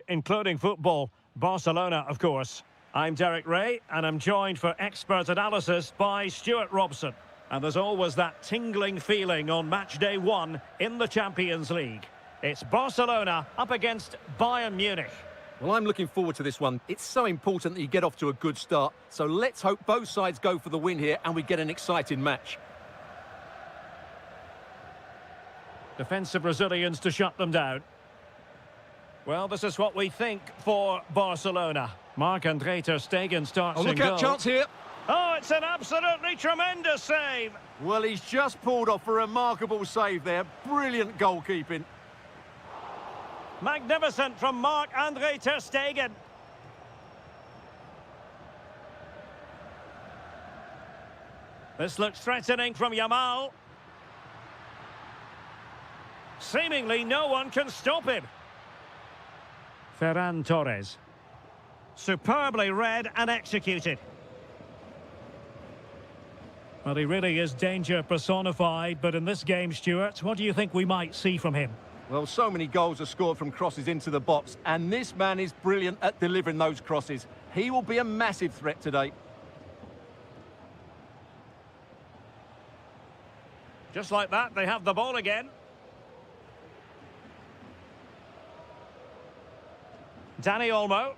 including football, Barcelona, of course. I'm Derek Ray, and I'm joined for expert analysis by Stuart Robson. And there's always that tingling feeling on match day one in the Champions League. It's Barcelona up against Bayern Munich. Well, I'm looking forward to this one. It's so important that you get off to a good start. So let's hope both sides go for the win here and we get an exciting match. Defensive Brazilians to shut them down. Well, this is what we think for Barcelona. Marc-Andre ter Stegen starts in goal. Look out, chance here. Oh, it's an absolutely tremendous save. Well, he's just pulled off a remarkable save there. Brilliant goalkeeping. Magnificent from Marc-Andre ter Stegen. This looks threatening from Yamal. Seemingly no one can stop him. Ferran Torres. Superbly read and executed. Well, he really is danger personified, but in this game, Stuart, what do you think we might see from him? Well, so many goals are scored from crosses into the box, and this man is brilliant at delivering those crosses. He will be a massive threat today. Just like that, they have the ball again. Dani Olmo.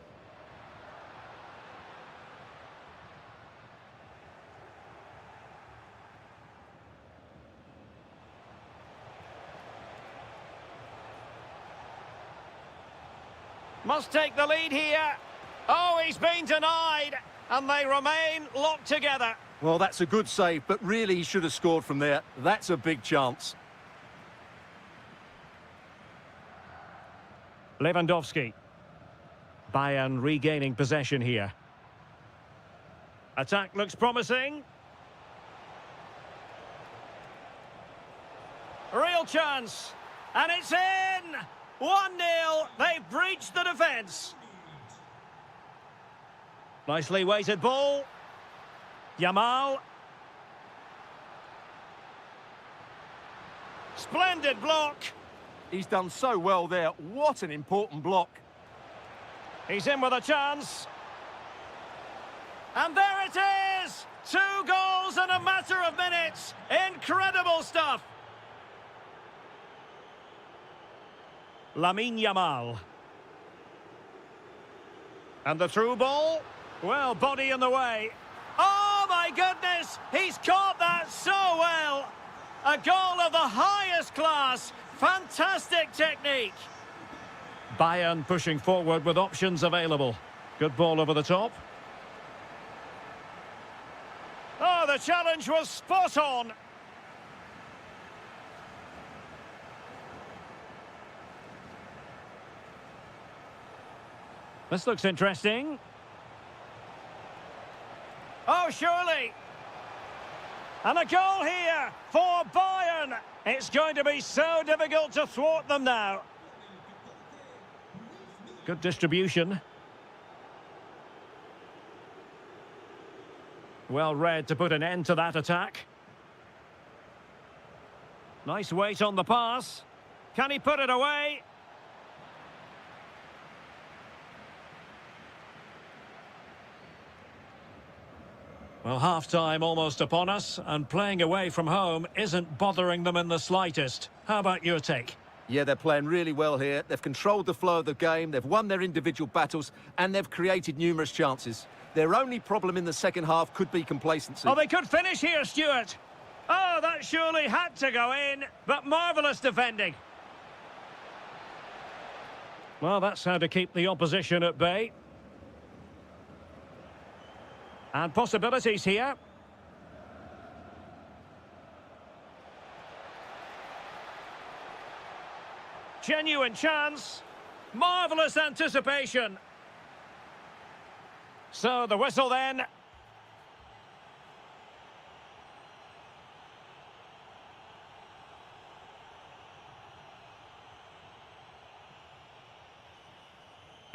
Must take the lead here. Oh, he's been denied, and they remain locked together. Well, that's a good save, but really he should have scored from there. That's a big chance. Lewandowski. Bayern regaining possession here. Attack looks promising. Real chance. And it's in! 1-0. They've breached the defence. Nicely weighted ball. Yamal. Splendid block. He's done so well there. What an important block. He's in with a chance. And there it is! 2 goals in a matter of minutes. Incredible stuff. Lamine Yamal. And the through ball. Well, body in the way. Oh, my goodness! He's caught that so well. A goal of the highest class. Fantastic technique. Bayern pushing forward with options available. Good ball over the top. Oh, the challenge was spot on. This looks interesting. Oh, surely. And a goal here for Bayern. It's going to be so difficult to thwart them now. Good distribution. Well read to put an end to that attack. Nice weight on the pass. Can he put it away? Well, half-time almost upon us, and playing away from home isn't bothering them in the slightest. How about your take? Yeah, they're playing really well here. They've controlled the flow of the game, they've won their individual battles, and they've created numerous chances. Their only problem in the second half could be complacency. Oh, they could finish here, Stuart. Oh, that surely had to go in, but marvellous defending. Well, that's how to keep the opposition at bay. And possibilities here. Genuine chance. Marvellous anticipation. So the whistle then.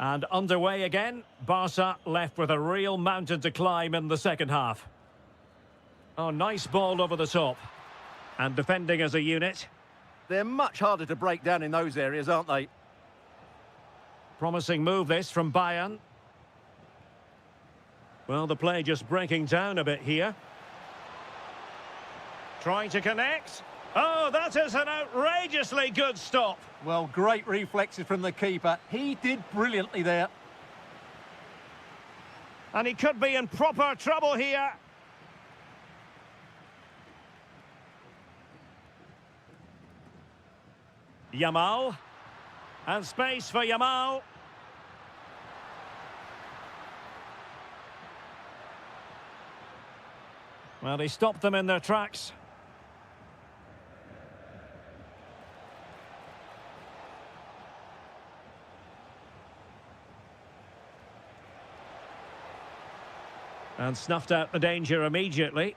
And underway again. Barca left with a real mountain to climb in the second half. Oh, nice ball over the top. And defending as a unit. They're much harder to break down in those areas, aren't they? Promising move this from Bayern. Well, the play just breaking down a bit here. Trying to connect. Oh, that is an outrageously good stop. Well, great reflexes from the keeper. He did brilliantly there. And he could be in proper trouble here. Yamal. And space for Yamal. Well, he stopped them in their tracks. And snuffed out the danger immediately.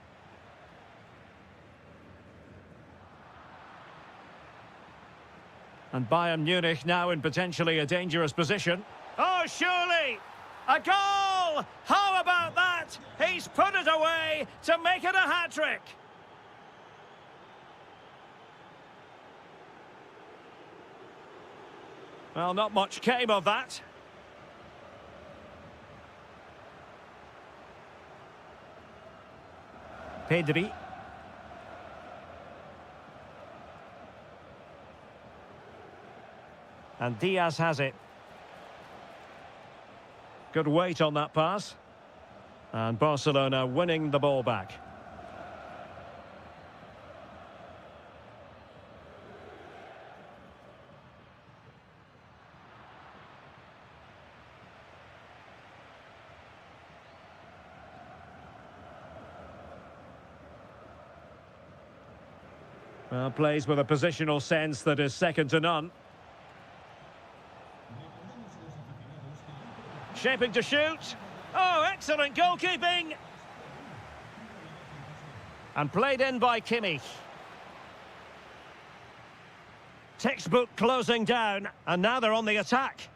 And Bayern Munich now in potentially a dangerous position. Oh, surely! A goal! How about that? He's put it away to make it a hat-trick. Well, not much came of that. Pedri. And Diaz has it. Good weight on that pass. And Barcelona winning the ball back. Well, plays with a positional sense that is second to none. Shaping to shoot. Oh, excellent goalkeeping. And played in by Kimmich. Textbook closing down, and now they're on the attack.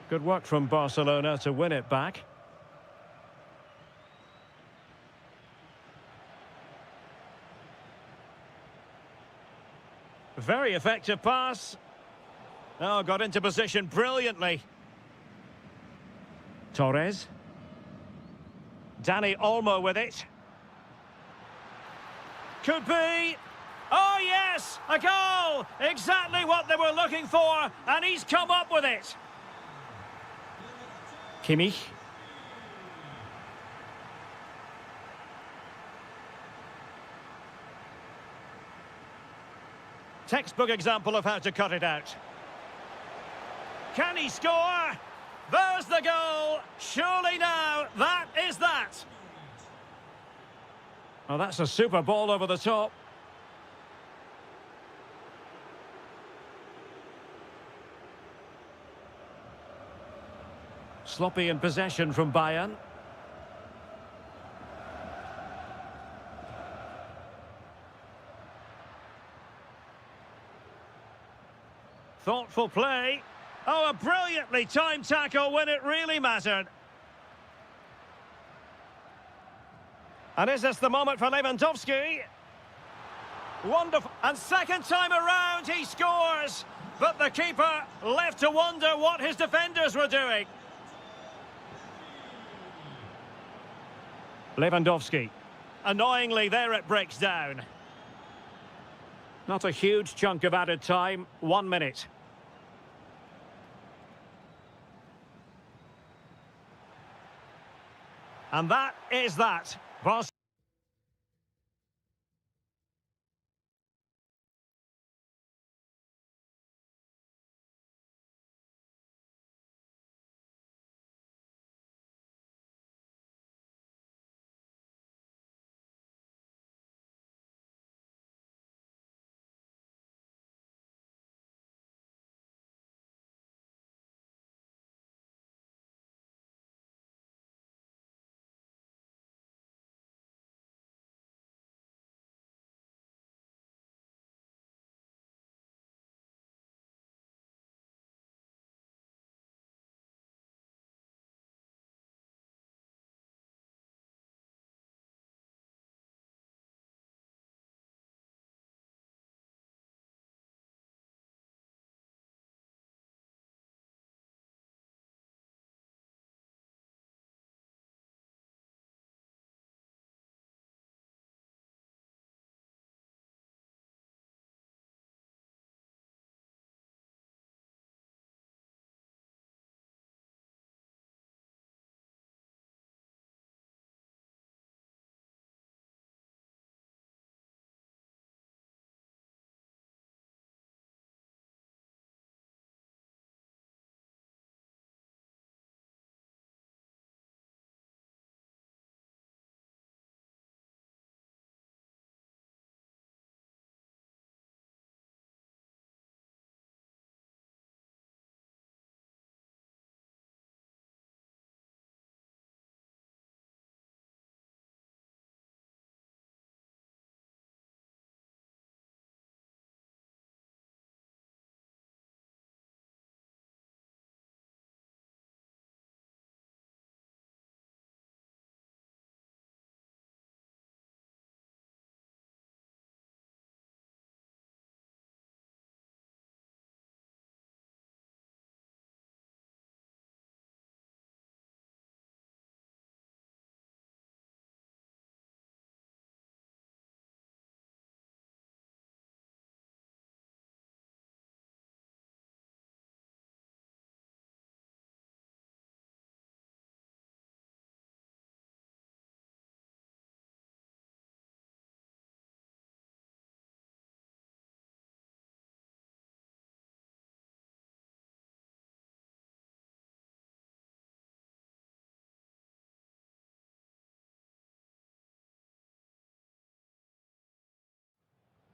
Good work from Barcelona to win it back. Very effective pass. Oh, got into position brilliantly. Torres. Dani Olmo with it. Could be. Oh, yes! A goal! Exactly what they were looking for, and he's come up with it. Kimmich. Textbook example of how to cut it out. Can he score? There's the goal. Surely now, that is that. Oh, that's a super ball over the top. Sloppy in possession from Bayern. Thoughtful play. Oh, a brilliantly timed tackle when it really mattered. And is this the moment for Lewandowski? Wonderful. And second time around, he scores. But the keeper left to wonder what his defenders were doing. Lewandowski. Annoyingly, there it breaks down. Not a huge chunk of added time. 1 minute. And that is that.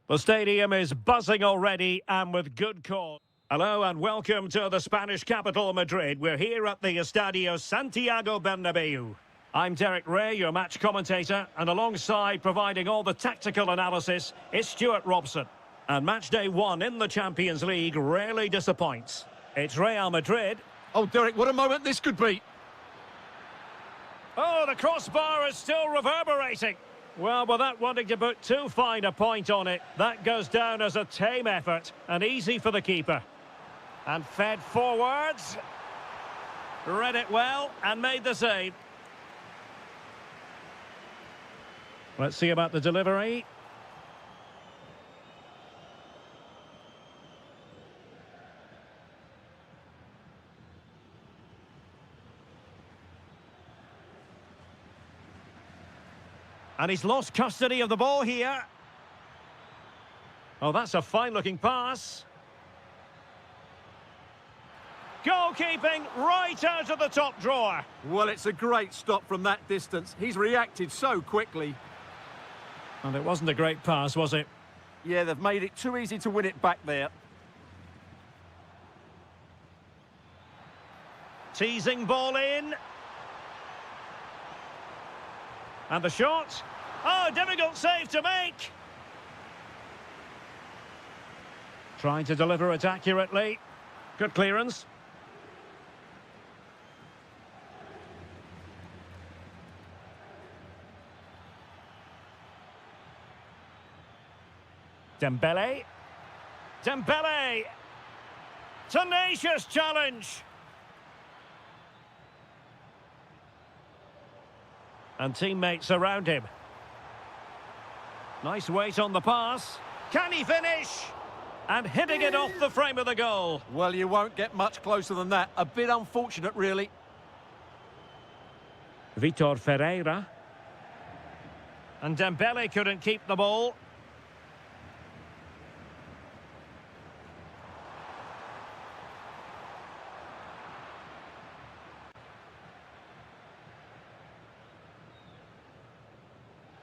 The stadium is buzzing already and with good cause. Hello and welcome to the Spanish capital, Madrid. We're here at the Estadio Santiago Bernabeu. I'm Derek Ray, your match commentator, and alongside providing all the tactical analysis is Stuart Robson. And match day one in the Champions League rarely disappoints. It's Real Madrid. Oh, Derek, what a moment this could be. Oh, the crossbar is still reverberating. Well, without wanting to put too fine a point on it, that goes down as a tame effort and easy for the keeper. And fed forwards. Read it well and made the save. Let's see about the delivery. And he's lost custody of the ball here. Oh, that's a fine-looking pass. Goalkeeping right out of the top drawer. Well, it's a great stop from that distance. He's reacted so quickly. And it wasn't a great pass, was it? Yeah, they've made it too easy to win it back there. Teasing ball in. And the shot. Oh, difficult save to make. Trying to deliver it accurately. Good clearance. Dembele. Dembele. Tenacious challenge. And teammates around him. Nice weight on the pass. Can he finish? And hitting it off the frame of the goal. Well, you won't get much closer than that. A bit unfortunate, really. Vitor Ferreira. And Dembele couldn't keep the ball.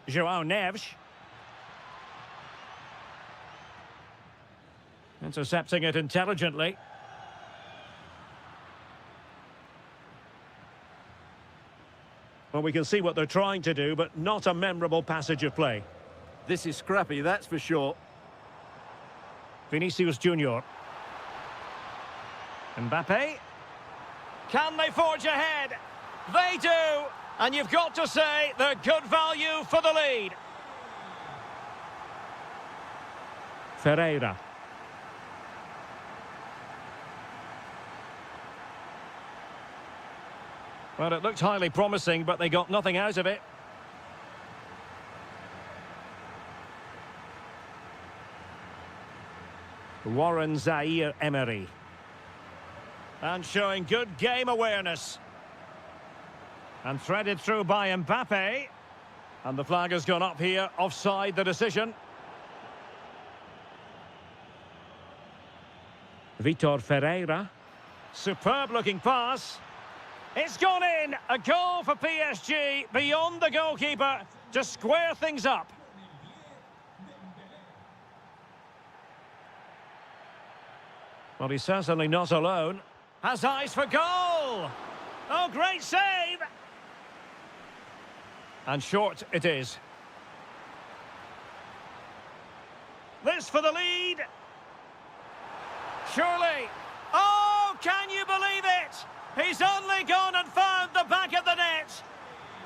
João Neves. Intercepting it intelligently. Well, we can see what they're trying to do, but not a memorable passage of play. This is scrappy, that's for sure. Vinicius Junior. Mbappe. Can they forge ahead? They do! And you've got to say they're good value for the lead. Ferreira. Well, it looked highly promising, but they got nothing out of it. Warren Zaire-Emery. And showing good game awareness. And threaded through by Mbappe. And the flag has gone up here, offside the decision. Vitor Ferreira. Superb looking pass. It's gone in. A goal for PSG beyond the goalkeeper to square things up. Well, he's certainly not alone. Has eyes for goal. Oh, great save. And short it is. This for the lead. Surely. Oh, can you believe it? He's only gone and found the back of the net.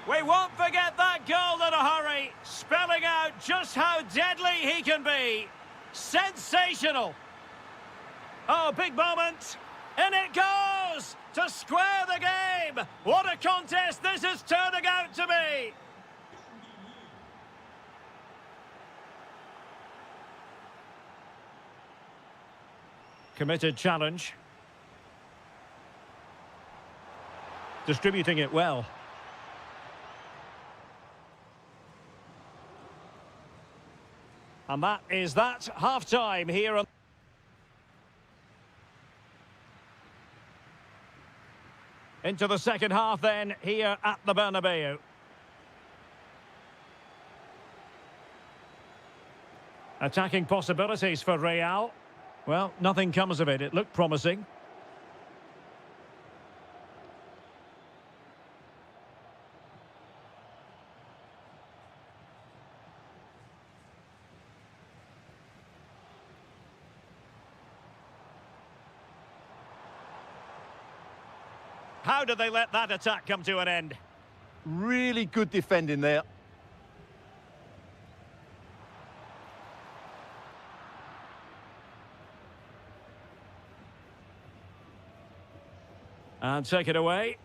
We won't forget that goal in a hurry, spelling out just how deadly he can be. Sensational. Oh, big moment. In it goes to square the game. What a contest this is turning out to be. Committed challenge. Distributing it well. And that is that. Half-time here. Into the second half then, here at the Bernabeu. Attacking possibilities for Real. Well, nothing comes of it. It looked promising. How did they let that attack come to an end? Really good defending there. And take it away.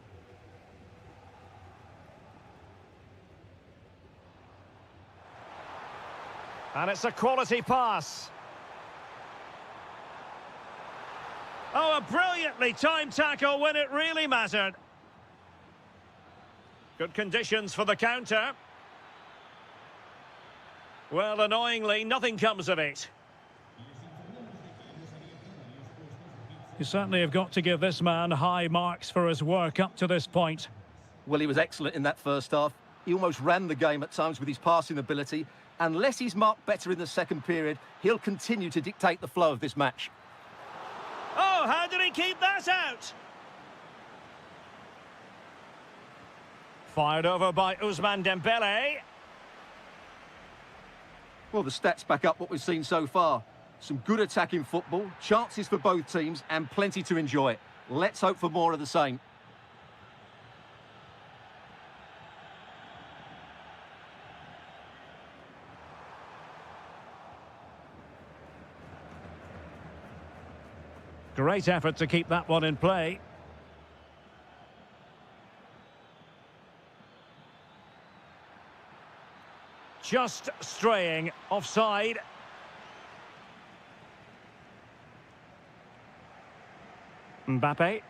And it's a quality pass. Oh, a brilliantly timed tackle when it really mattered. Good conditions for the counter. Well, annoyingly, nothing comes of it. You certainly have got to give this man high marks for his work up to this point. Well, he was excellent in that first half. He almost ran the game at times with his passing ability. Unless he's marked better in the second period, he'll continue to dictate the flow of this match. Oh, how did he keep that out? Fired over by Ousmane Dembele. Well, the stats back up what we've seen so far. Some good attacking football, chances for both teams, and plenty to enjoy. Let's hope for more of the same. Great effort to keep that one in play. Just straying offside. Mbappe.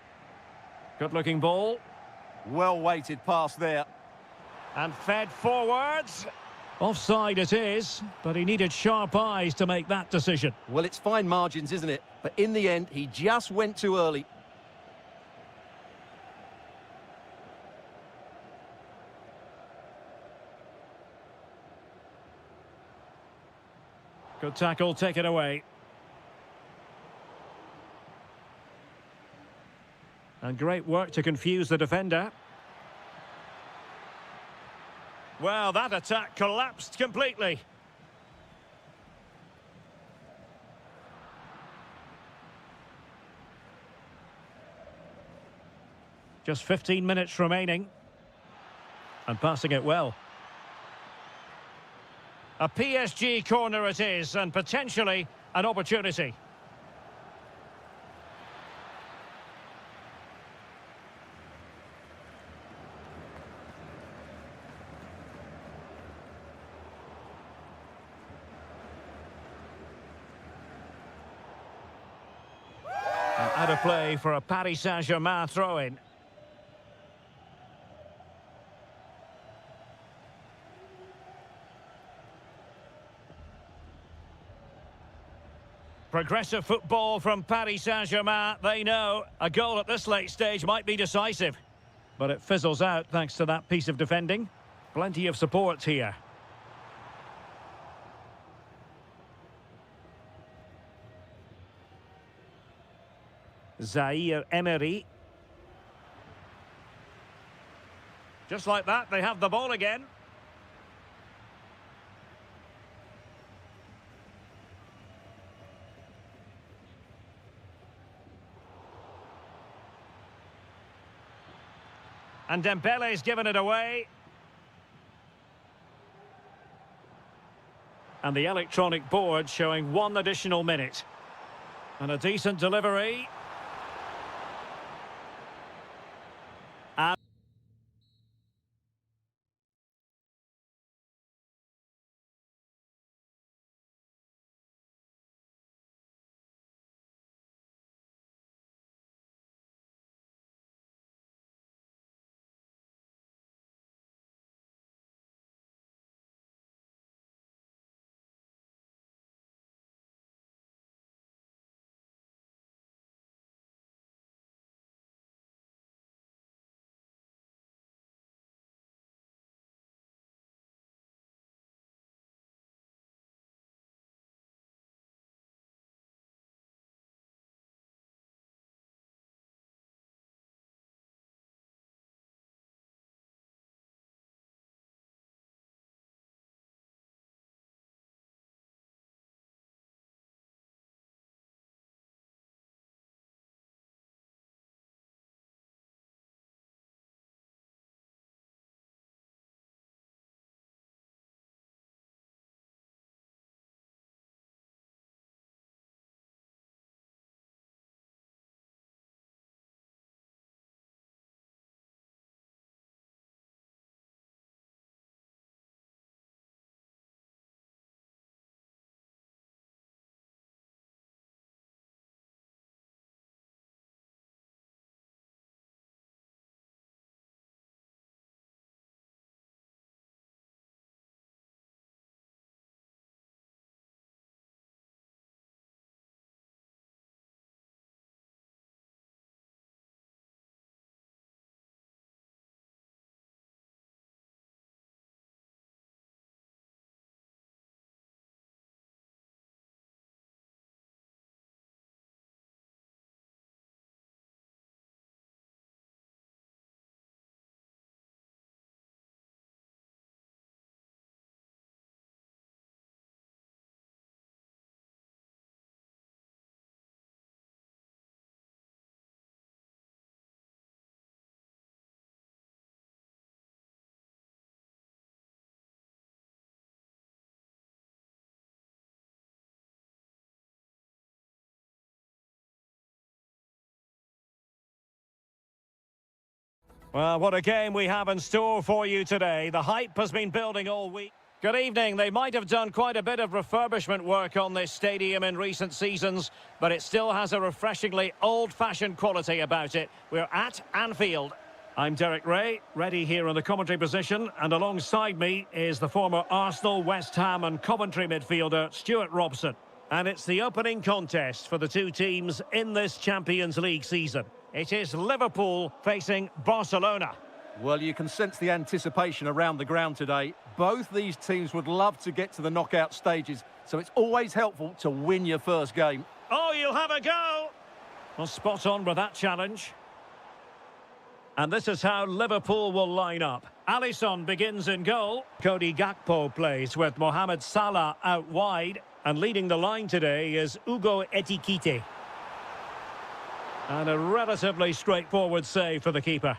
Good-looking ball. Well-weighted pass there. And fed forwards. Offside it is, but he needed sharp eyes to make that decision. Well, it's fine margins, isn't it? But in the end, he just went too early. Good tackle, take it away. And great work to confuse the defender. Well, that attack collapsed completely. Just 15 minutes remaining. And passing it well. A PSG corner it is, and potentially an opportunity. Out of play for a Paris Saint-Germain throw-in. Progressive football from Paris Saint-Germain. They know a goal at this late stage might be decisive. But it fizzles out thanks to that piece of defending. Plenty of support here. Zaire Emery. Just like that, they have the ball again. And Dembele's given it away. And the electronic board showing 1 additional minute. And a decent delivery. Well, what a game we have in store for you today. The hype has been building all week. Good evening. They might have done quite a bit of refurbishment work on this stadium in recent seasons, but it still has a refreshingly old-fashioned quality about it. We're at Anfield. I'm Derek Ray, ready here in the commentary position, and alongside me is the former Arsenal, West Ham and Coventry midfielder, Stuart Robson. And it's the opening contest for the two teams in this Champions League season. It is Liverpool facing Barcelona. Well, you can sense the anticipation around the ground today. Both these teams would love to get to the knockout stages, so it's always helpful to win your first game. Oh, you'll have a go! Well, spot on with that challenge. And this is how Liverpool will line up. Alisson begins in goal. Cody Gakpo plays with Mohamed Salah out wide. And leading the line today is Hugo Ekitike. And a relatively straightforward save for the keeper.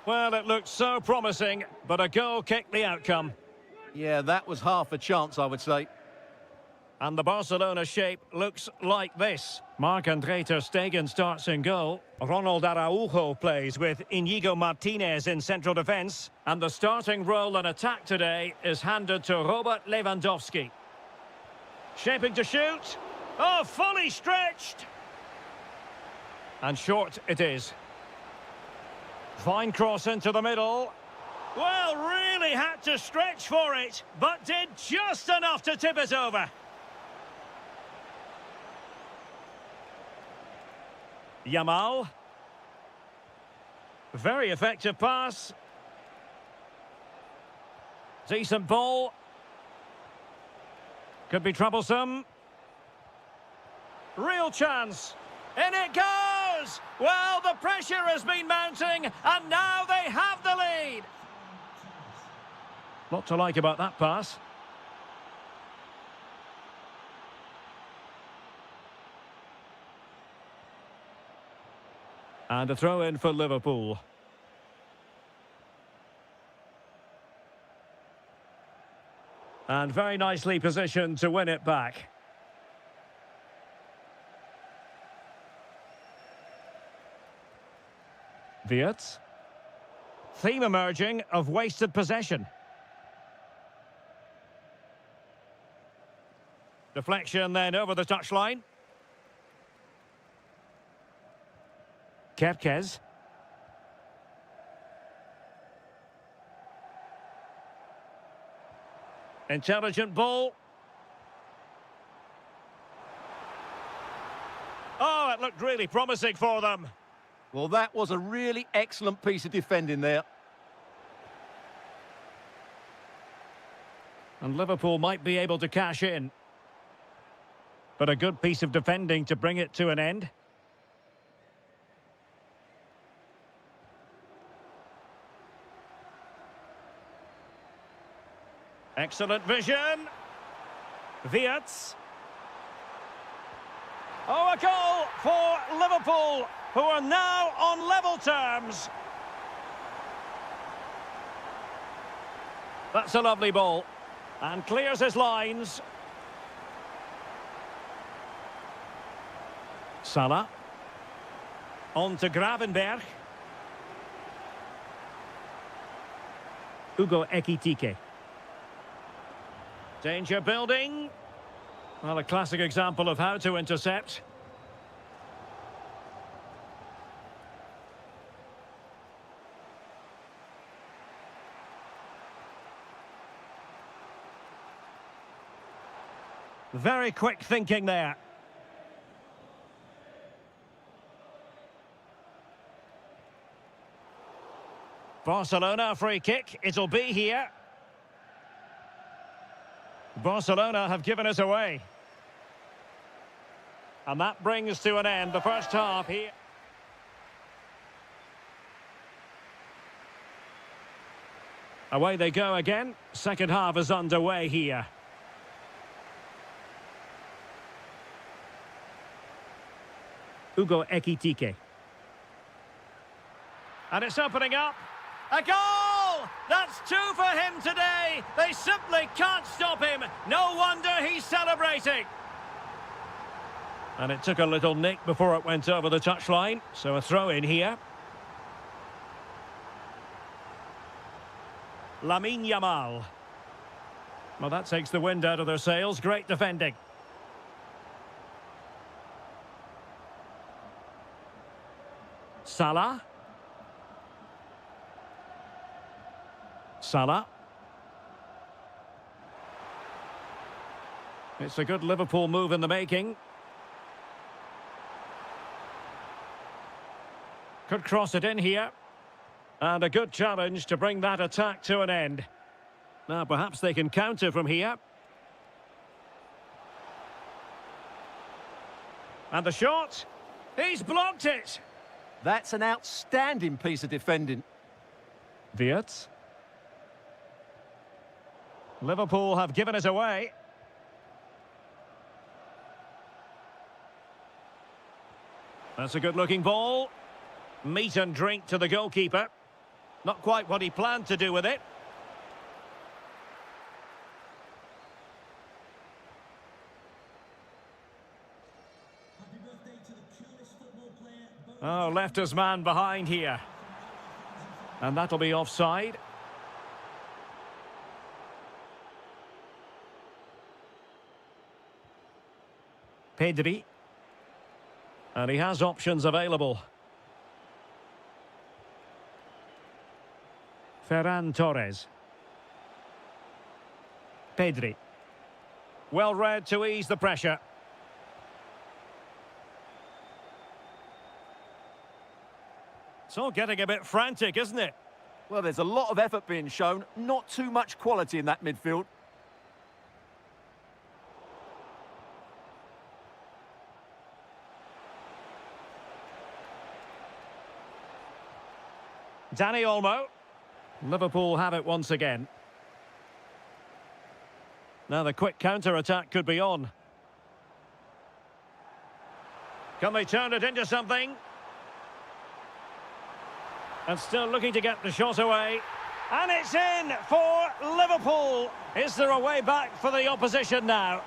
Well, it looked so promising, but a goal kicked the outcome. Yeah, that was half a chance, I would say. And the Barcelona shape looks like this. Marc-Andre ter Stegen starts in goal. Ronald Araujo plays with Inigo Martinez in central defence. And the starting role in attack today is handed to Robert Lewandowski. Shaping to shoot. Oh, fully stretched. And short it is. Fine cross into the middle. Well, really had to stretch for it, but did just enough to tip it over. Yamal. Very effective pass. Decent ball. Could be troublesome. Real chance. In it goes! Well, the pressure has been mounting, and now they have the lead. Lot to like about that pass. And a throw in for Liverpool. And very nicely positioned to win it back. Wirtz. Theme emerging of wasted possession. Deflection then over the touchline. Kepkes. Intelligent ball. Oh, it looked really promising for them. Well, that was a really excellent piece of defending there. And Liverpool might be able to cash in. But a good piece of defending to bring it to an end. Excellent vision. Wirtz. Oh, a goal for Liverpool, who are now on level terms. That's a lovely ball. And clears his lines. Salah. On to Gravenberch. Hugo Ekitike. Danger building. Well, a classic example of how to intercept. Very quick thinking there. Barcelona free kick. It'll be here. Barcelona have given us away. And that brings to an end the first half here. Away they go again. Second half is underway here. Hugo Ekitike. And it's opening up. A goal! That's two for him today. They simply can't stop him. No wonder he's celebrating. And it took a little nick before it went over the touchline. So a throw in here. Lamine Yamal. Well, that takes the wind out of their sails. Great defending. Salah. Salah. It's a good Liverpool move in the making. Could cross it in here. And a good challenge to bring that attack to an end. Now, perhaps they can counter from here. And the shot. He's blocked it. That's an outstanding piece of defending. Wirtz. Liverpool have given it away. That's a good-looking ball. Meat and drink to the goalkeeper. Not quite what he planned to do with it. Oh, left his man behind here. And that'll be offside. Pedri. And he has options available. Ferran Torres. Pedri. Well read to ease the pressure. It's all getting a bit frantic, isn't it? Well, there's a lot of effort being shown, not too much quality in that midfield. Dani Olmo. Liverpool have it once again. Now the quick counter-attack could be on. Can they turn it into something? And still looking to get the shot away. And it's in for Liverpool. Is there a way back for the opposition now?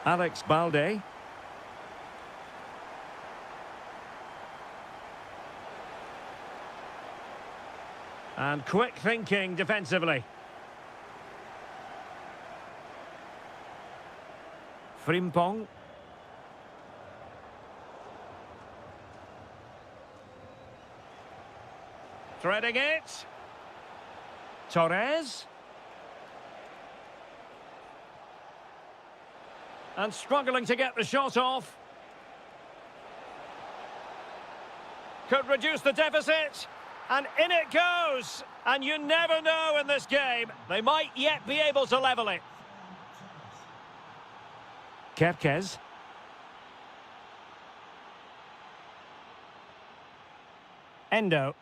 Alex Balde. And quick thinking defensively. Frimpong. Threading it. Torres. And struggling to get the shot off. Could reduce the deficit. And in it goes. And you never know in this game. They might yet be able to level it. Kerkez. Endo.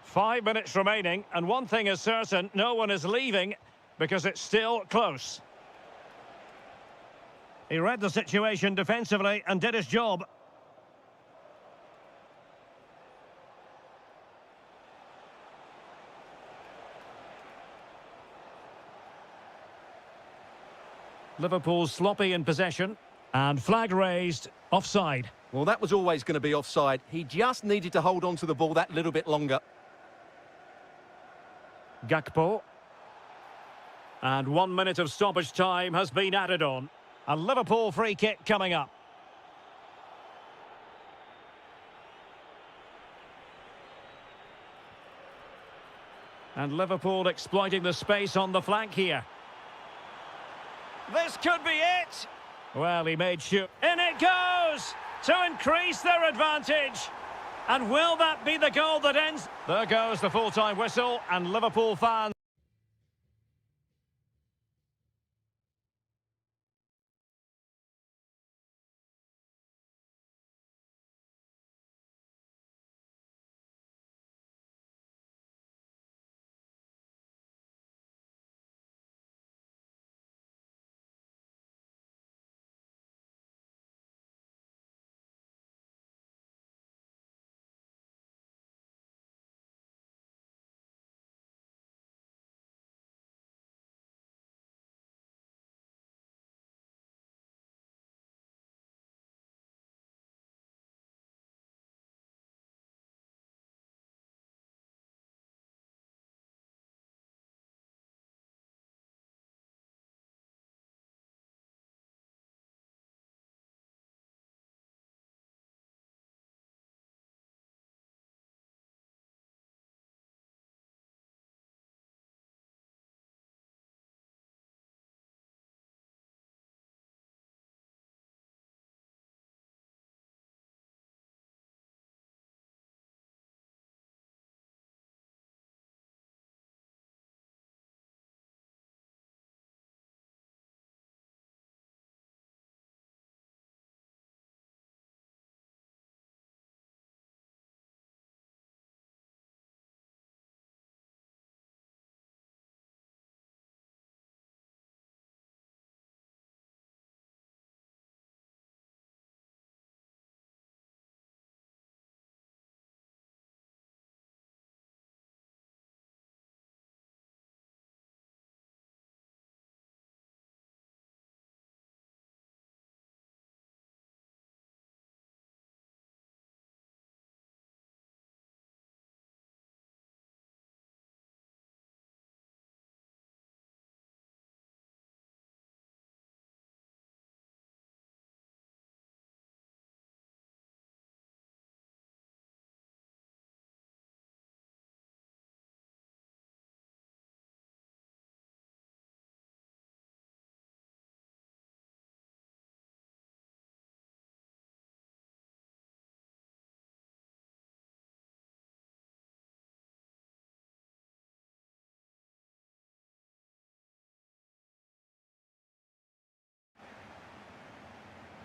5 minutes remaining, and one thing is certain, no one is leaving because it's still close. He read the situation defensively and did his job. Liverpool sloppy in possession, and flag raised, offside. Well, that was always going to be offside. He just needed to hold on to the ball that little bit longer. Gakpo. And 1 minute of stoppage time has been added on. A Liverpool free kick coming up. And Liverpool exploiting the space on the flank here. This could be it. Well, he made sure. In it goes to increase their advantage. And will that be the goal that ends? There goes the full-time whistle, and Liverpool fans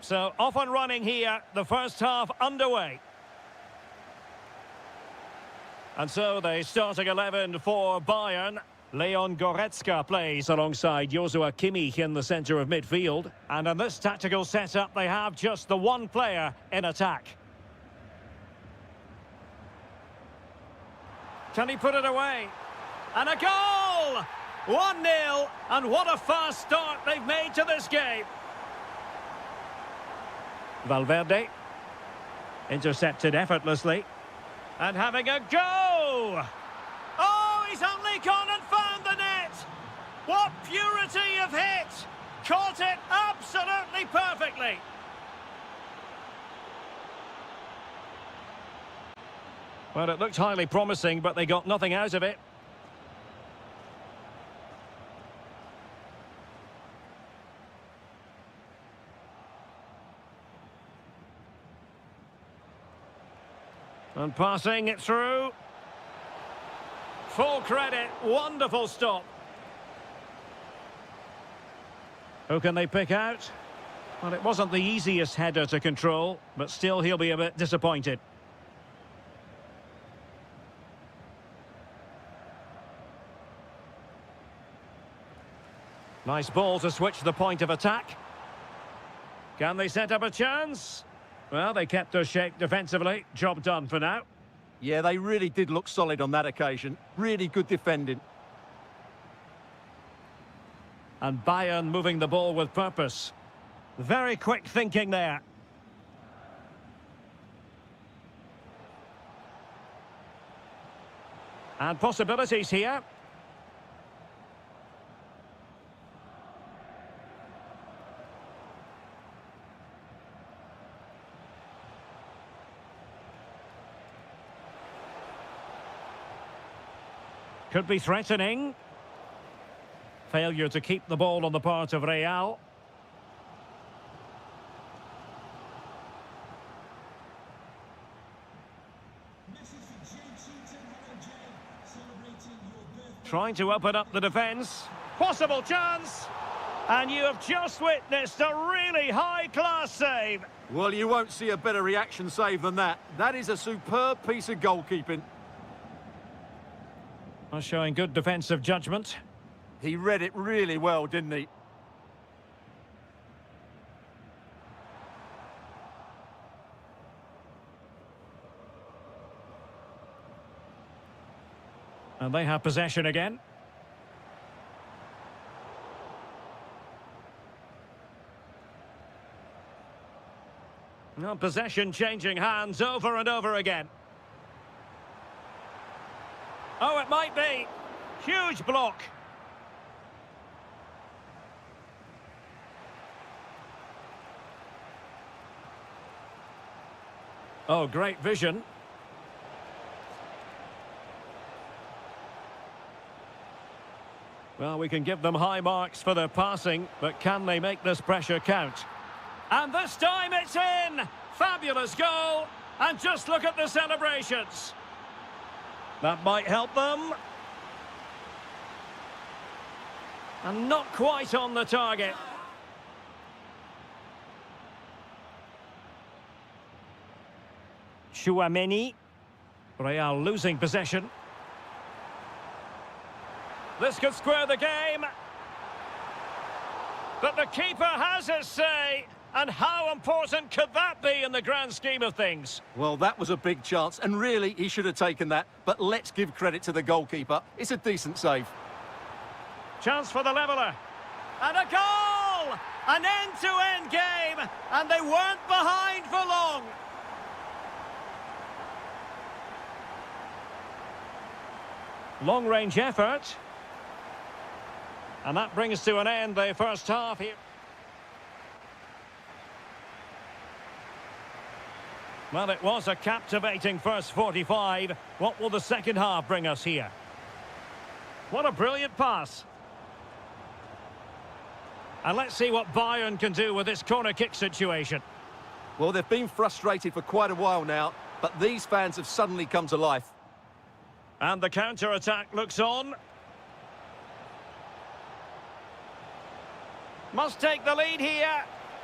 So off and running here, the first half underway. And so the starting 11 for Bayern. Leon Goretzka plays alongside Joshua Kimmich in the centre of midfield. And in this tactical setup, they have just the one player in attack. Can he put it away? And a goal! 1-0, and what a fast start they've made to this game. Valverde, intercepted effortlessly, and having a go! Oh, he's only gone and found the net! What purity of hit! Caught it absolutely perfectly! Well, it looked highly promising, but they got nothing out of it. And passing it through. Full credit, wonderful stop. Who can they pick out? Well, it wasn't the easiest header to control, but still he'll be a bit disappointed. Nice ball to switch the point of attack. Can they set up a chance? Well, they kept their shape defensively. Job done for now. Yeah, they really did look solid on that occasion. Really good defending. And Bayern moving the ball with purpose. Very quick thinking there. And possibilities here. Could be threatening. Failure to keep the ball on the part of Real. Trying to open up the defence. Possible chance. And you have just witnessed a really high-class save. Well, you won't see a better reaction save than that. That is a superb piece of goalkeeping. Showing good defensive judgment. He read it really well, didn't he? And they have possession again. Well, possession changing hands over and over again. Oh, it might be. Huge block. Oh, great vision. Well, we can give them high marks for their passing, but can they make this pressure count? And this time it's in! Fabulous goal! And just look at the celebrations. That might help them. And not quite on the target. Chouameni. Real losing possession. This could square the game. But the keeper has his say. And how important could that be in the grand scheme of things? Well, that was a big chance, and really, he should have taken that. But let's give credit to the goalkeeper. It's a decent save. Chance for the leveller. And a goal! An end-to-end game, and they weren't behind for long. Long-range effort. And that brings to an end the first half here. Well, it was a captivating first 45. What will the second half bring us here? What a brilliant pass. And let's see what Bayern can do with this corner kick situation. Well, they've been frustrated for quite a while now, but these fans have suddenly come to life. And the counter-attack looks on. Must take the lead here.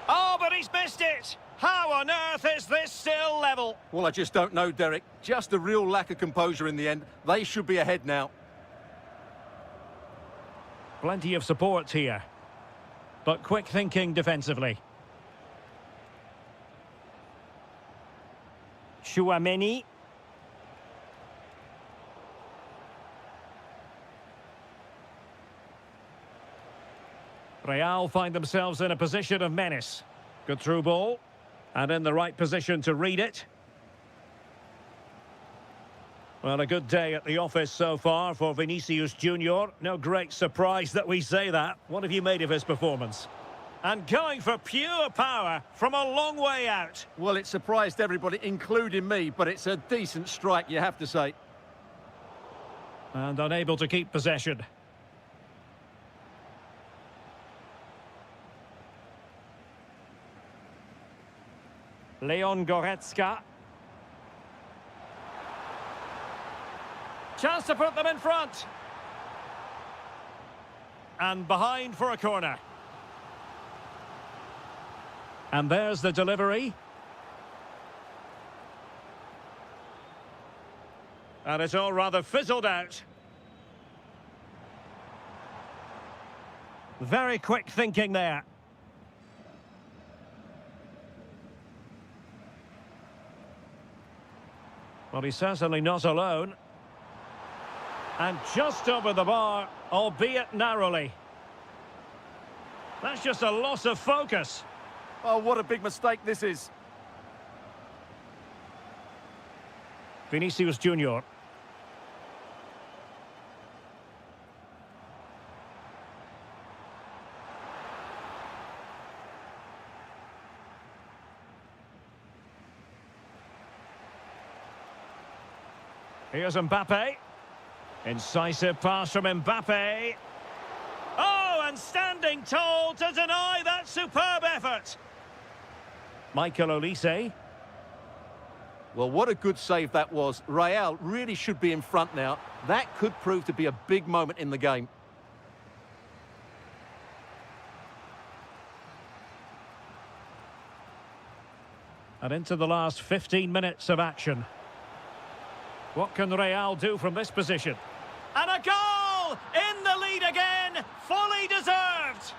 Oh, but he's missed it! How on earth is this still level? Well, I just don't know, Derek. Just a real lack of composure in the end. They should be ahead now. Plenty of support here. But quick thinking defensively. Chouameni. Real find themselves in a position of menace. Good through ball. And in the right position to read it. Well, a good day at the office so far for Vinicius Junior. No great surprise that we say that. What have you made of his performance? And going for pure power from a long way out. Well, it surprised everybody, including me, but it's a decent strike, you have to say. And unable to keep possession. Leon Goretzka. Chance to put them in front. And behind for a corner. And there's the delivery. And it's all rather fizzled out. Very quick thinking there. Well, he's certainly not alone. And just over the bar, albeit narrowly. That's just a loss of focus. Oh, what a big mistake this is. Vinicius Junior. Here's Mbappe. Incisive pass from Mbappe. Oh, and standing tall to deny that superb effort. Michael Olise. Well, what a good save that was. Real really should be in front now. That could prove to be a big moment in the game. And into the last 15 minutes of action. What can Real do from this position? And a goal! In the lead again! Fully deserved!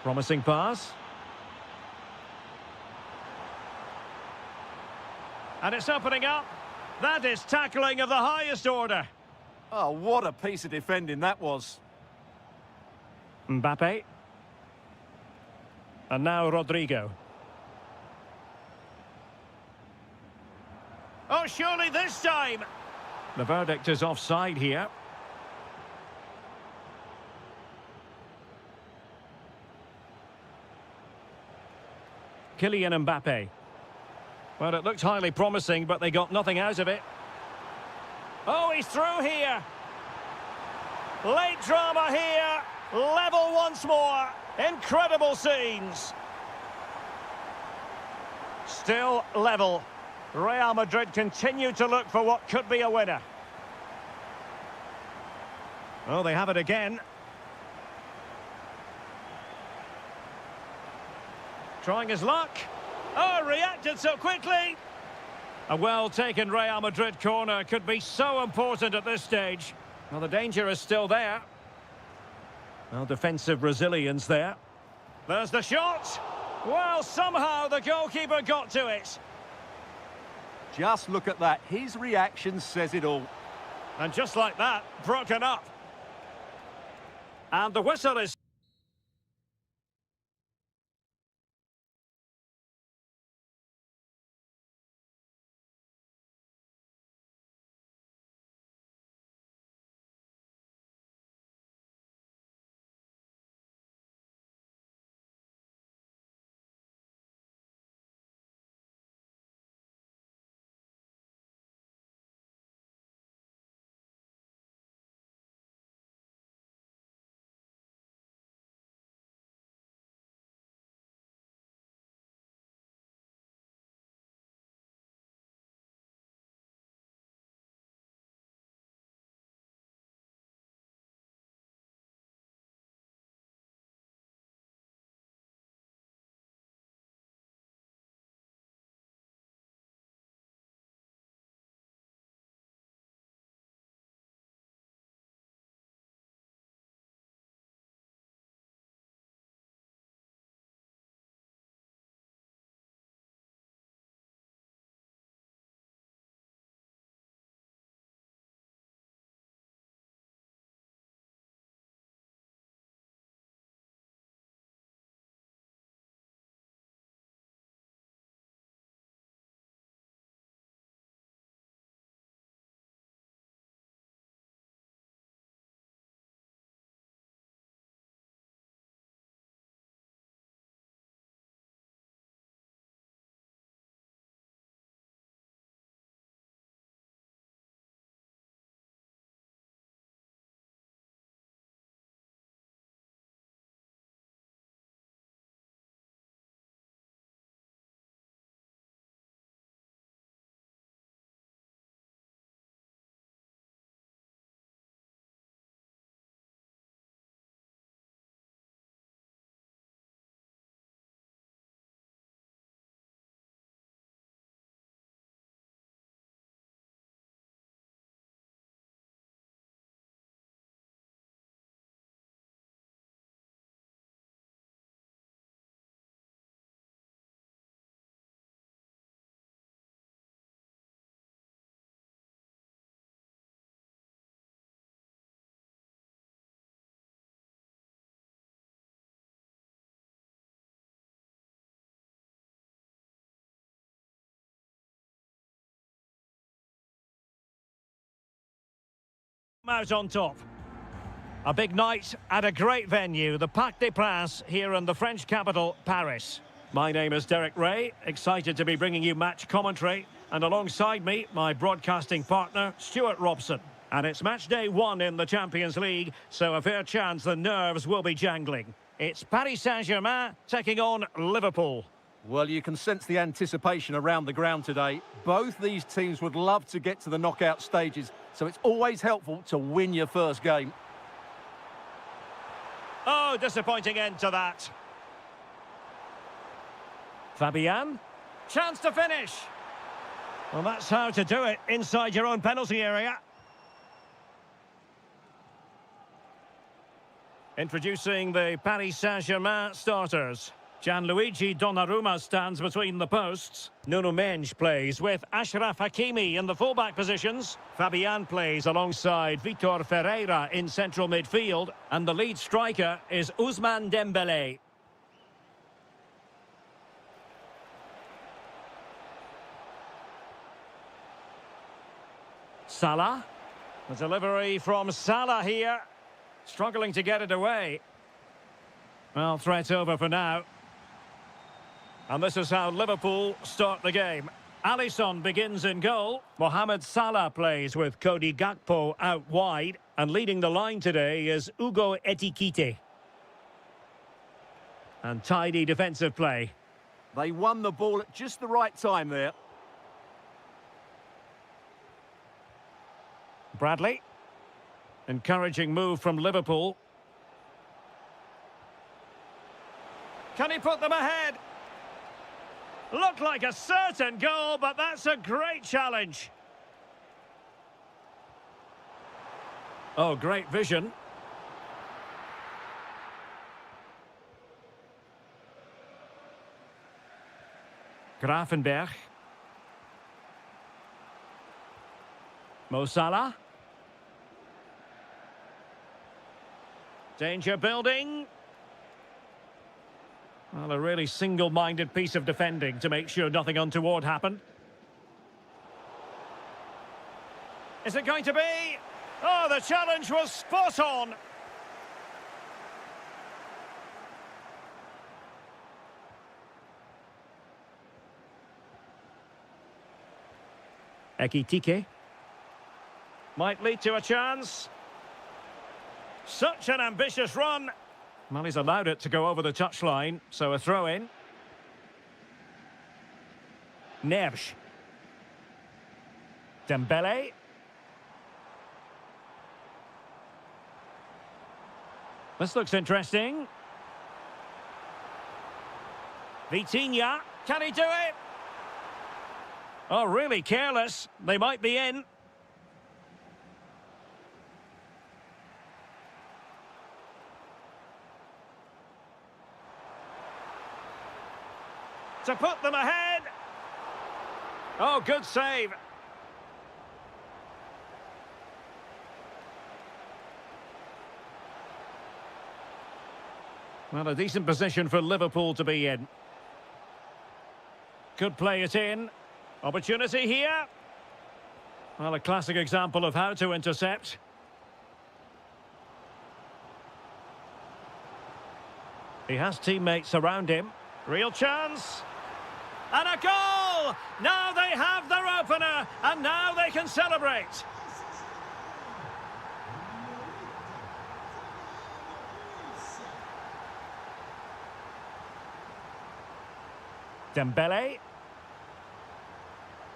Promising pass. And it's opening up. That is tackling of the highest order. Oh, what a piece of defending that was. Mbappe. And now Rodrigo. Oh, surely this time! The verdict is offside here. Kylian Mbappe. Well, it looked highly promising, but they got nothing out of it. Oh, he's through here. Late drama here. Level once more. Incredible scenes. Still level. Real Madrid continue to look for what could be a winner. Oh, they have it again. Trying his luck. Oh, reacted so quickly. A well-taken Real Madrid corner could be so important at this stage. Well, the danger is still there. Well, defensive resilience there. There's the shot. Well, somehow the goalkeeper got to it. Just look at that. His reaction says it all. And just like that, broken up. And the whistle is... Out on top. A big night at a great venue, the Parc des Princes, here in the French capital, Paris. My name is Derek Ray, excited to be bringing you match commentary, and alongside me, my broadcasting partner, Stuart Robson. And it's match day 1 in the Champions League, so a fair chance the nerves will be jangling. It's Paris Saint-Germain taking on Liverpool. Well, you can sense the anticipation around the ground today. Both these teams would love to get to the knockout stages, so it's always helpful to win your first game. Oh, disappointing end to that. Fabian, chance to finish. Well, that's how to do it inside your own penalty area. Introducing the Paris Saint-Germain starters. Gianluigi Donnarumma stands between the posts. Nuno Mendes plays with Achraf Hakimi in the fullback positions. Fabian plays alongside Vitor Ferreira in central midfield. And the lead striker is Ousmane Dembélé. Salah. The delivery from Salah here. Struggling to get it away. Well, threat over for now. And this is how Liverpool start the game. Alisson begins in goal. Mohamed Salah plays with Cody Gakpo out wide. And leading the line today is Hugo Ekitike. And tidy defensive play. They won the ball at just the right time there. Bradley. Encouraging move from Liverpool. Can he put them ahead? Looked like a certain goal, but that's a great challenge. Oh, great vision. Grafenberg. Mo Salah. Danger building. Well, a really single-minded piece of defending to make sure nothing untoward happened. Is it going to be? Oh, the challenge was spot on. Ekitike. Might lead to a chance. Such an ambitious run. Well, he's allowed it to go over the touchline, so a throw-in. Neves. Dembele. This looks interesting. Vitinha. Can he do it? Oh, really careless. They might be in. To put them ahead. Oh, good save. Well, a decent position for Liverpool to be in. Could play it in. Opportunity here. Well, a classic example of how to intercept. He has teammates around him. Real chance. And a goal! Now they have their opener, and now they can celebrate. Dembele.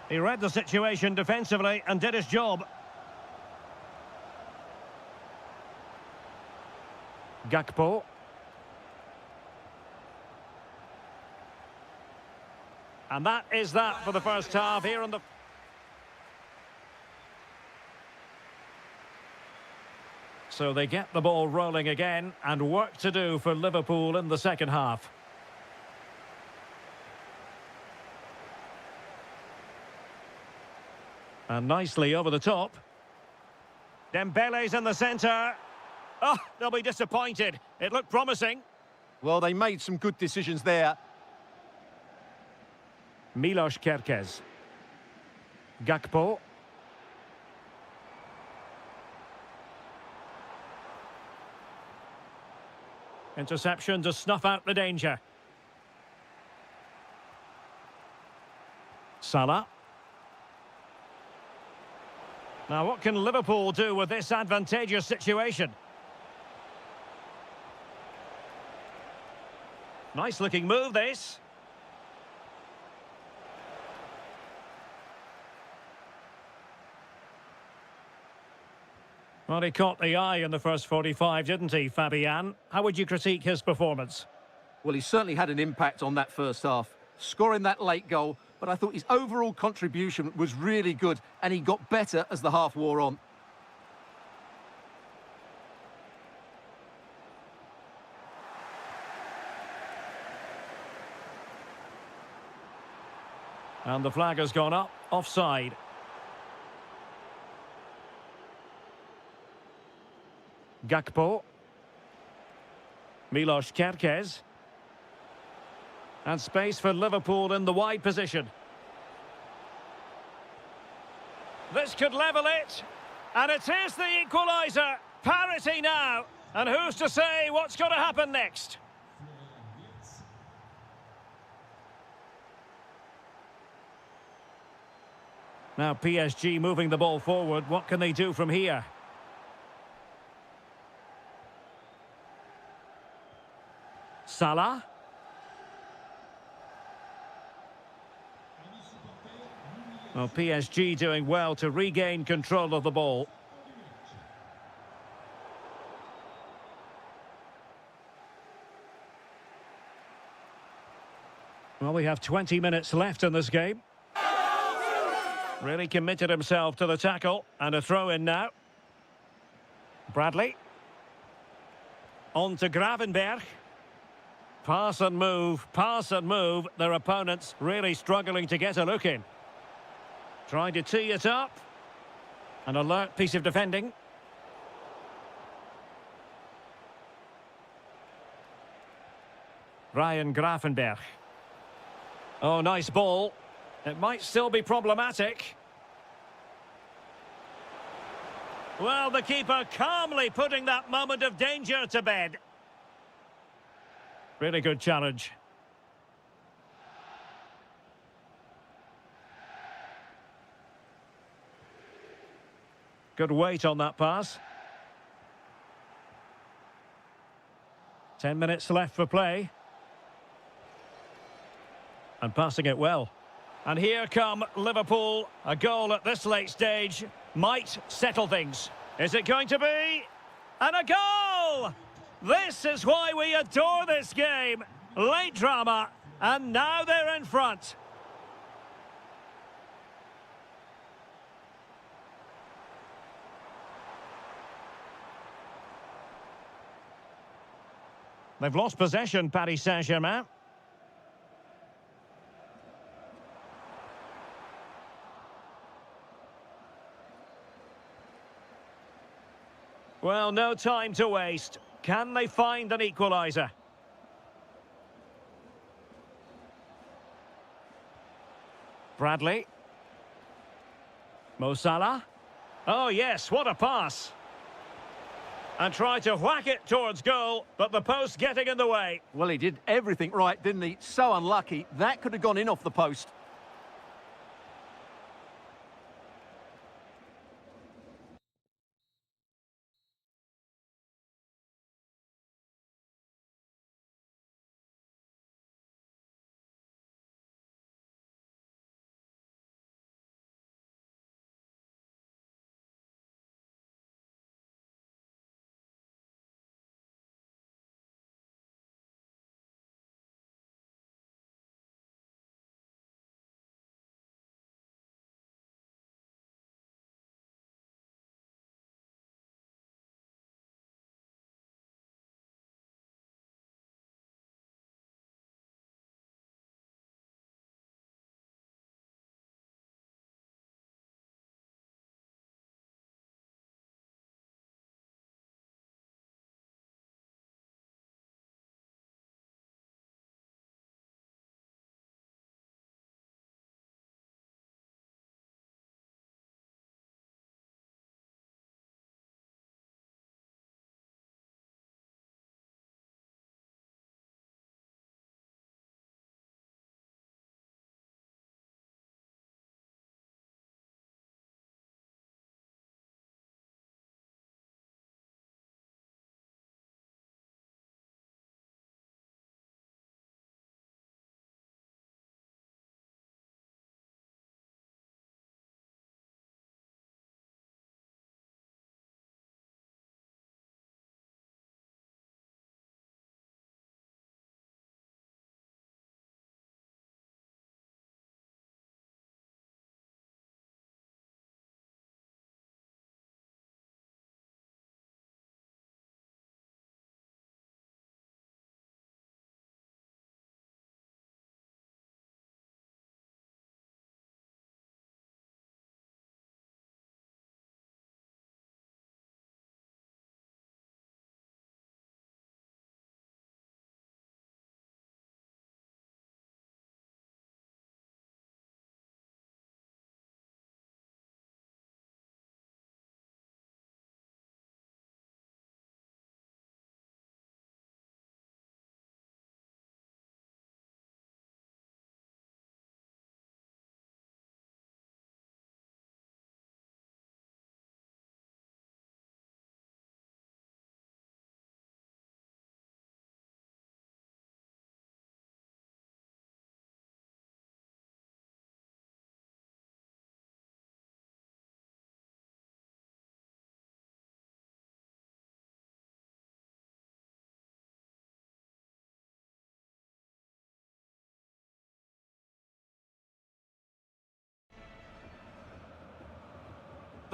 He read the situation defensively and did his job. Gakpo. And that is that for the first half here on the... So they get the ball rolling again, and work to do for Liverpool in the second half. And nicely over the top. Dembele's in the centre. Oh, they'll be disappointed. It looked promising. Well, they made some good decisions there. Milos Kerkez. Gakpo. Interception to snuff out the danger. Salah. Now, what can Liverpool do with this advantageous situation? Nice-looking move, this. Well, he caught the eye in the first 45, didn't he, Fabian? How would you critique his performance? Well, he certainly had an impact on that first half, scoring that late goal, but I thought his overall contribution was really good, and he got better as the half wore on. And the flag has gone up, offside. Gakpo. Milos Kerkez. And space for Liverpool in the wide position. This could level it. And it is the equaliser. Parity now. And who's to say what's going to happen next? Now PSG moving the ball forward. What can they do from here? Salah. Well, PSG doing well to regain control of the ball. Well, we have 20 minutes left in this game. Really committed himself to the tackle. And a throw-in now. Bradley. On to Gravenberg. Pass and move, pass and move. Their opponents really struggling to get a look in. Trying to tee it up. An alert piece of defending. Ryan Gravenberg. Oh, nice ball. It might still be problematic. Well, the keeper calmly putting that moment of danger to bed. Really good challenge. Good weight on that pass. 10 minutes left for play. And passing it well. And here come Liverpool. A goal at this late stage might settle things. Is it going to be? And a goal! This is why we adore this game. Late drama, and now they're in front. They've lost possession, Paris Saint-Germain. Well, no time to waste. Can they find an equaliser? Bradley. Mo Salah. Oh, yes, what a pass. And tried to whack it towards goal, but the post getting in the way. Well, he did everything right, didn't he? So unlucky. That could have gone in off the post.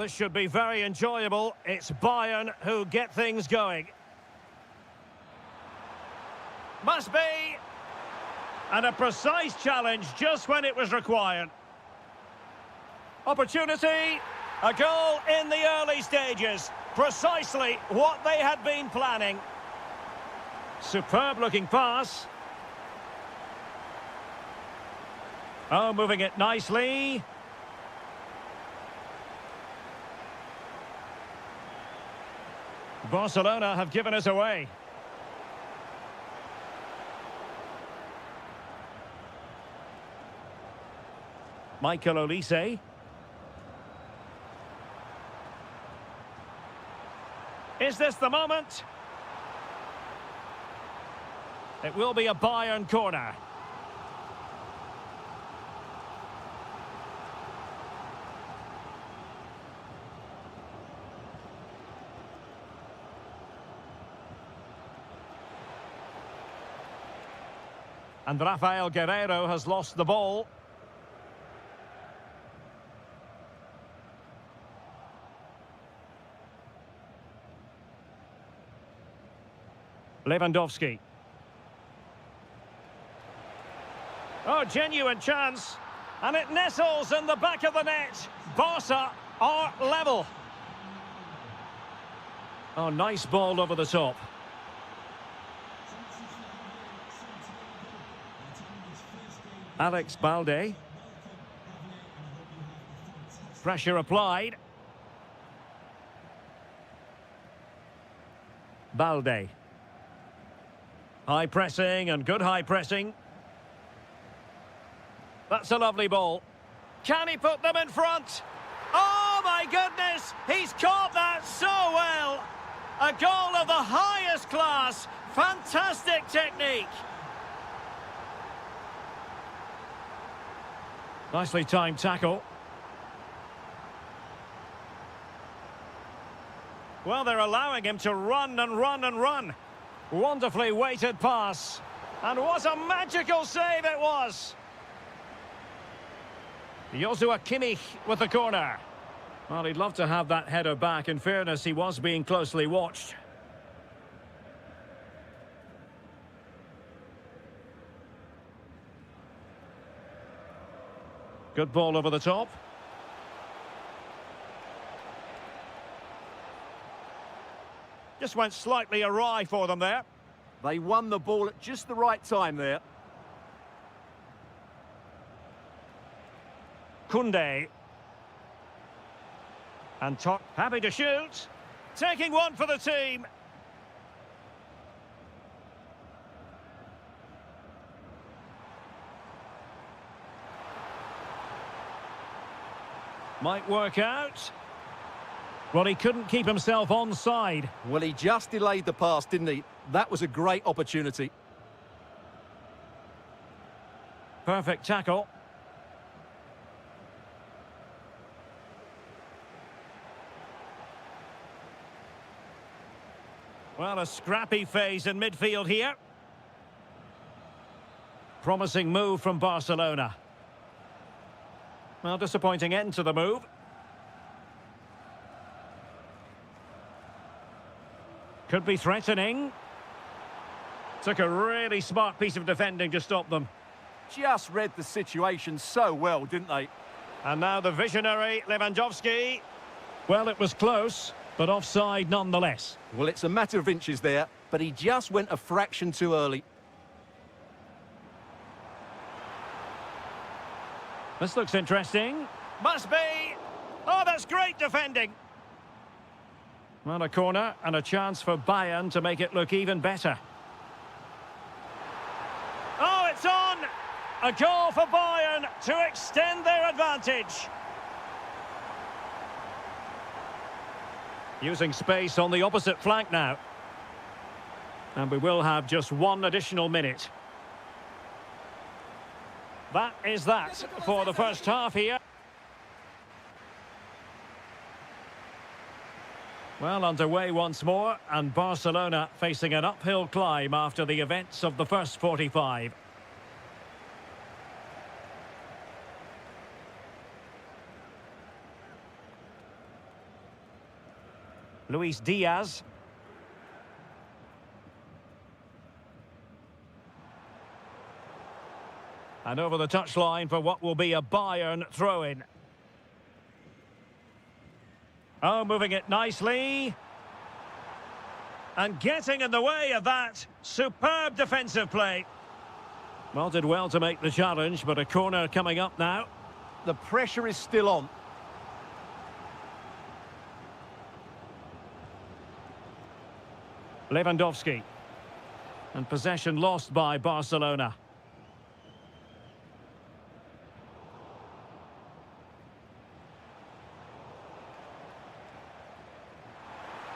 this should be very enjoyable. It's Bayern who get things going. Must be. And a precise challenge just when it was required. Opportunity. A goal in the early stages. Precisely what they had been planning. Superb looking pass. Oh, moving it nicely. Barcelona have given us away. Michael Olise. Is this the moment? It will be a Bayern corner. And Rafael Guerreiro has lost the ball. Lewandowski. Oh, genuine chance. And it nestles in the back of the net. Barca are level. Oh, nice ball over the top. Alex Balde. Pressure applied. Balde. High pressing and good high pressing. That's a lovely ball. Can he put them in front? Oh my goodness! He's caught that so well! A goal of the highest class. Fantastic technique. Nicely timed tackle. Well, they're allowing him to run and run and run. Wonderfully weighted pass. And what a magical save it was. Joshua Kimmich with the corner. Well, he'd love to have that header back. In fairness, he was being closely watched. Good ball over the top. Just went slightly awry for them there. They won the ball at just the right time there. Koundé. And Top happy to shoot. Taking one for the team. Might work out. Well, he couldn't keep himself onside. Well, he just delayed the pass, didn't he? That was a great opportunity. Perfect tackle. Well, a scrappy phase in midfield here. Promising move from Barcelona. Well, disappointing end to the move. Could be threatening. Took a really smart piece of defending to stop them. Just read the situation so well, didn't they? And now the visionary Lewandowski. Well, it was close, but offside nonetheless. Well, it's a matter of inches there, but he just went a fraction too early. This looks interesting. Must be. Oh, that's great defending. Well, a corner and a chance for Bayern to make it look even better. Oh, it's on! A goal for Bayern to extend their advantage. Using space on the opposite flank now. And we will have just one additional minute. That is that for the first half here. Well, underway once more, and Barcelona facing an uphill climb after the events of the first 45. Luis Diaz. And over the touchline for what will be a Bayern throw-in. Oh, moving it nicely. And getting in the way of that. Superb defensive play. Well, did well to make the challenge, but a corner coming up now. The pressure is still on. Lewandowski. And possession lost by Barcelona.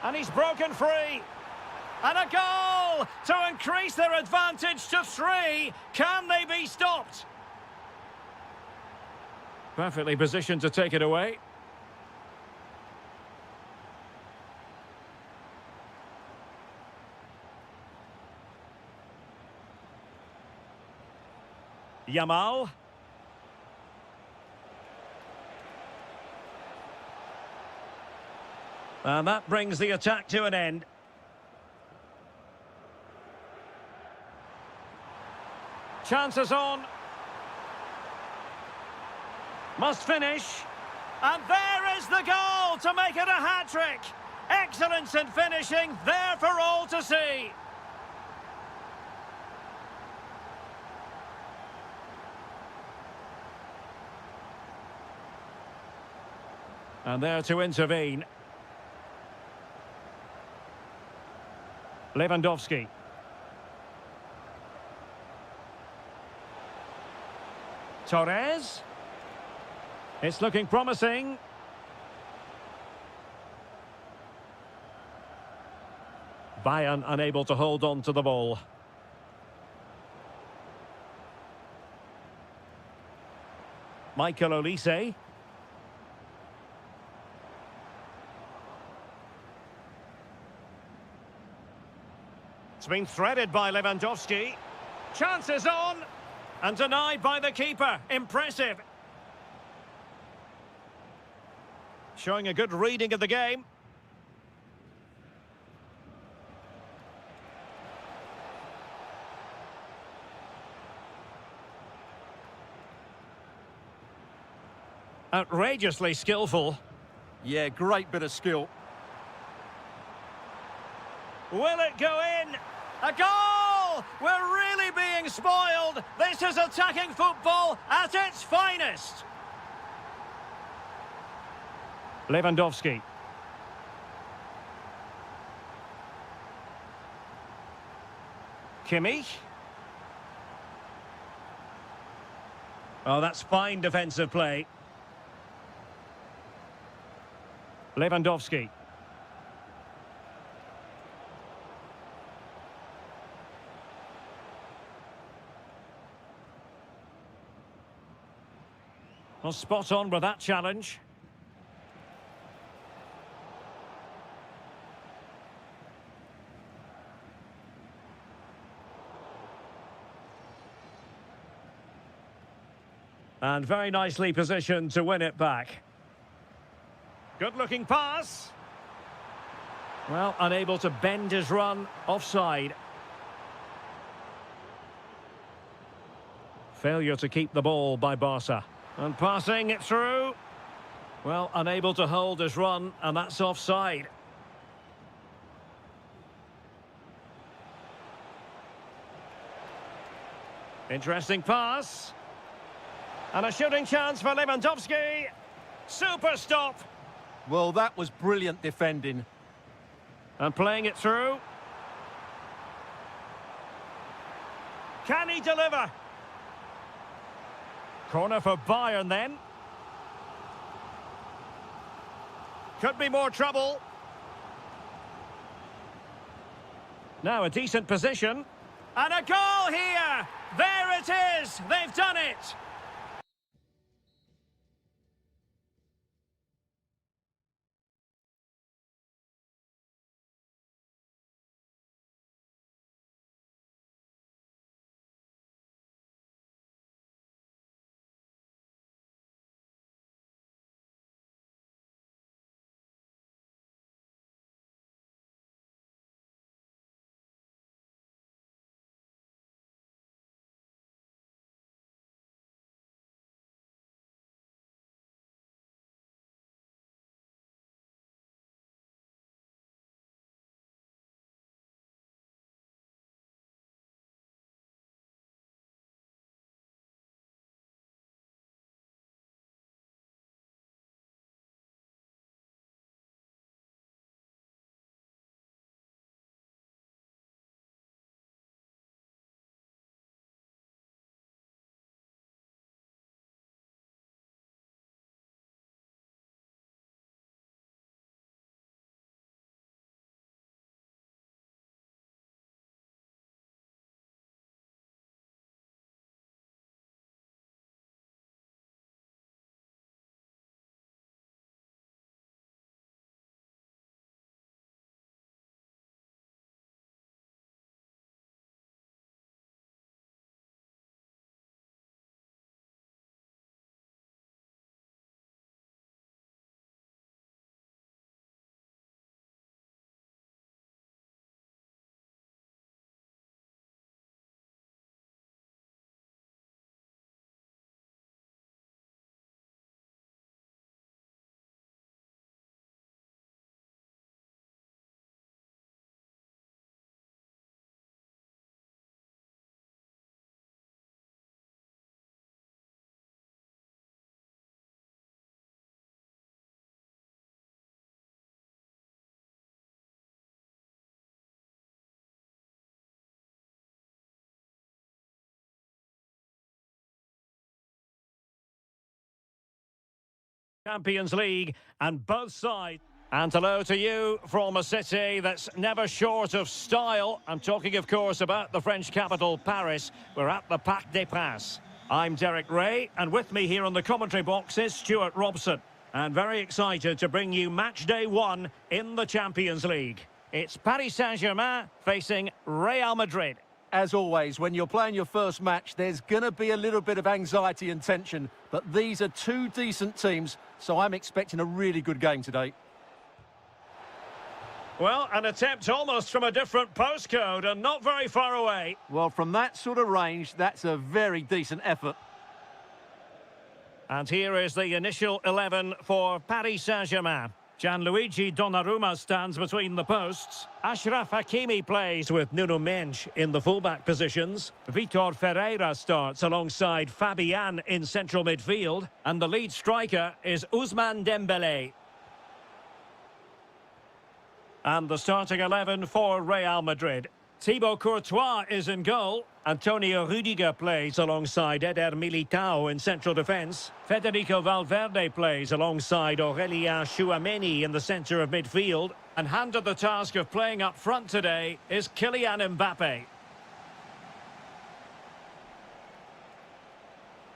And he's broken free. And a goal to increase their advantage to 3. Can they be stopped? Perfectly positioned to take it away. Yamal. And that brings the attack to an end. Chances on. Must finish. And there is the goal to make it a hat-trick. Excellence in finishing, there for all to see. And there to intervene. Lewandowski. Torres. It's looking promising. Bayern unable to hold on to the ball. Michael Olise. It's been threaded by Lewandowski. Chances on. And denied by the keeper. Impressive. Showing a good reading of the game. Outrageously skillful. Yeah, great bit of skill. Will it go in? A goal! We're really being spoiled. This is attacking football at its finest. Lewandowski. Kimmich. Oh, that's fine defensive play. Lewandowski. Well, spot on with that challenge. And very nicely positioned to win it back. Good-looking pass. Well, unable to bend his run, offside. Failure to keep the ball by Barca. And passing it through. Well, unable to hold his run, and that's offside. Interesting pass. And a shooting chance for Lewandowski. Super stop. Well, that was brilliant defending. And playing it through. Can he deliver? Corner for Bayern then. Could be more trouble. Now a decent position. And a goal here! There it is! They've done it! Champions League, and both sides. And hello to you from a city that's never short of style. I'm talking, of course, about the French capital, Paris. We're at the Parc des Princes. I'm Derek Ray, and with me here on the commentary box is Stuart Robson. And very excited to bring you match day 1 in the Champions League. It's Paris Saint-Germain facing Real Madrid. As always, when you're playing your first match, there's going to be a little bit of anxiety and tension, but these are two decent teams, so I'm expecting a really good game today. Well, an attempt almost from a different postcode and not very far away. Well, from that sort of range, that's a very decent effort. And here is the initial 11 for Paris Saint-Germain. Gianluigi Donnarumma stands between the posts. Achraf Hakimi plays with Nuno Mendes in the fullback positions. Vitor Ferreira starts alongside Fabian in central midfield. And the lead striker is Ousmane Dembélé. And the starting 11 for Real Madrid. Thibaut Courtois is in goal. Antonio Rüdiger plays alongside Eder Militao in central defence. Federico Valverde plays alongside Aurélien Tchouameni in the centre of midfield. And handed the task of playing up front today is Kylian Mbappe.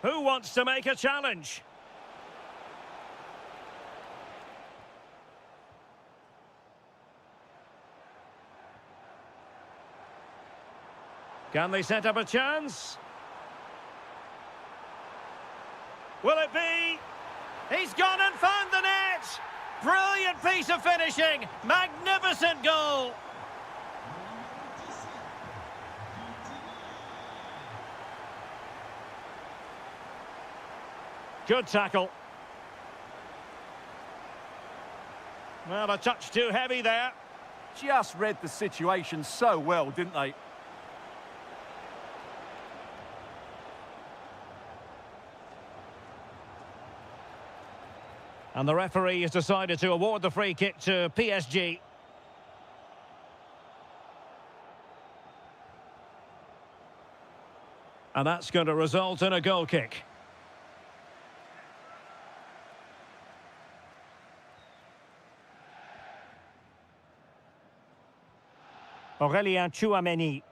Who wants to make a challenge? Can they set up a chance? Will it be? He's gone and found the net! Brilliant piece of finishing! Magnificent goal! Good tackle. Well, a touch too heavy there. Just read the situation so well, didn't they? And the referee has decided to award the free kick to PSG. And that's going to result in a goal kick. Aurélien Tchouameni.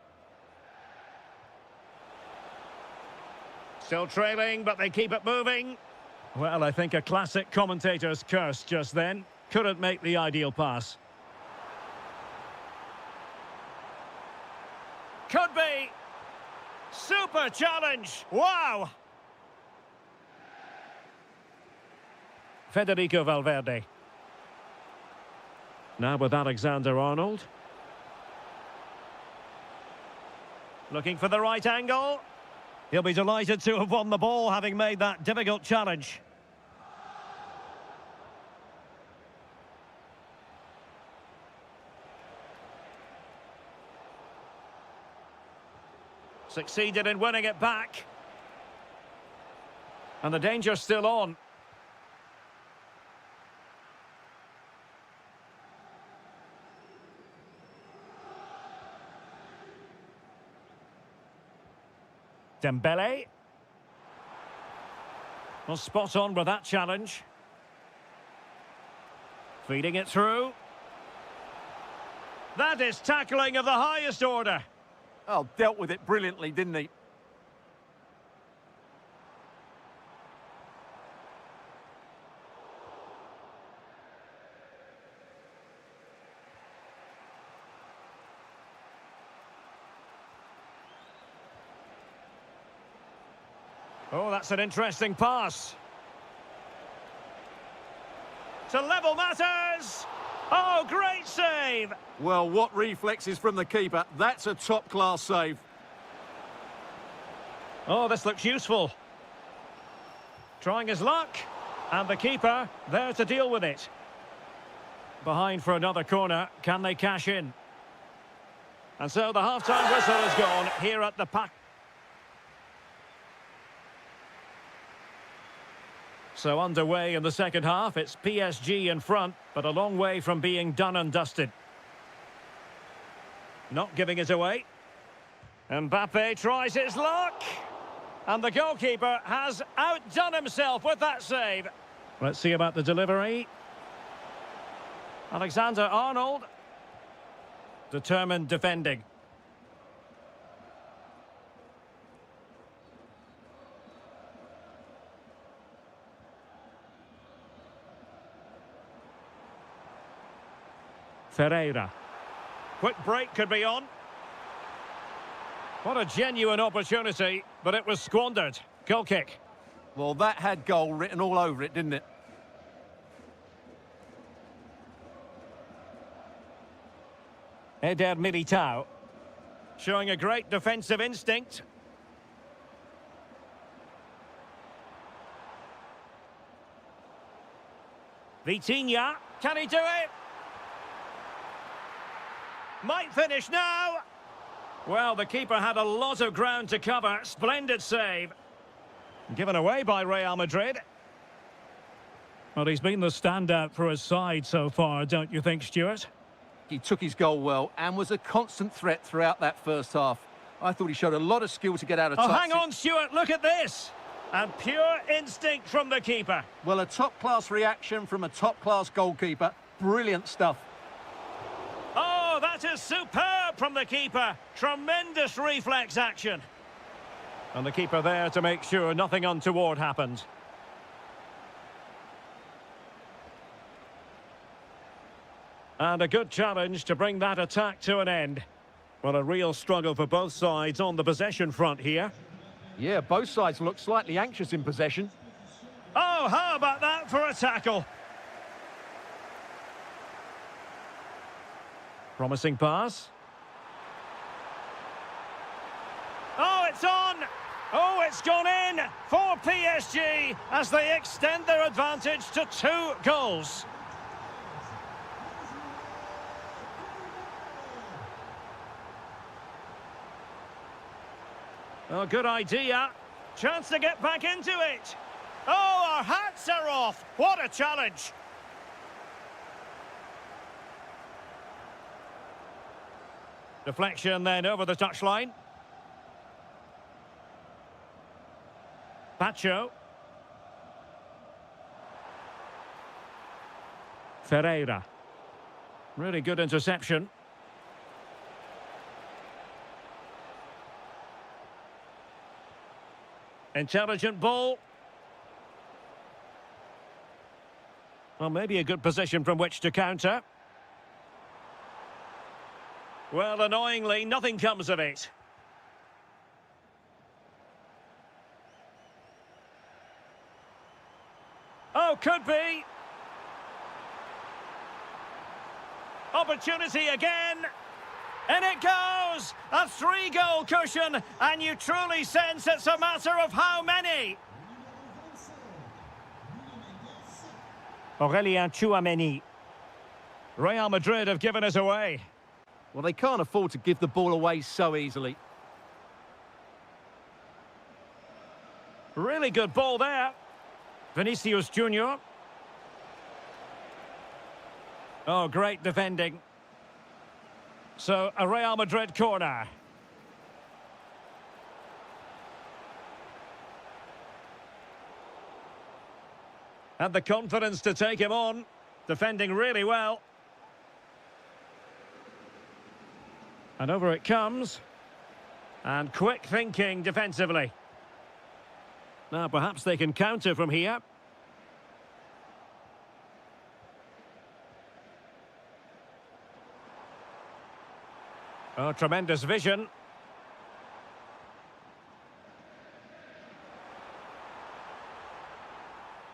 Still trailing, but they keep it moving. Well, I think a classic commentator's curse just then. Couldn't make the ideal pass. Could be. Super challenge. Wow. Federico Valverde. Now with Alexander-Arnold. Looking for the right angle. He'll be delighted to have won the ball, having made that difficult challenge. Succeeded in winning it back. And the danger's still on. Dembélé. Well, spot on with that challenge. Feeding it through. That is tackling of the highest order. Oh, dealt with it brilliantly, didn't he? Oh, that's an interesting pass. To level matters. Oh, great save. Well, what reflexes from the keeper. That's a top-class save. Oh, this looks useful. Trying his luck. And the keeper there to deal with it. Behind for another corner. Can they cash in? And so the half-time whistle is gone here at the Parc. So underway in the second half, it's PSG in front, but a long way from being done and dusted. Not giving it away. Mbappe tries his luck. And the goalkeeper has outdone himself with that save. Let's see about the delivery. Alexander-Arnold. Determined defending. Ferreira. Quick break could be on. What a genuine opportunity, but it was squandered. Goal kick. Well, that had goal written all over it, didn't it? Eder Militao. Showing a great defensive instinct. Vitinha. Can he do it? Might finish now. Well, the keeper had a lot of ground to cover. Splendid save. Given away by Real Madrid. Well, he's been the standout for his side so far, don't you think, Stuart? He took his goal well and was a constant threat throughout that first half. I thought he showed a lot of skill to get out of touch. Oh, hang on, Stuart, look at this. And pure instinct from the keeper. Well, a top-class reaction from a top-class goalkeeper. Brilliant stuff. Oh, that is superb from the keeper. Tremendous reflex action. And the keeper there to make sure nothing untoward happened. And a good challenge to bring that attack to an end. Well, a real struggle for both sides on the possession front here. Yeah, both sides look slightly anxious in possession. Oh, how about that for a tackle? Promising pass. Oh, it's on! Oh, it's gone in for PSG as they extend their advantage to 2 goals. Oh, good idea. Chance to get back into it. Oh, our hats are off. What a challenge. Deflection then over the touchline. Pacho. Ferreira. Really good interception. Intelligent ball. Well, maybe a good position from which to counter. Well, annoyingly, nothing comes of it. Oh, could be. Opportunity again. And it goes! A 3-goal cushion, and you truly sense it's a matter of how many. Aurélien Tchouameni. Real Madrid have given us away. Well, they can't afford to give the ball away so easily. Really good ball there. Vinicius Junior. Oh, great defending. So, a Real Madrid corner. Had the confidence to take him on. Defending really well. And over it comes. And quick thinking defensively. Now, perhaps they can counter from here. Oh, tremendous vision.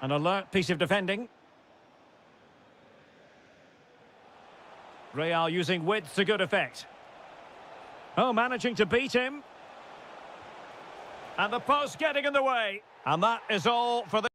An alert piece of defending. Real using width to good effect. Oh, managing to beat him. And the post getting in the way. And that is all for the...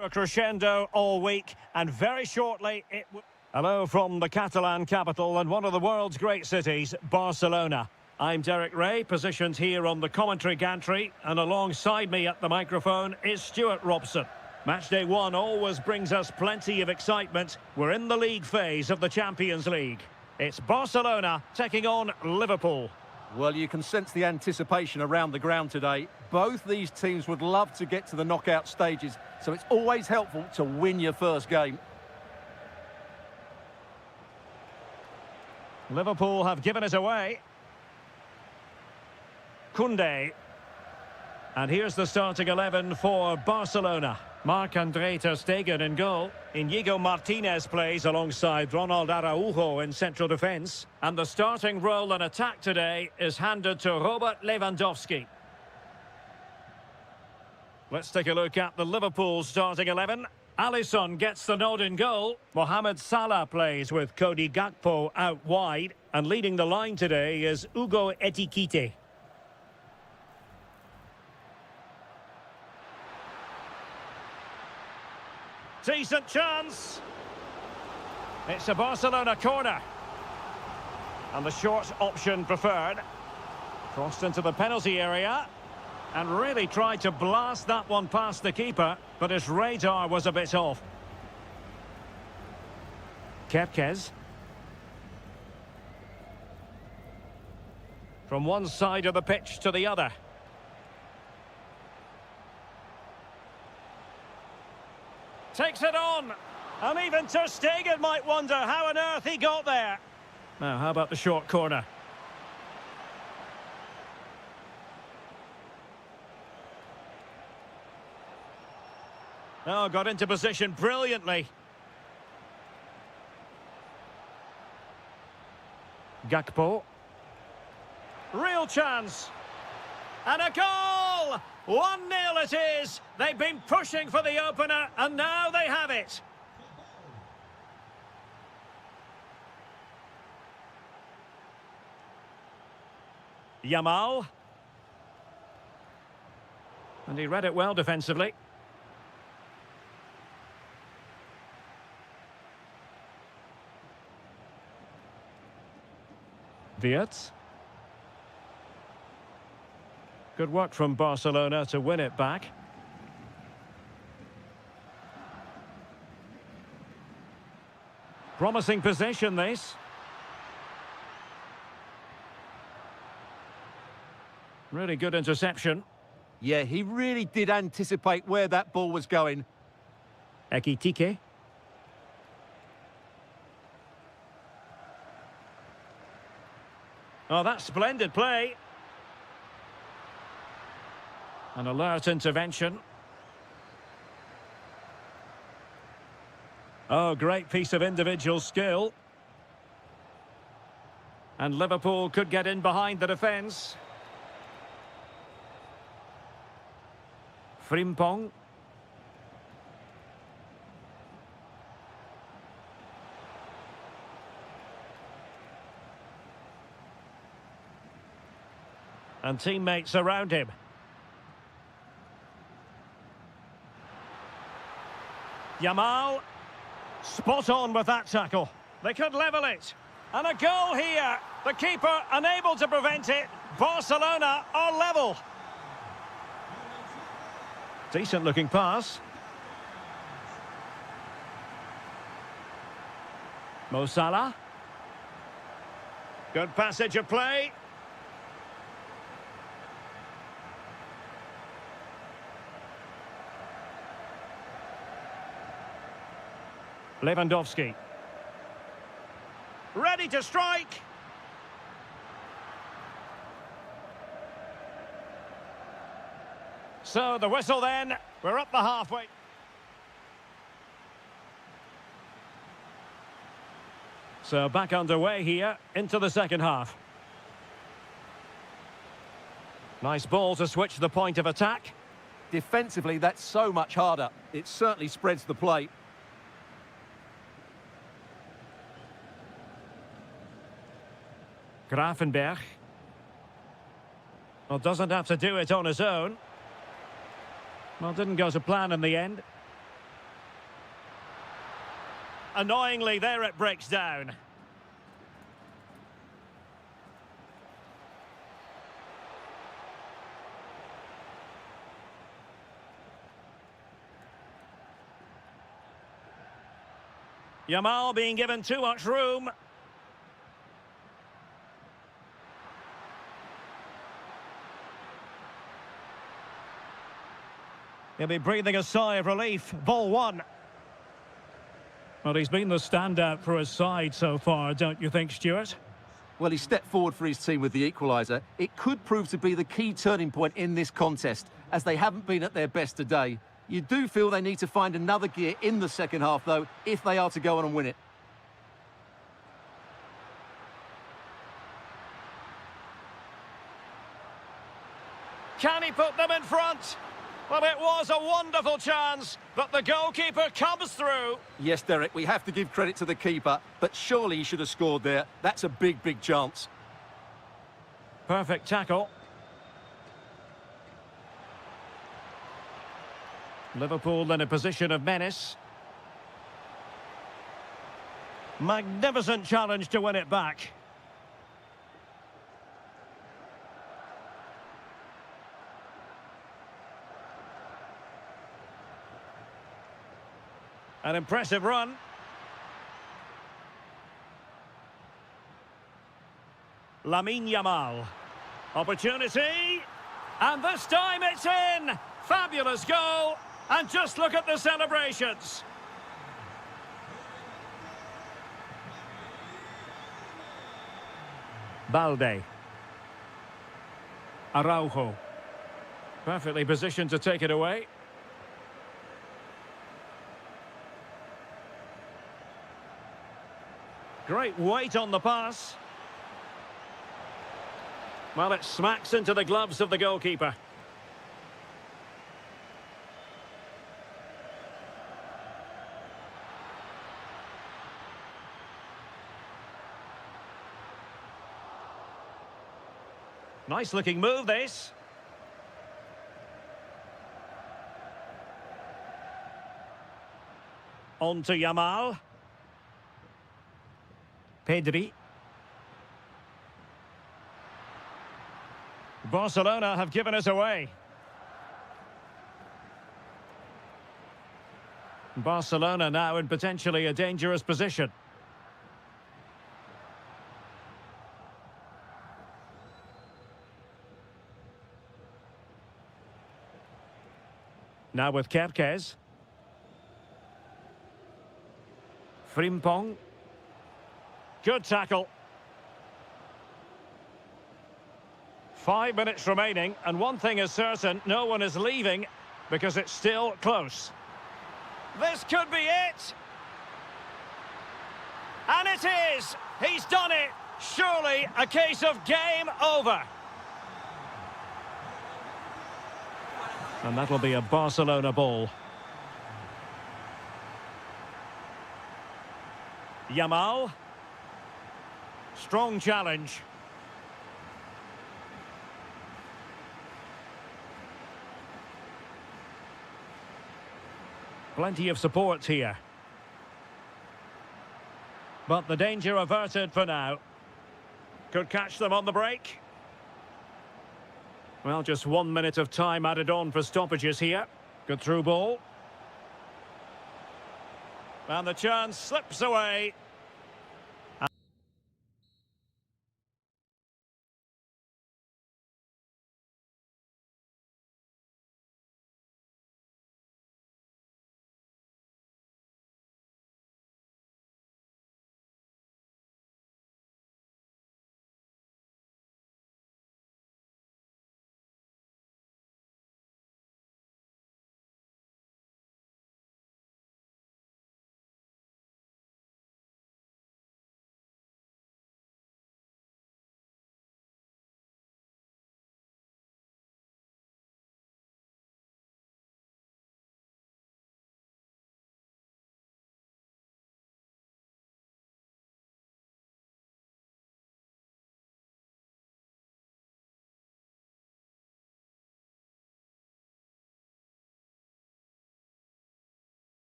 A crescendo all week, and very shortly it will... Hello from the Catalan capital and one of the world's great cities, Barcelona. I'm Derek Ray, positioned here on the commentary gantry, and alongside me at the microphone is Stuart Robson. Matchday 1 always brings us plenty of excitement. We're in the league phase of the Champions League. It's Barcelona taking on Liverpool. Well, you can sense the anticipation around the ground today. Both these teams would love to get to the knockout stages, so it's always helpful to win your first game. Liverpool have given it away. Koundé. And here's the starting 11 for Barcelona. Marc-André ter Stegen in goal. Inigo Martinez plays alongside Ronald Araujo in central defence. And the starting role in attack today is handed to Robert Lewandowski. Let's take a look at the Liverpool starting 11. Alisson gets the nod in goal. Mohamed Salah plays with Cody Gakpo out wide. And leading the line today is Hugo Ekitike. Decent chance. It's a Barcelona corner. And the short option preferred. Crossed into the penalty area. And really tried to blast that one past the keeper, but his radar was a bit off. Kepkes. From one side of the pitch to the other. Takes it on. And even ter Stegen might wonder how on earth he got there. Now, how about the short corner? Oh, got into position brilliantly. Gakpo. Real chance. And a goal! 1-0 it is. They've been pushing for the opener, and now they have it. Yamal. And he read it well defensively. Viet. Good work from Barcelona to win it back. Promising possession, this. Really good interception. Yeah, he really did anticipate where that ball was going. Ekitike. Oh, that's splendid play. An alert intervention. Oh, great piece of individual skill. And Liverpool could get in behind the defence. Frimpong. And teammates around him. Yamal. Spot on with that tackle. They could level it. And a goal here. The keeper unable to prevent it. Barcelona are level. Decent looking pass. Mo Salah. Good passage of play. Lewandowski. Ready to strike. So the whistle then. We're up the halfway. So back underway here into the second half. Nice ball to switch the point of attack. Defensively, that's so much harder. It certainly spreads the play. Gravenberg. Well, doesn't have to do it on his own. Well, didn't go to plan in the end. annoyingly, there it breaks down. Yamal being given too much room. He'll be breathing a sigh of relief. Ball one. Well, he's been the standout for his side so far, don't you think, Stuart? Well, he stepped forward for his team with the equaliser. It could prove to be the key turning point in this contest, as they haven't been at their best today. You do feel they need to find another gear in the second half, though, if they are to go on and win it. Can he put them in front? Well, it was a wonderful chance, but the goalkeeper comes through. Yes, Derek, we have to give credit to the keeper, but surely he should have scored there. That's a big, big chance. Perfect tackle. Liverpool in a position of menace. Magnificent challenge to win it back. An impressive run. Lamine Yamal. Opportunity. And this time it's in. Fabulous goal. And just look at the celebrations. Balde. Araujo. Perfectly positioned to take it away. Great weight on the pass. Well, it smacks into the gloves of the goalkeeper. Nice looking move, this. On to Yamal. Pedri. Barcelona have given us away. Barcelona now in potentially a dangerous position. Now with Kerkez. Frimpong. Good tackle. 5 minutes remaining, and one thing is certain, no one is leaving because it's still close. This could be it. And it is. He's done it. Surely a case of game over. And that'll be a Barcelona ball. Yamal. Strong challenge. Plenty of support here. But the danger averted for now. Could catch them on the break. Well, just 1 minute of time added on for stoppages here. Good through ball. And the chance slips away.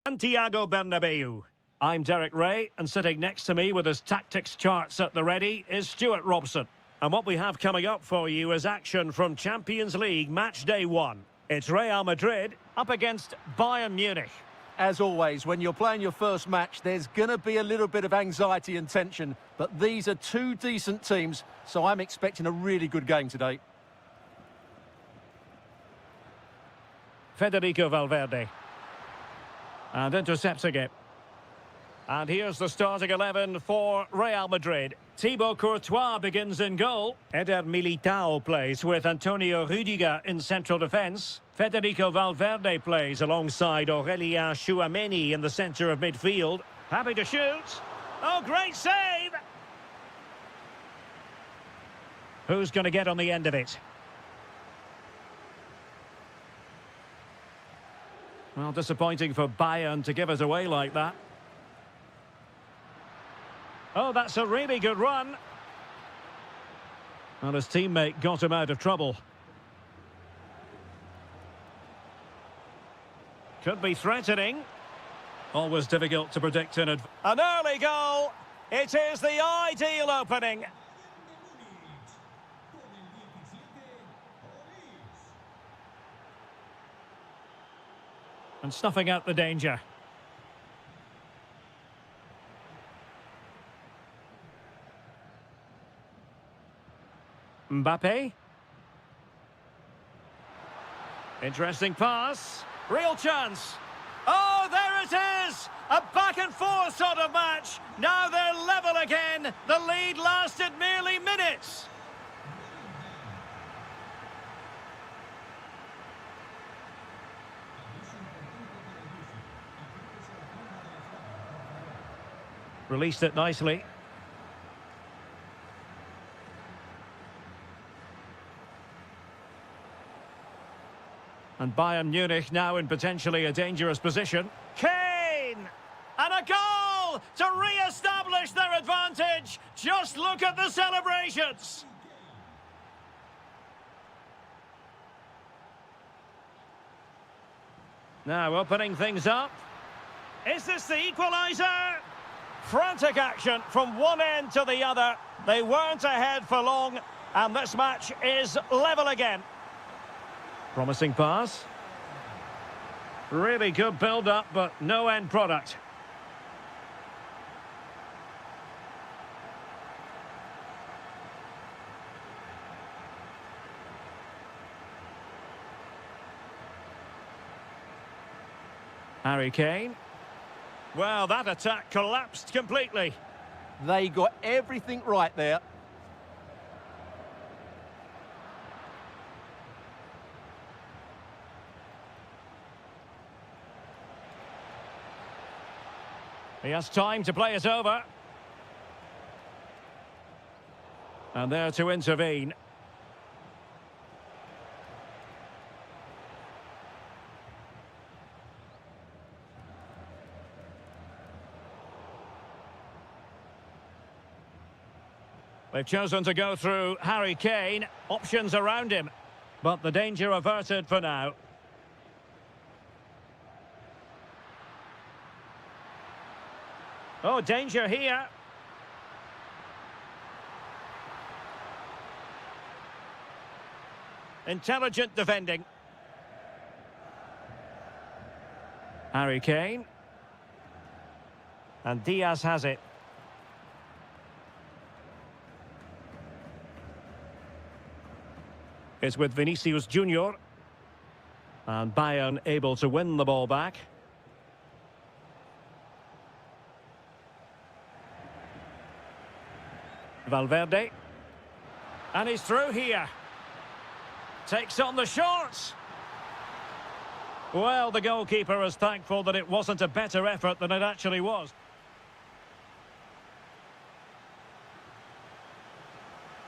Santiago Bernabeu. I'm Derek Ray, and sitting next to me with his tactics charts at the ready is Stuart Robson. And what we have coming up for you is action from Champions League Match Day 1. It's Real Madrid up against Bayern Munich. As always, when you're playing your first match, there's going to be a little bit of anxiety and tension, but these are two decent teams, so I'm expecting a really good game today. Federico Valverde. And intercepting it. And here's the starting 11 for Real Madrid. Thibaut Courtois begins in goal. Eder Militao plays with Antonio Rüdiger in central defence. Federico Valverde plays alongside Aurélien Tchouameni in the centre of midfield. Happy to shoot. Oh, great save! Who's going to get on the end of it? Well, disappointing for Bayern to give it away like that. Oh, that's a really good run. And his teammate got him out of trouble. Could be threatening. Always difficult to predict in advance. An early goal. It is the ideal opening. And snuffing out the danger. Mbappe. Interesting pass. Real chance. Oh, there it is! A back and forth sort of match. Now they're level again. The lead lasted merely minutes. Released it nicely. And Bayern Munich now in potentially a dangerous position. Kane! And a goal to re-establish their advantage. Just look at the celebrations. Now opening things up. Is this the equaliser? Frantic action from one end to the other. They weren't ahead for long, and this match is level again. Promising pass. Really good build-up, but no end product. Harry Kane. Well, that attack collapsed completely. They got everything right there. He has time to play it over. And there to intervene. They've chosen to go through Harry Kane. Options around him. But the danger averted for now. Oh, danger here. Intelligent defending. Harry Kane. And Diaz has it. It's with Vinicius Junior. And Bayern able to win the ball back. Valverde. And he's through here. Takes on the shots. Well, the goalkeeper is thankful that it wasn't a better effort than it actually was.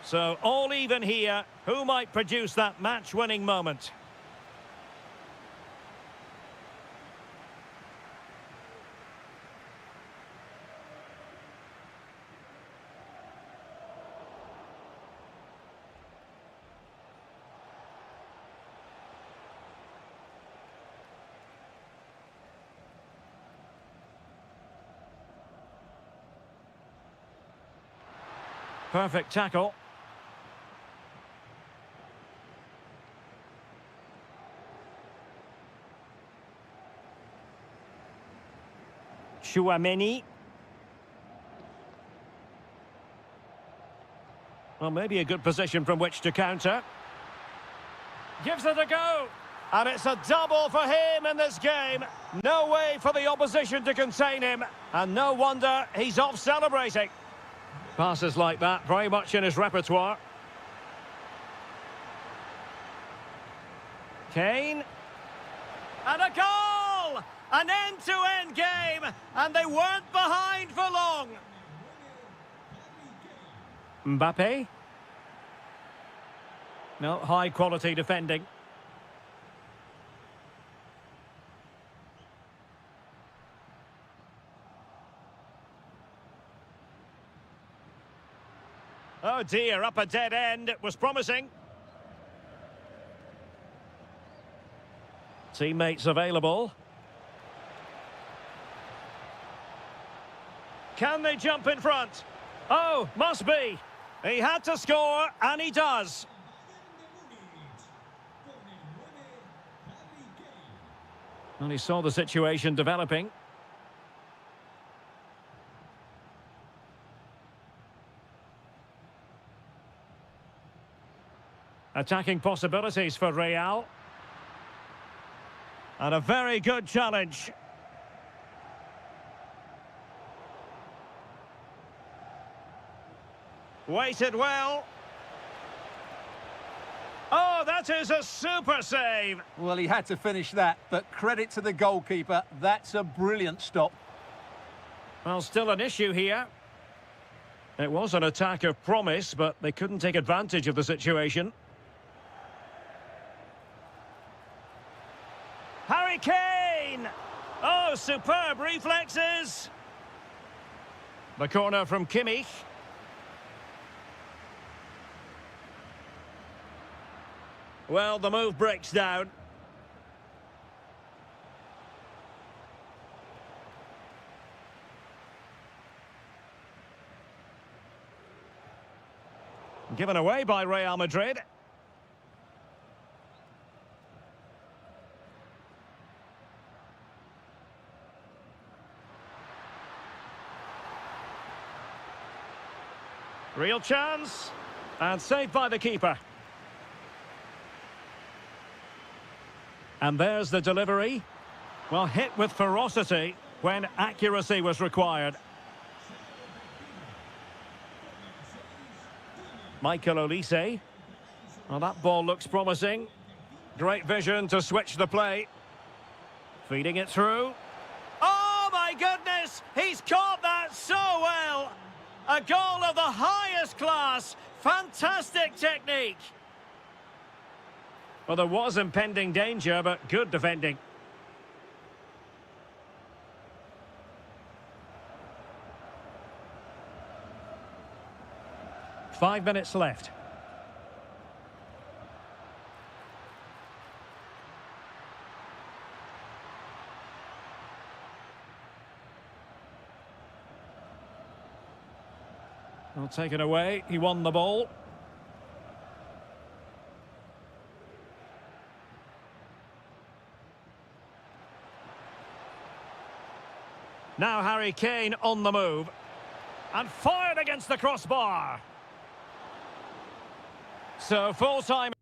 So, all even here. Who might produce that match-winning moment? Perfect tackle. Chouameni. Well, maybe a good position from which to counter. Gives it a go. And it's a double for him in this game. No way for the opposition to contain him. And no wonder he's off celebrating. Passes like that, very much in his repertoire. Kane. And a goal! An end-to-end game. And they weren't behind for long. Mbappe. No, high-quality defending. Oh dear, up a dead end. It was promising. Teammates available. Can they jump in front? Oh, must be. He had to score, and he does. And he saw the situation developing. Attacking possibilities for Real. And a very good challenge. Waited well. Oh, that is a super save. Well, he had to finish that, but credit to the goalkeeper. That's a brilliant stop. Well, still an issue here. It was an attack of promise, but they couldn't take advantage of the situation. Harry Kane! Oh, superb reflexes! The corner from Kimmich. Well, the move breaks down. Given away by Real Madrid. Real chance. And saved by the keeper. And there's the delivery. Well, hit with ferocity when accuracy was required. Michael Olise. Well, that ball looks promising. Great vision to switch the play. Feeding it through. Oh, my goodness! He's caught that so well! A goal of the highest class. Fantastic technique. Well, there was impending danger, but good defending. Five minutes left. Well, taken away. He won the ball. Now Harry Kane on the move. And fired against the crossbar. So full time.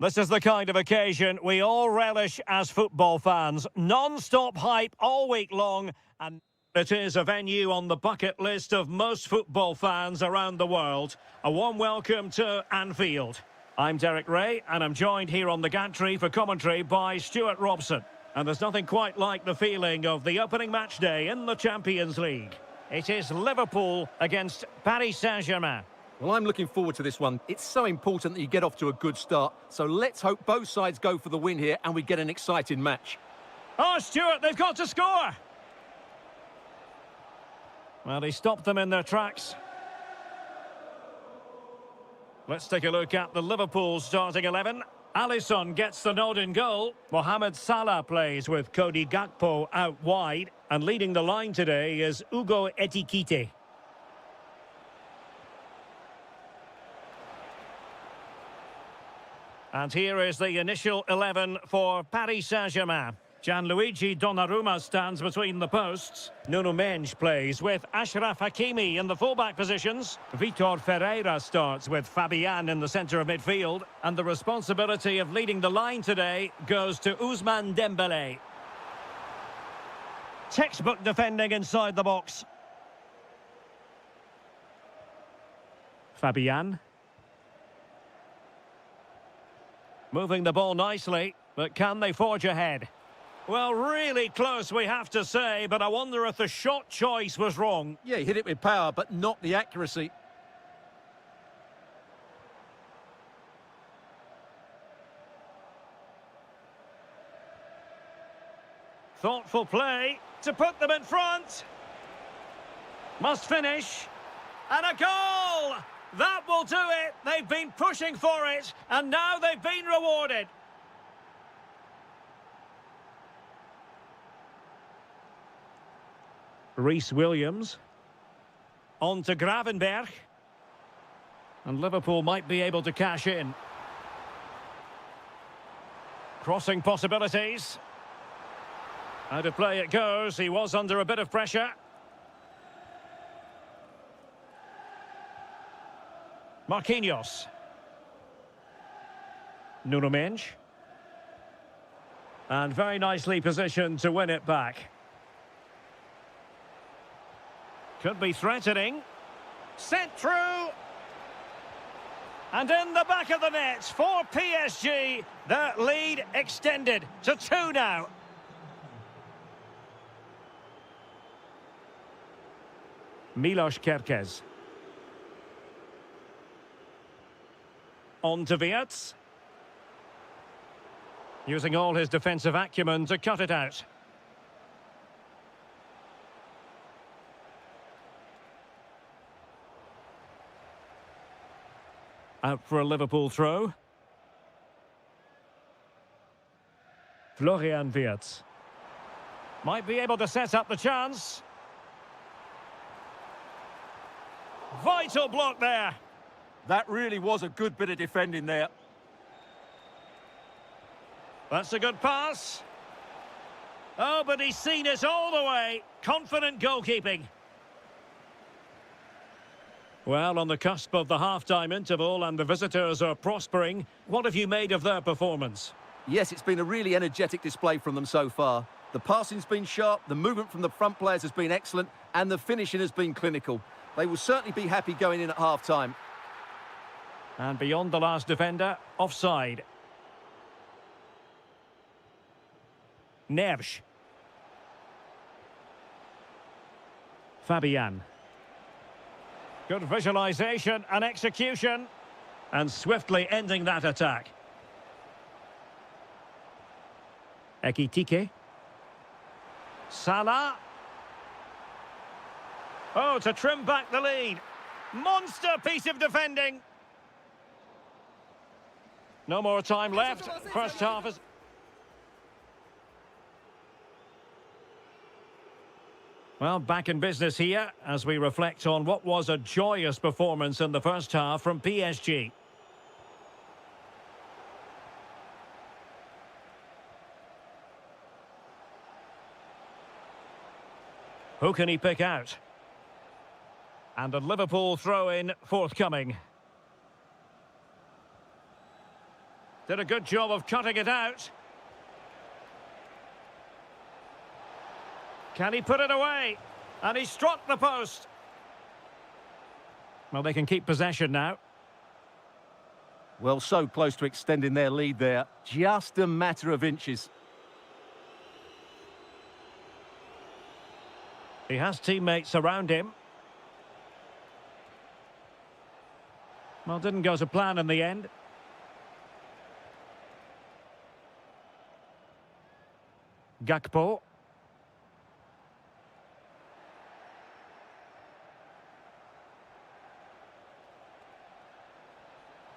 This is the kind of occasion we all relish as football fans. Non-stop hype all week long, and it is a venue on the bucket list of most football fans around the world. A warm welcome to Anfield. I'm Derek Ray, and I'm joined here on the gantry for commentary by Stuart Robson. And there's nothing quite like the feeling of the opening match day in the Champions League. It is Liverpool against Paris Saint-Germain. Well, I'm looking forward to this one. It's so important that you get off to a good start. So let's hope both sides go for the win here and we get an exciting match. Oh, Stuart, they've got to score! Well, he stopped them in their tracks. Let's take a look at the Liverpool starting 11. Alisson gets the nod in goal. Mohamed Salah plays with Cody Gakpo out wide. And leading the line today is Hugo Ekitike. And here is the initial 11 for Paris Saint-Germain. Gianluigi Donnarumma stands between the posts. Nuno Mendes plays with Achraf Hakimi in the fullback positions. Vitor Ferreira starts with Fabian in the centre of midfield. And the responsibility of leading the line today goes to Ousmane Dembélé. Textbook defending inside the box. Fabian. Moving the ball nicely, but can they forge ahead? Well, really close, we have to say, but I wonder if the shot choice was wrong. Yeah, he hit it with power, but not the accuracy. Thoughtful play to put them in front. Must finish. And a goal! That will do it. They've been pushing for it, and now they've been rewarded. Reece Williams. On to Gravenberch. And Liverpool might be able to cash in. Crossing possibilities. Out of play it goes. He was under a bit of pressure. Marquinhos. Nuno Mendes. And very nicely positioned to win it back. Could be threatening. Sent through. And in the back of the net for PSG. The lead extended to 2 now. Milos Kerkez. On to Wirtz. Using all his defensive acumen to cut it out. Out for a Liverpool throw. Florian Wirtz. Might be able to set up the chance. Vital block there. That really was a good bit of defending there. That's a good pass. Oh, but he's seen it all the way. Confident goalkeeping. Well, on the cusp of the half-time interval and the visitors are prospering, what have you made of their performance? Yes, it's been a really energetic display from them so far. The passing's been sharp, the movement from the front players has been excellent, and the finishing has been clinical. They will certainly be happy going in at half-time. And beyond the last defender, offside. Neves. Fabian. Good visualization and execution. And swiftly ending that attack. Ekitike. Salah. Oh, to trim back the lead. Monster piece of defending. No more time left. First half is... Well, back in business here as we reflect on what was a joyous performance in the first half from PSG. Who can he pick out? And a Liverpool throw-in forthcoming. Did a good job of cutting it out. Can he put it away? And he struck the post. Well, they can keep possession now. Well, so close to extending their lead there. Just a matter of inches. He has teammates around him. Well, didn't go to plan in the end. Gakpo.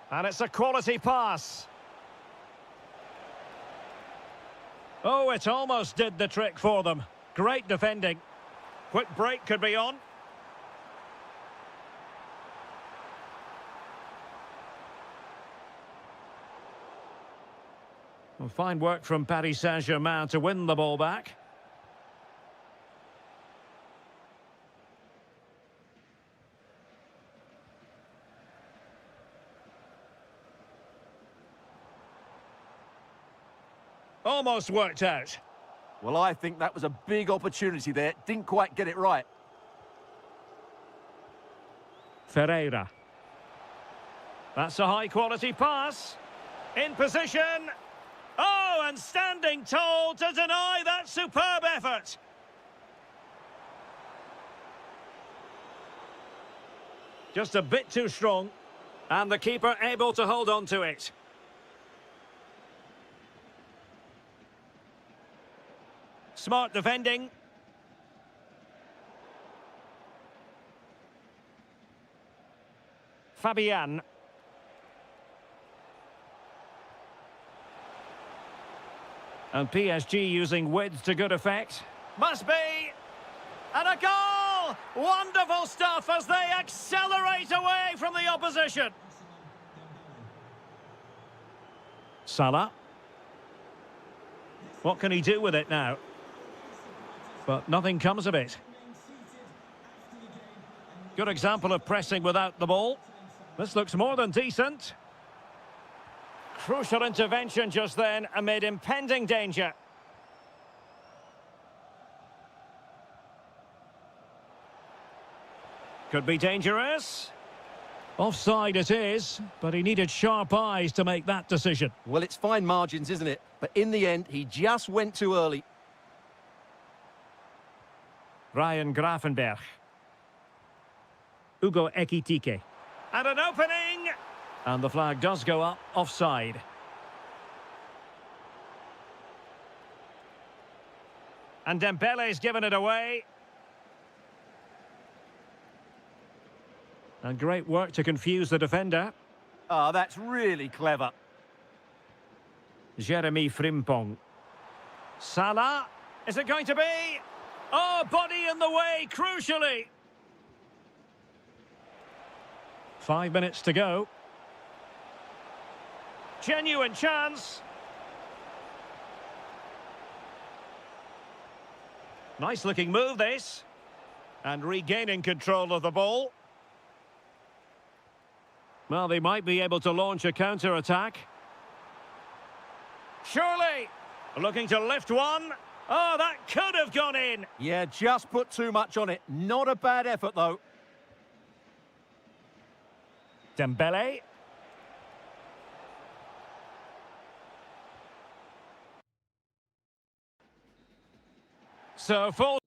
And it's a quality pass. Oh, it almost did the trick for them. Great defending. Quick break could be on. Well, fine work from Paris Saint-Germain to win the ball back. Almost worked out. Well, I think that was a big opportunity there. Didn't quite get it right. Ferreira. That's a high-quality pass. In position. Oh, and standing tall to deny that superb effort. Just a bit too strong. And the keeper able to hold on to it. Smart defending. Fabian. And PSG using width to good effect. Must be. And a goal! Wonderful stuff as they accelerate away from the opposition. Salah. What can he do with it now? But nothing comes of it. Good example of pressing without the ball. This looks more than decent. Crucial intervention just then amid impending danger. Could be dangerous. Offside it is, but he needed sharp eyes to make that decision. Well, it's fine margins, isn't it? But in the end, he just went too early. Ryan Gravenberch. Ugo Ekitike. And an opening! And the flag does go up, offside. And Dembele's given it away. And great work to confuse the defender. Ah, that's really clever. Jeremy Frimpong. Salah. Is it going to be? Oh, body in the way, crucially. 5 minutes to go. Genuine chance. Nice looking move, this. And regaining control of the ball. Well, they might be able to launch a counter-attack. Surely. Looking to lift one. Oh, that could have gone in. Yeah, just put too much on it. Not a bad effort, though. Dembele. So full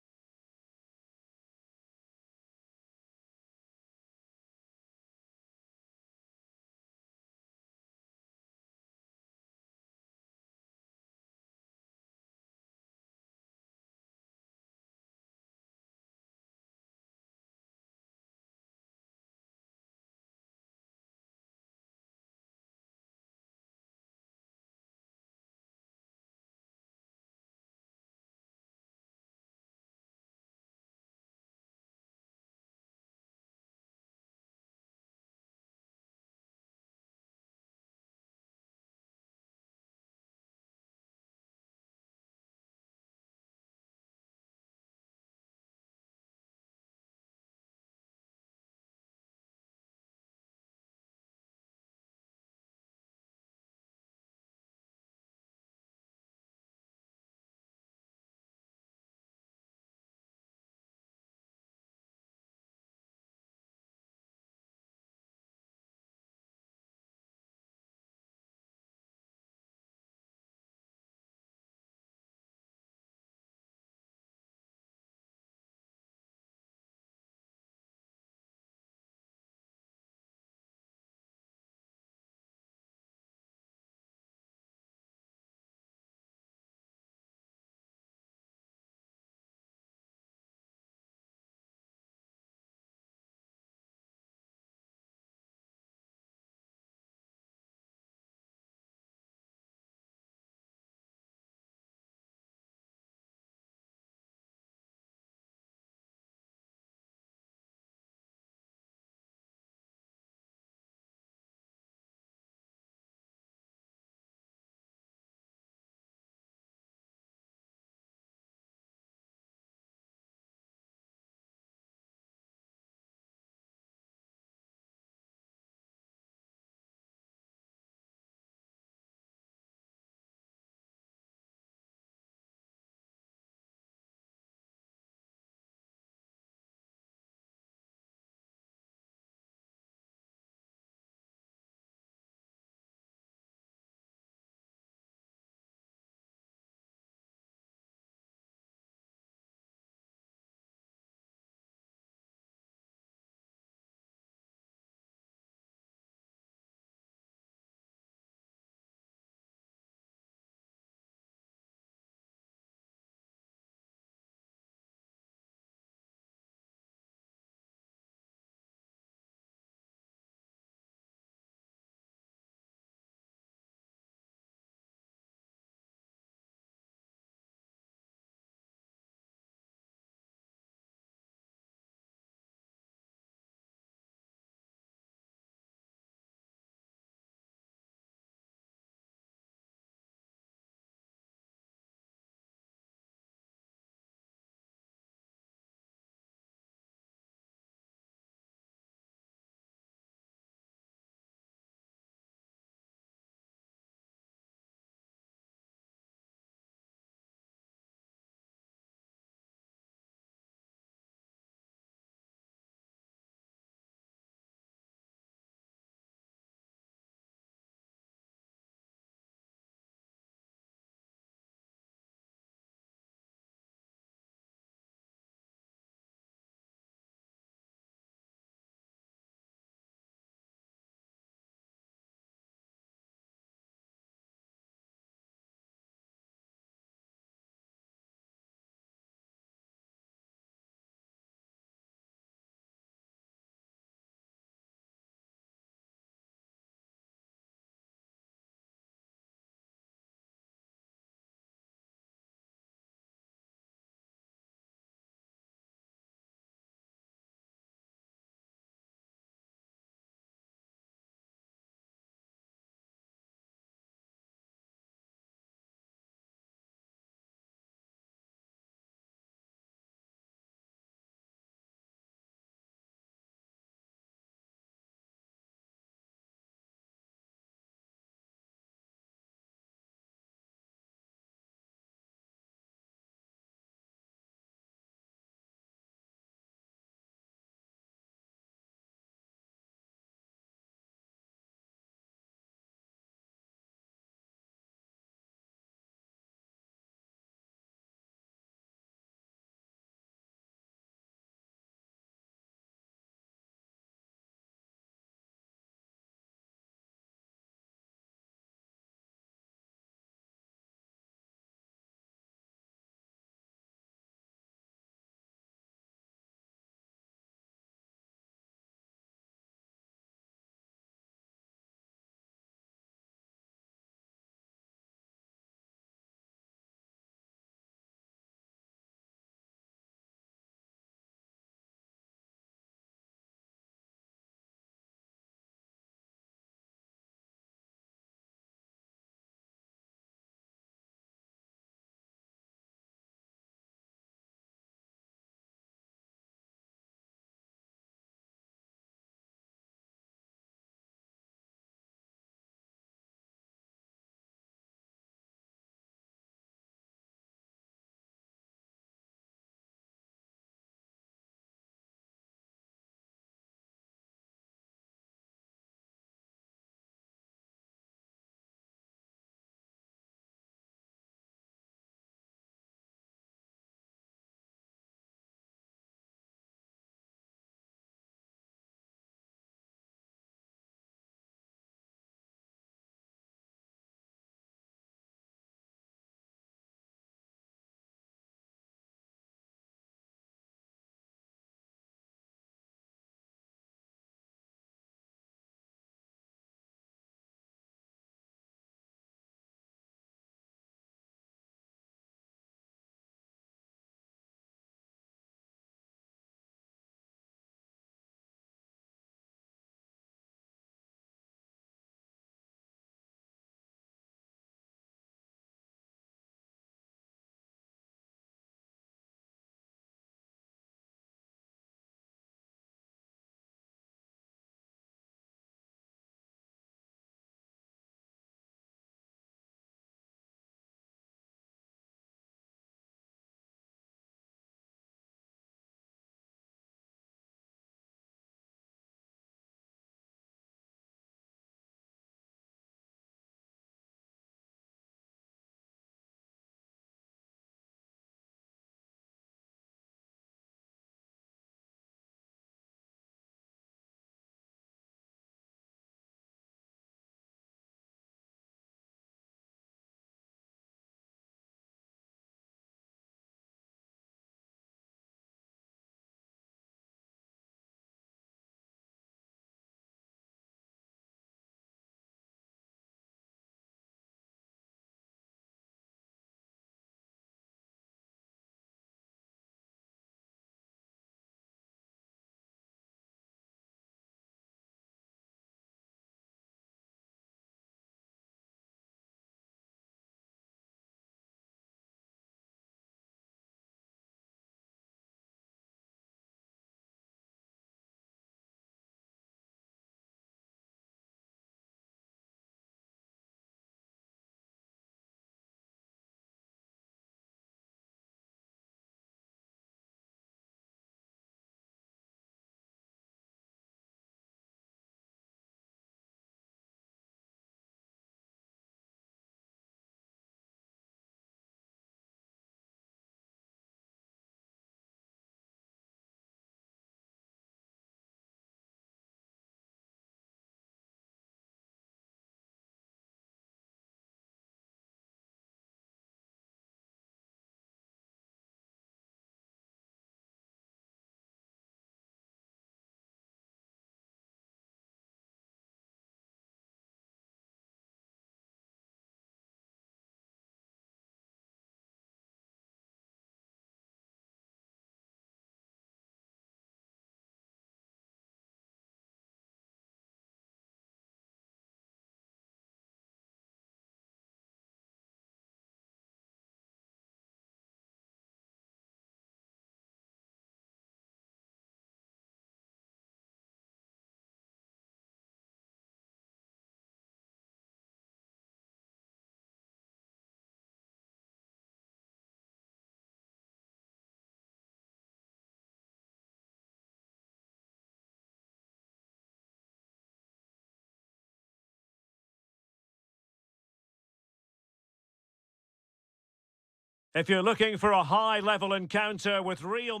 If you're looking for a high-level encounter with real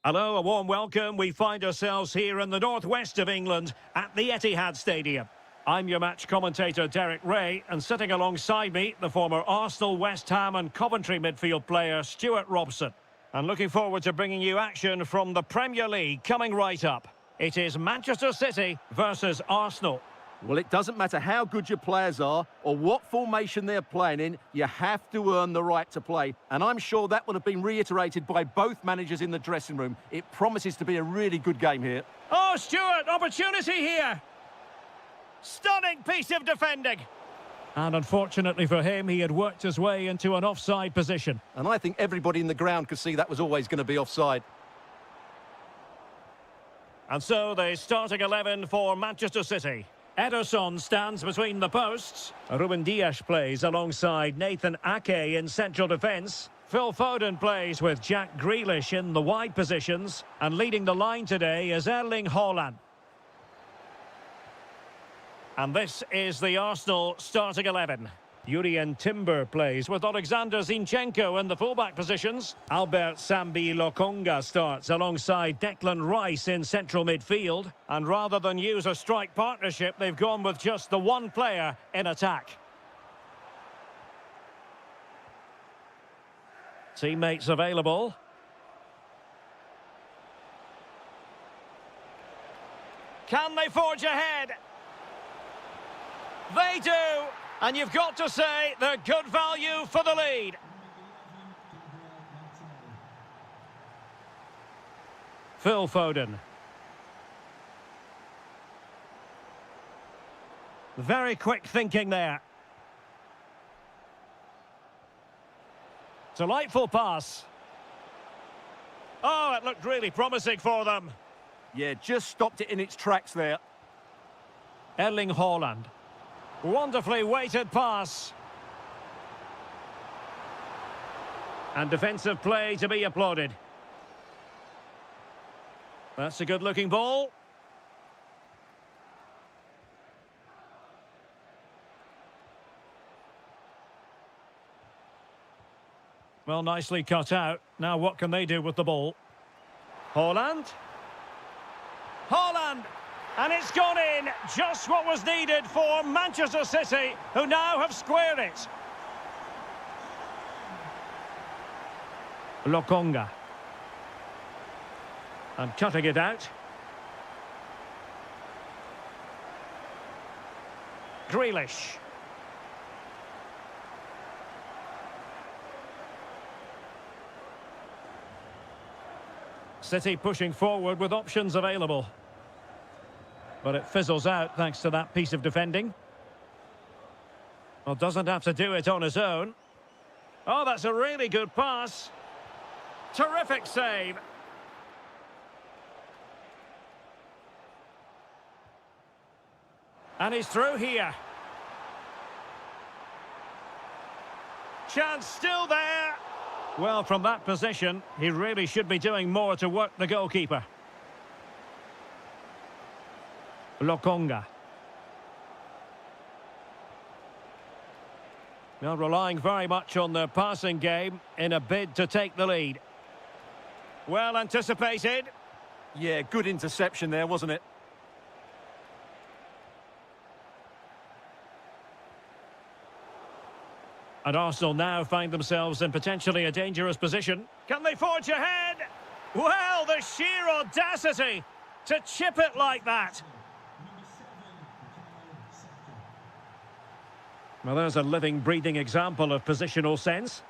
Hello, a warm welcome. We find ourselves here in the northwest of England at the Etihad Stadium. I'm your match commentator, Derek Ray, and sitting alongside me, the former Arsenal, West Ham and Coventry midfield player, Stuart Robson. And looking forward to bringing you action from the Premier League coming right up. It is Manchester City versus Arsenal. Well, it doesn't matter how good your players are or what formation they're playing in, you have to earn the right to play. And I'm sure that will have been reiterated by both managers in the dressing room. It promises to be a really good game here. Oh, Stuart, opportunity here. Stunning piece of defending. And unfortunately for him, he had worked his way into an offside position. And I think everybody in the ground could see that was always going to be offside. And so the starting 11 for Manchester City. Ederson stands between the posts. Ruben Dias plays alongside Nathan Ake in central defence. Phil Foden plays with Jack Grealish in the wide positions. And leading the line today is Erling Haaland. And this is the Arsenal starting 11. Jurien Timber plays with Alexander Zinchenko in the fullback positions. Albert Sambi Lokonga starts alongside Declan Rice in central midfield. And rather than use a strike partnership, they've gone with just the one player in attack. Teammates available. Can they forge ahead? They do. And you've got to say they're good value for the lead. Phil Foden. Very quick thinking there. Delightful pass. Oh, it looked really promising for them. Yeah, just stopped it in its tracks there. Erling Haaland. Wonderfully weighted pass. And defensive play to be applauded. That's a good-looking ball. Well, nicely cut out. Now what can they do with the ball? Haaland. Haaland! And it's gone in, just what was needed for Manchester City, who now have squared it. Lokonga. And cutting it out. Grealish. City pushing forward with options available. But it fizzles out thanks to that piece of defending. Well, doesn't have to do it on his own. Oh, that's a really good pass. Terrific save. And he's through here. Chance still there. Well, from that position, he really should be doing more to work the goalkeeper. Lokonga. Now relying very much on their passing game in a bid to take the lead. Well anticipated. Yeah, good interception there, wasn't it? And Arsenal now find themselves in potentially a dangerous position. Can they forge ahead? Well, the sheer audacity to chip it like that. Well, there's a living, breathing example of positional sense.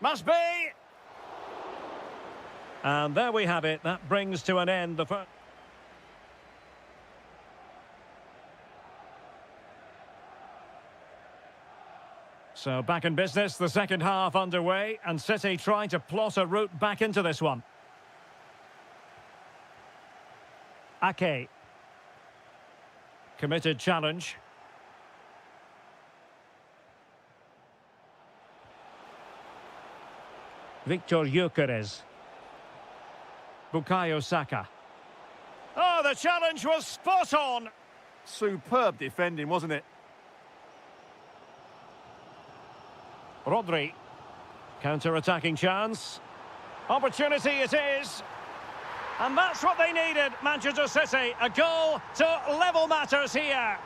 Must be. And there we have it. That brings to an end the first. So back in business, the second half underway, and City trying to plot a route back into this one. Ake. Committed challenge. Victor Gyökeres. Bukayo Saka. Oh, the challenge was spot on. Superb defending, wasn't it? Rodri. Counter-attacking chance. Opportunity it is. And that's what they needed, Manchester City. A goal to level matters here.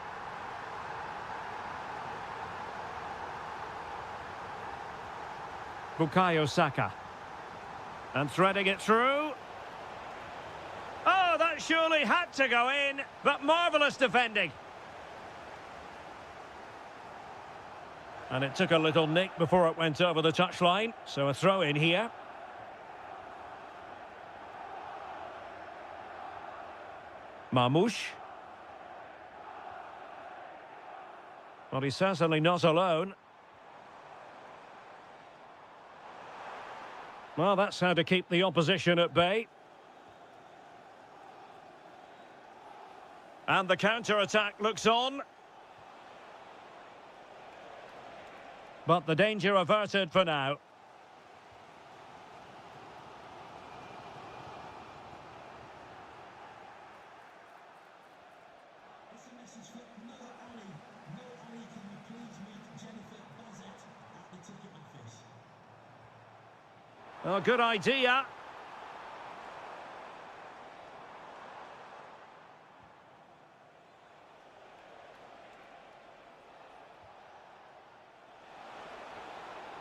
Bukayo Saka. And threading it through. Oh, that surely had to go in, but marvellous defending. And it took a little nick before it went over the touchline, so a throw in here. Marmoush. Well, he's certainly not alone. Well, that's how to keep the opposition at bay. And the counter-attack looks on. But the danger averted for now. Oh, good idea.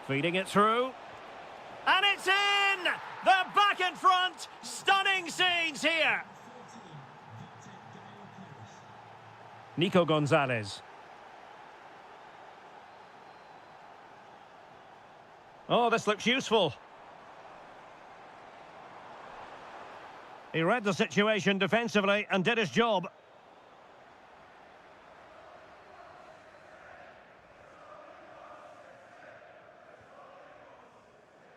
Feeding it through. And it's in! They're back in front! Stunning scenes here! Nico Gonzalez. Oh, this looks useful. He read the situation defensively and did his job.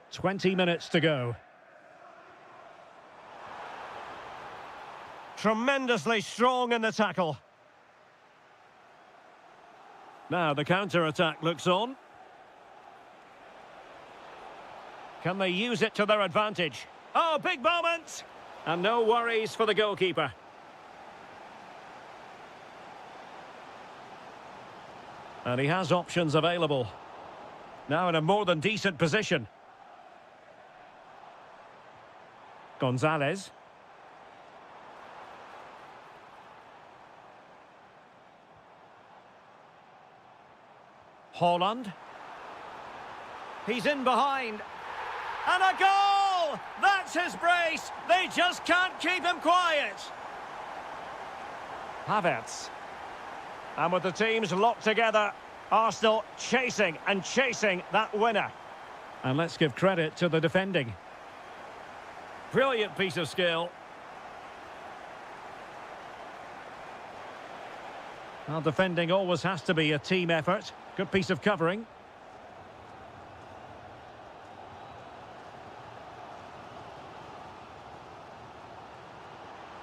"20 minutes to go. Tremendously strong in the tackle. Now the counter-attack looks on. Can they use it to their advantage? Oh, big moment! And no worries for the goalkeeper. And he has options available. Now in a more than decent position. Gonzalez. Holland. He's in behind. And a goal! That's his brace. They just can't keep him quiet. Havertz. And with the teams locked together, Arsenal chasing and chasing that winner. And let's give credit to the defending. Brilliant piece of skill. Well, defending always has to be a team effort. Good piece of covering.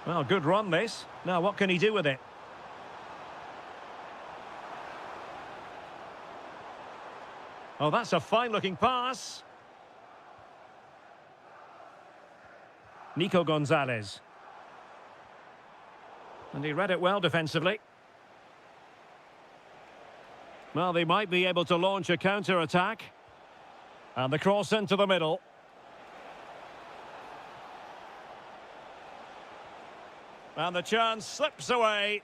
Well, good run this. Now, what can he do with it? Oh, that's a fine-looking pass. Nico Gonzalez. And he read it well defensively. Well, they might be able to launch a counter-attack. And the cross into the middle. And the chance slips away.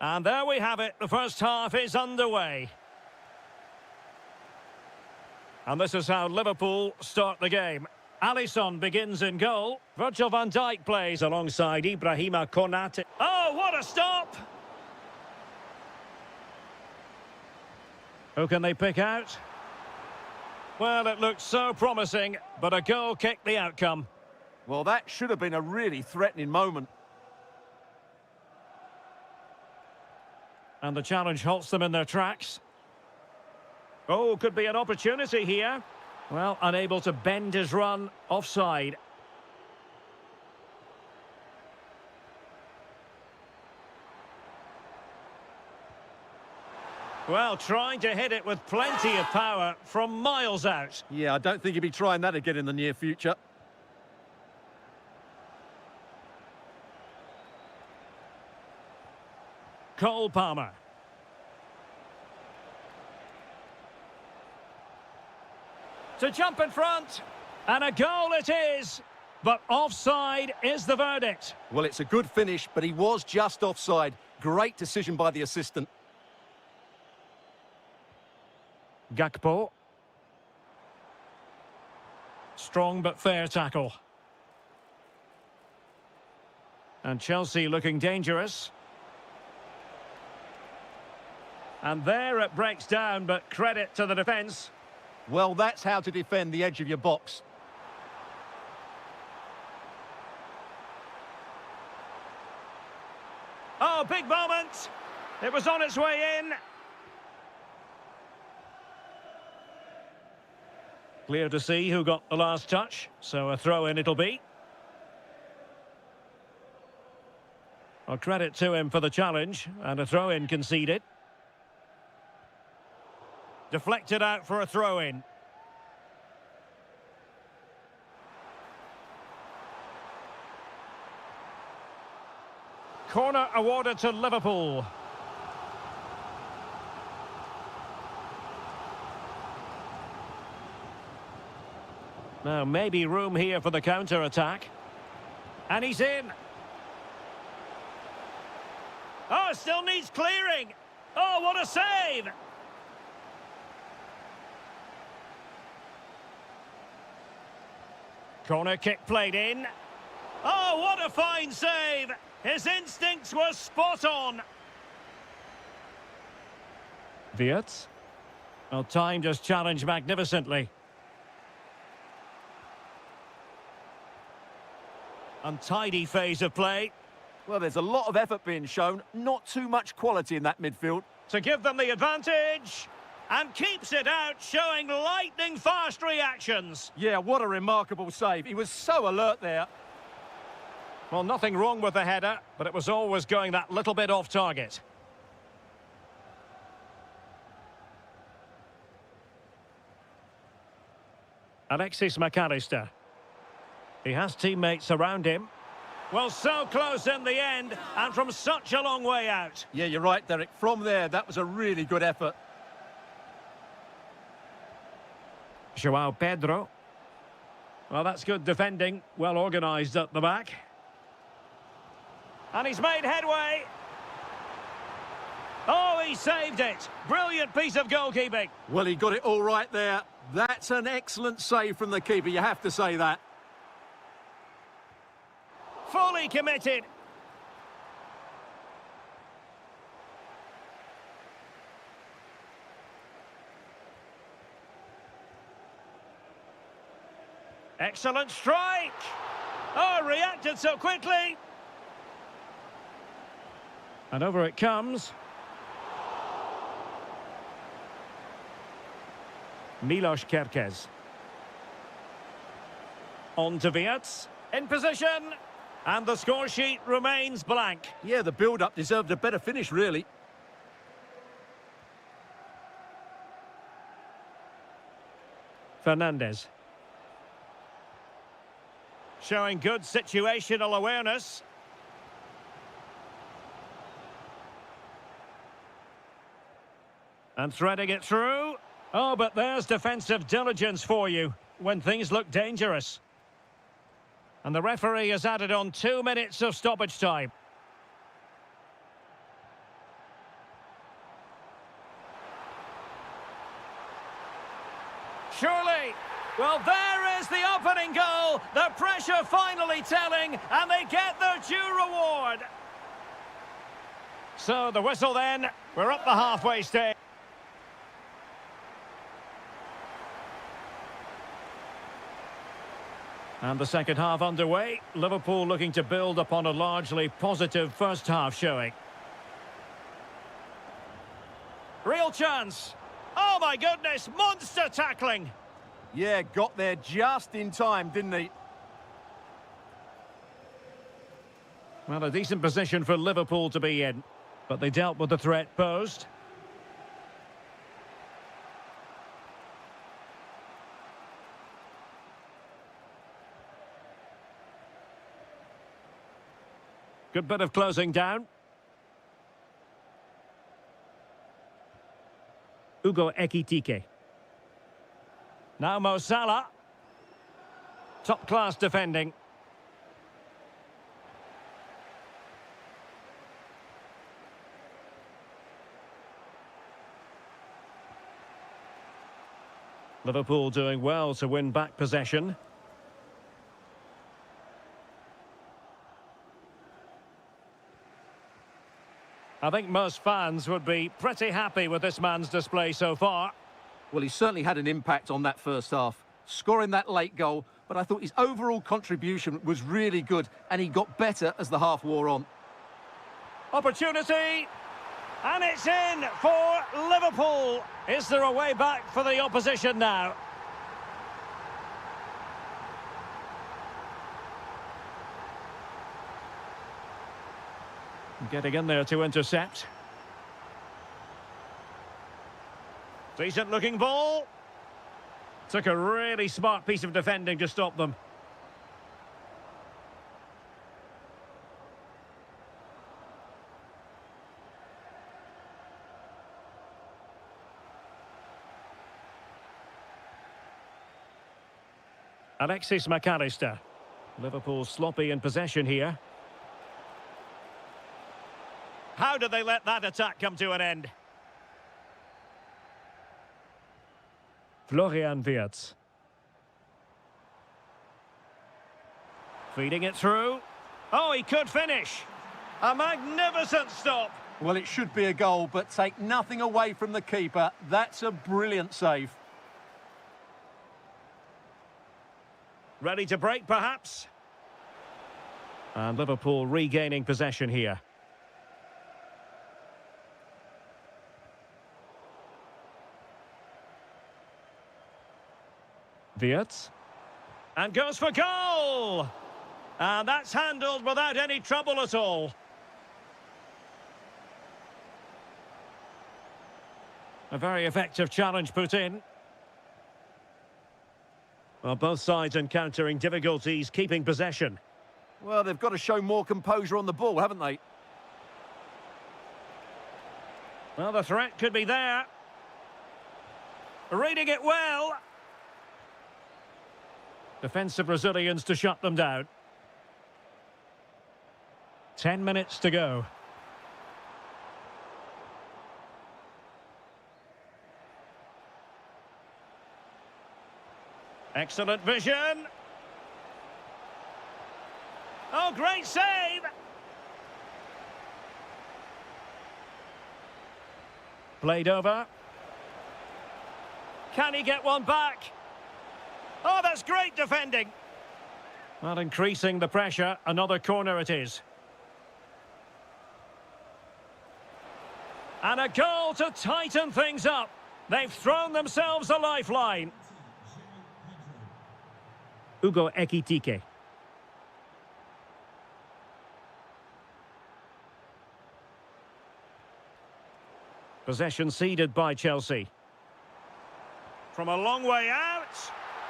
And there we have it. The first half is underway. And this is how Liverpool start the game. Alisson begins in goal. Virgil van Dijk plays alongside Ibrahima Konate. Oh, what a stop! Who can they pick out? Well, it looked so promising, but a goal kicked the outcome. Well, that should have been a really threatening moment. And the challenge halts them in their tracks. Oh, could be an opportunity here. Well, unable to bend his run, offside. Well, trying to hit it with plenty of power from miles out. Yeah, I don't think he'll be trying that again in the near future. Cole Palmer. To jump in front, and a goal it is, but offside is the verdict. Well, it's a good finish, but he was just offside. Great decision by the assistant. Gakpo. Strong but fair tackle. And Chelsea looking dangerous. And there it breaks down, but credit to the defence. Well, that's how to defend the edge of your box. Oh, big moment. It was on its way in. Clear to see who got the last touch, so a throw-in it'll be. Well, credit to him for the challenge, and a throw-in conceded. Deflected out for a throw-in. Corner awarded to Liverpool. Now, maybe room here for the counter-attack. And he's in. Oh, still needs clearing. Oh, what a save! Corner kick played in. Oh, what a fine save! His instincts were spot on. Wirtz. Well, timed his challenge magnificently. Untidy phase of play. Well, there's a lot of effort being shown, not too much quality in that midfield. To give them the advantage. And keeps it out, showing lightning-fast reactions. Yeah, what a remarkable save. He was so alert there. Well, nothing wrong with the header, but it was always going that little bit off target. Alexis McAllister. He has teammates around him. Well, so close in the end, and from such a long way out. Yeah, you're right, Derek. From there, that was a really good effort. João Pedro. Well, that's good defending. Well organised at the back. And he's made headway. Oh, he saved it. Brilliant piece of goalkeeping. Well, he got it all right there. That's an excellent save from the keeper, you have to say that. Fully committed. Excellent strike. Oh, reacted so quickly. And over it comes. Milos Kerkez. On to Wirtz. In position. And the score sheet remains blank. Yeah, the build-up deserved a better finish, really. Fernandez. Showing good situational awareness. And threading it through. Oh, but there's defensive diligence for you when things look dangerous. And the referee has added on 2 minutes of stoppage time. surely. Well, there is the opening goal. The pressure finally telling, and they get their due reward. So the whistle then. We're up the halfway stage. And the second half underway. Liverpool looking to build upon a largely positive first half showing. Real chance. Oh my goodness, monster tackling. Yeah, got there just in time, didn't he? Well, a decent position for Liverpool to be in. But they dealt with the threat posed. Good bit of closing down. Ugo Ekitike. Now Mo Salah. Top-class defending. Liverpool doing well to win back possession. I think most fans would be pretty happy with this man's display so far. Well, he certainly had an impact on that first half, scoring that late goal, but I thought his overall contribution was really good, and he got better as the half wore on. Opportunity, and it's in for Liverpool. Is there a way back for the opposition now? Getting in there to intercept. Decent looking ball. Took a really smart piece of defending to stop them. Alexis McAllister. Liverpool sloppy in possession here. How did they let that attack come to an end? Florian Wirtz. Feeding it through. Oh, he could finish. A magnificent stop. Well, it should be a goal, but take nothing away from the keeper. That's a brilliant save. Ready to break, perhaps? And Liverpool regaining possession here. Wirtz. And goes for goal! And that's handled without any trouble at all. A very effective challenge put in. Well, both sides encountering difficulties keeping possession. Well, they've got to show more composure on the ball, haven't they? Well, the threat could be there. Reading it well. Defensive Brazilians to shut them down. 10 minutes to go. Excellent vision. Oh, great save. Played over. Can he get one back? Oh, that's great defending. Well, increasing the pressure. Another corner it is. And a goal to tighten things up. They've thrown themselves a lifeline. Ugo Ekitike. Possession ceded by Chelsea. From a long way out.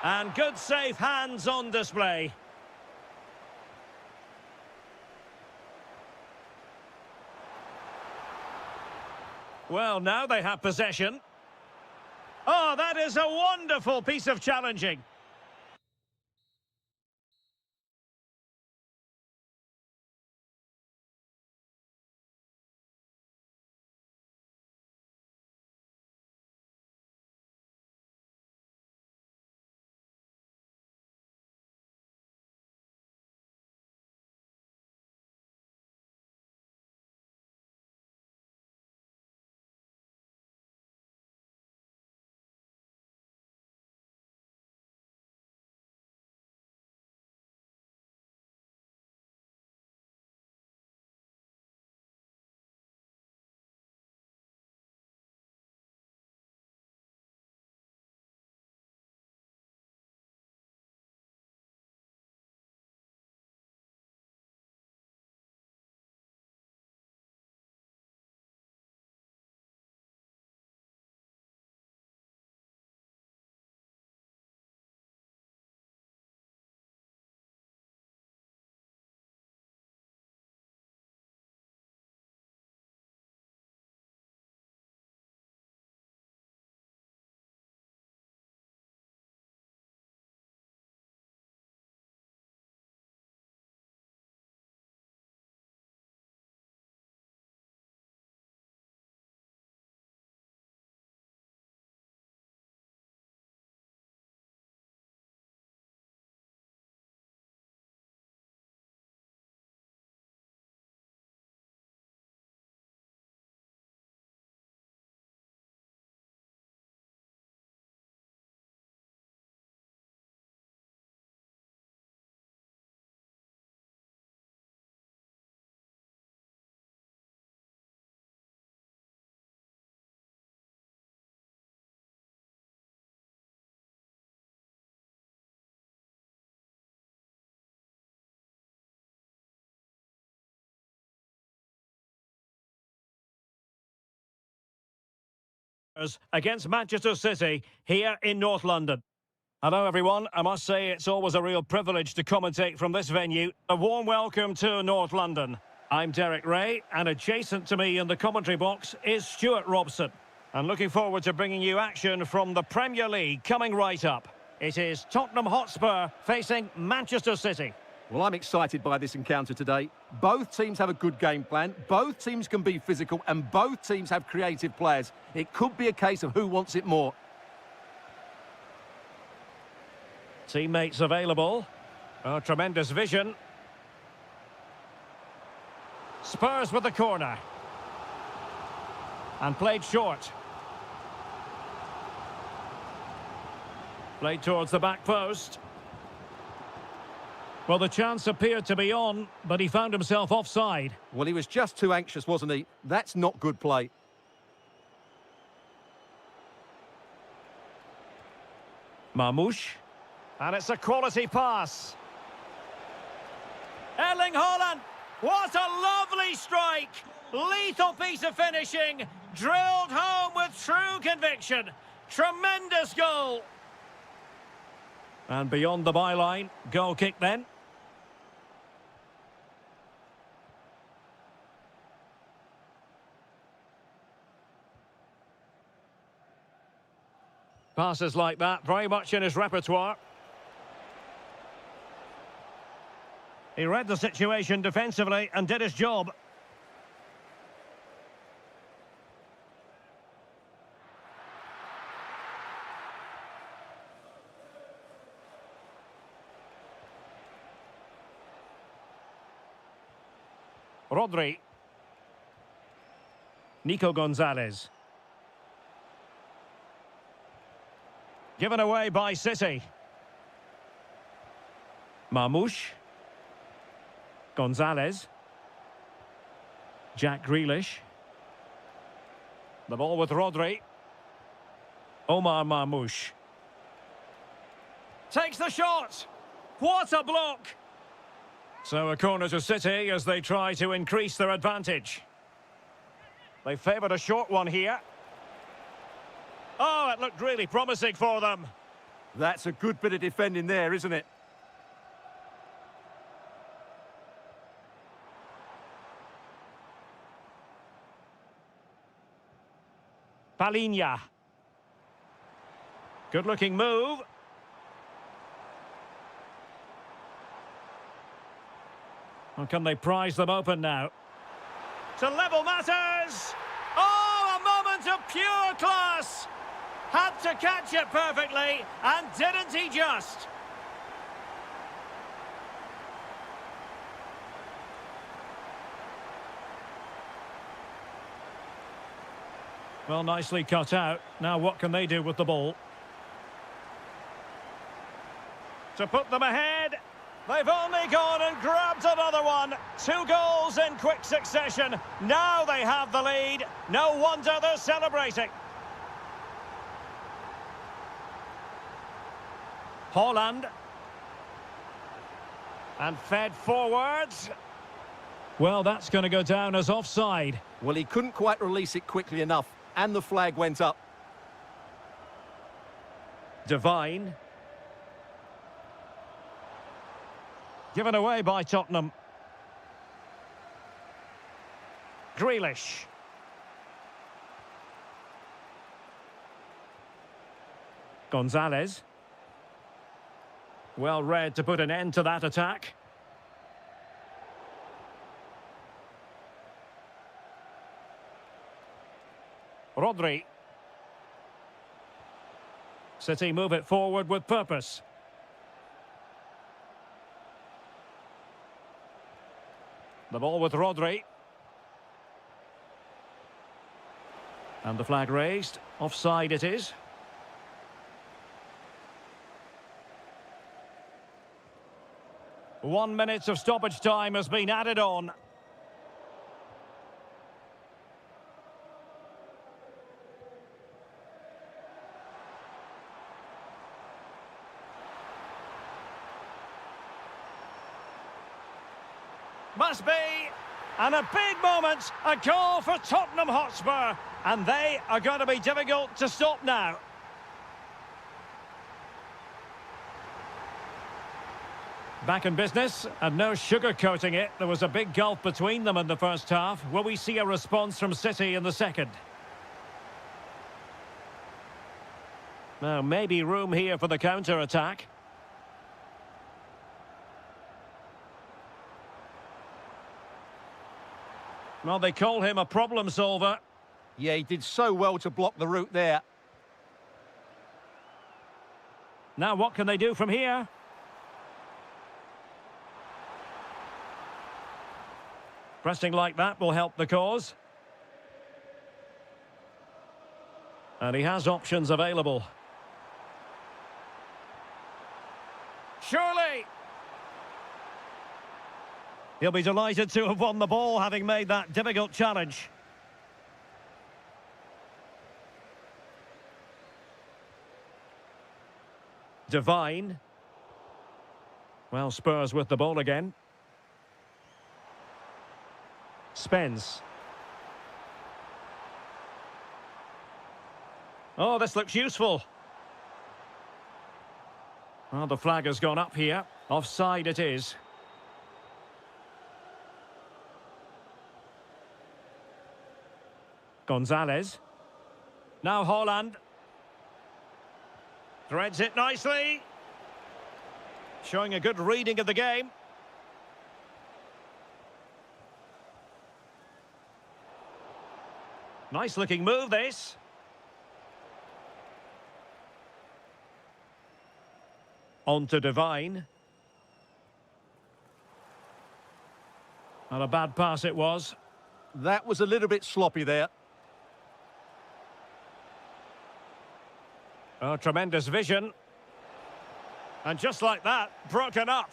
And good safe hands on display. Well, now they have possession. Oh, that is a wonderful piece of challenging. Against Manchester City here in North London. Hello everyone, I must say it's always a real privilege to commentate from this venue. A warm welcome to North London. I'm Derek Ray, and adjacent to me in the commentary box is Stuart Robson. And looking forward to bringing you action from the Premier League coming right up. It is Tottenham Hotspur facing Manchester City. Well, I'm excited by this encounter today. Both teams have a good game plan, both teams can be physical, and both teams have creative players. It could be a case of who wants it more. Teammates available. Oh, tremendous vision. Spurs with the corner. And played short. Played towards the back post. Well, the chance appeared to be on, but he found himself offside. Well, he was just too anxious, wasn't he? That's not good play. Marmoush. And it's a quality pass. Erling Haaland. What a lovely strike. Lethal piece of finishing. Drilled home with true conviction. Tremendous goal. And beyond the byline, goal kick then. Passes like that, very much in his repertoire. He read the situation defensively and did his job. Rodri. Nico Gonzalez. Given away by City. Marmoush. Gonzalez. Jack Grealish. The ball with Rodri. Omar Marmoush. Takes the shot. What a block. So a corner to City as they try to increase their advantage. They favoured a short one here. Oh, it looked really promising for them. That's a good bit of defending there, isn't it? Palinha. Good-looking move. Or can they prize them open now? To level matters! Oh, a moment of pure class! Had to catch it perfectly, and didn't he just? Well, nicely cut out. Now what can they do with the ball? To put them ahead, they've only gone and grabbed another one. 2 goals in quick succession. Now they have the lead. No wonder they're celebrating. Haaland. And fed forwards. Well, that's going to go down as offside. Well, he couldn't quite release it quickly enough, and the flag went up. Divine. Given away by Tottenham. Grealish. Gonzalez. Well read to put an end to that attack. Rodri. City move it forward with purpose. The ball with Rodri. And the flag raised. Offside it is. One minute of stoppage time has been added on. Must be. And a big moment, a goal for Tottenham Hotspur. And they are going to be difficult to stop now. Back in business, and no sugarcoating it. There was a big gulf between them in the first half. Will we see a response from City in the second? Now, maybe room here for the counter-attack. Well, they call him a problem solver. Yeah, he did so well to block the route there. Now, what can they do from here? Pressing like that will help the cause. And he has options available. Surely! He'll be delighted to have won the ball, having made that difficult challenge. Divine. Well, Spurs with the ball again. Spence. Oh, this looks useful. Well, the flag has gone up here. Offside it is. Gonzalez. Now Haaland. Threads it nicely. Showing a good reading of the game. Nice looking move, this. On to Divine. Not a bad pass it was. That was a little bit sloppy there. Oh, tremendous vision. And just like that, broken up.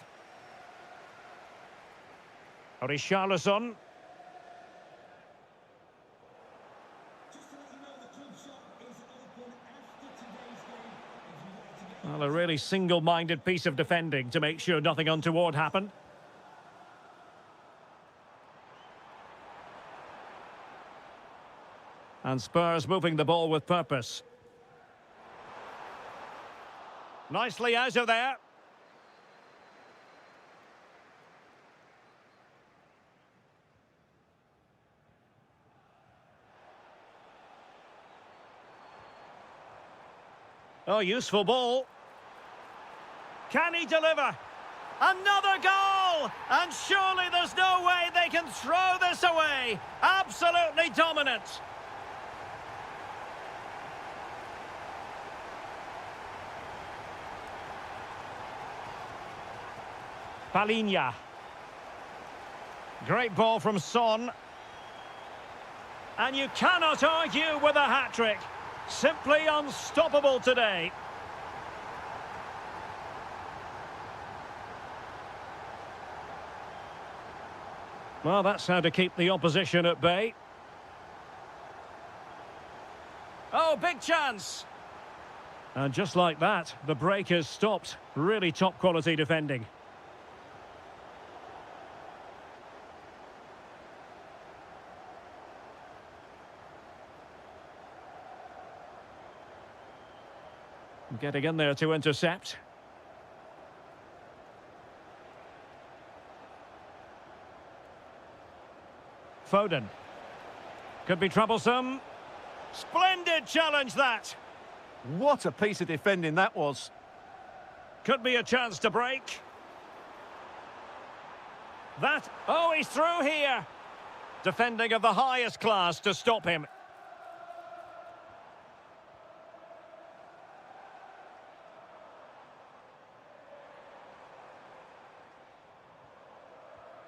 Richarlison. Well, a really single-minded piece of defending to make sure nothing untoward happened. And Spurs moving the ball with purpose. Nicely out of there. Oh, useful ball. Can he deliver? Another goal! And surely there's no way they can throw this away. Absolutely dominant. Palinha. Great ball from Son. And you cannot argue with a hat-trick. Simply unstoppable today. Well, that's how to keep the opposition at bay. Oh, big chance. And just like that, the break has stopped. Really top quality defending. Getting in there to intercept. Foden. Could be troublesome. Splendid challenge, that. What a piece of defending that was. Could be a chance to break. That. Oh, he's through here. Defending of the highest class to stop him.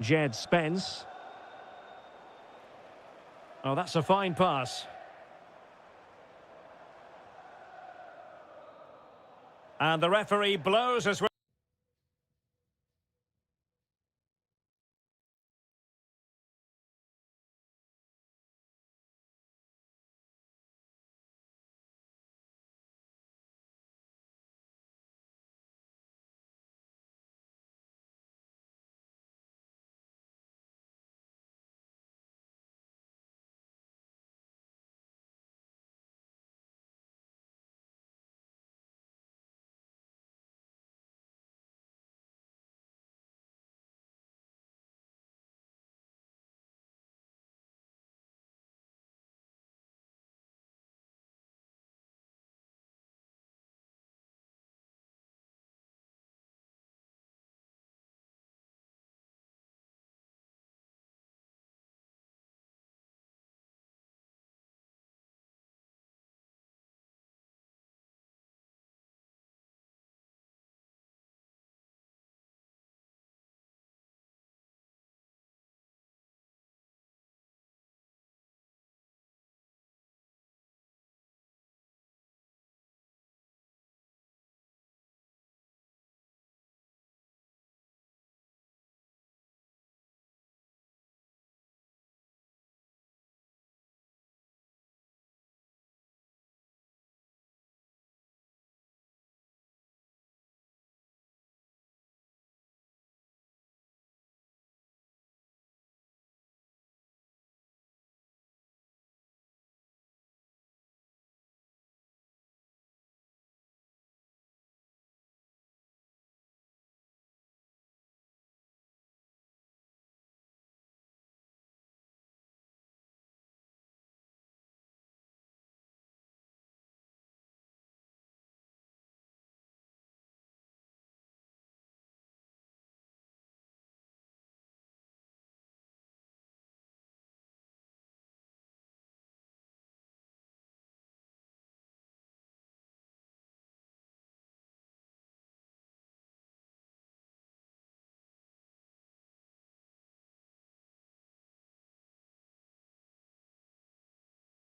Jed Spence. Oh, that's a fine pass. And the referee blows as well.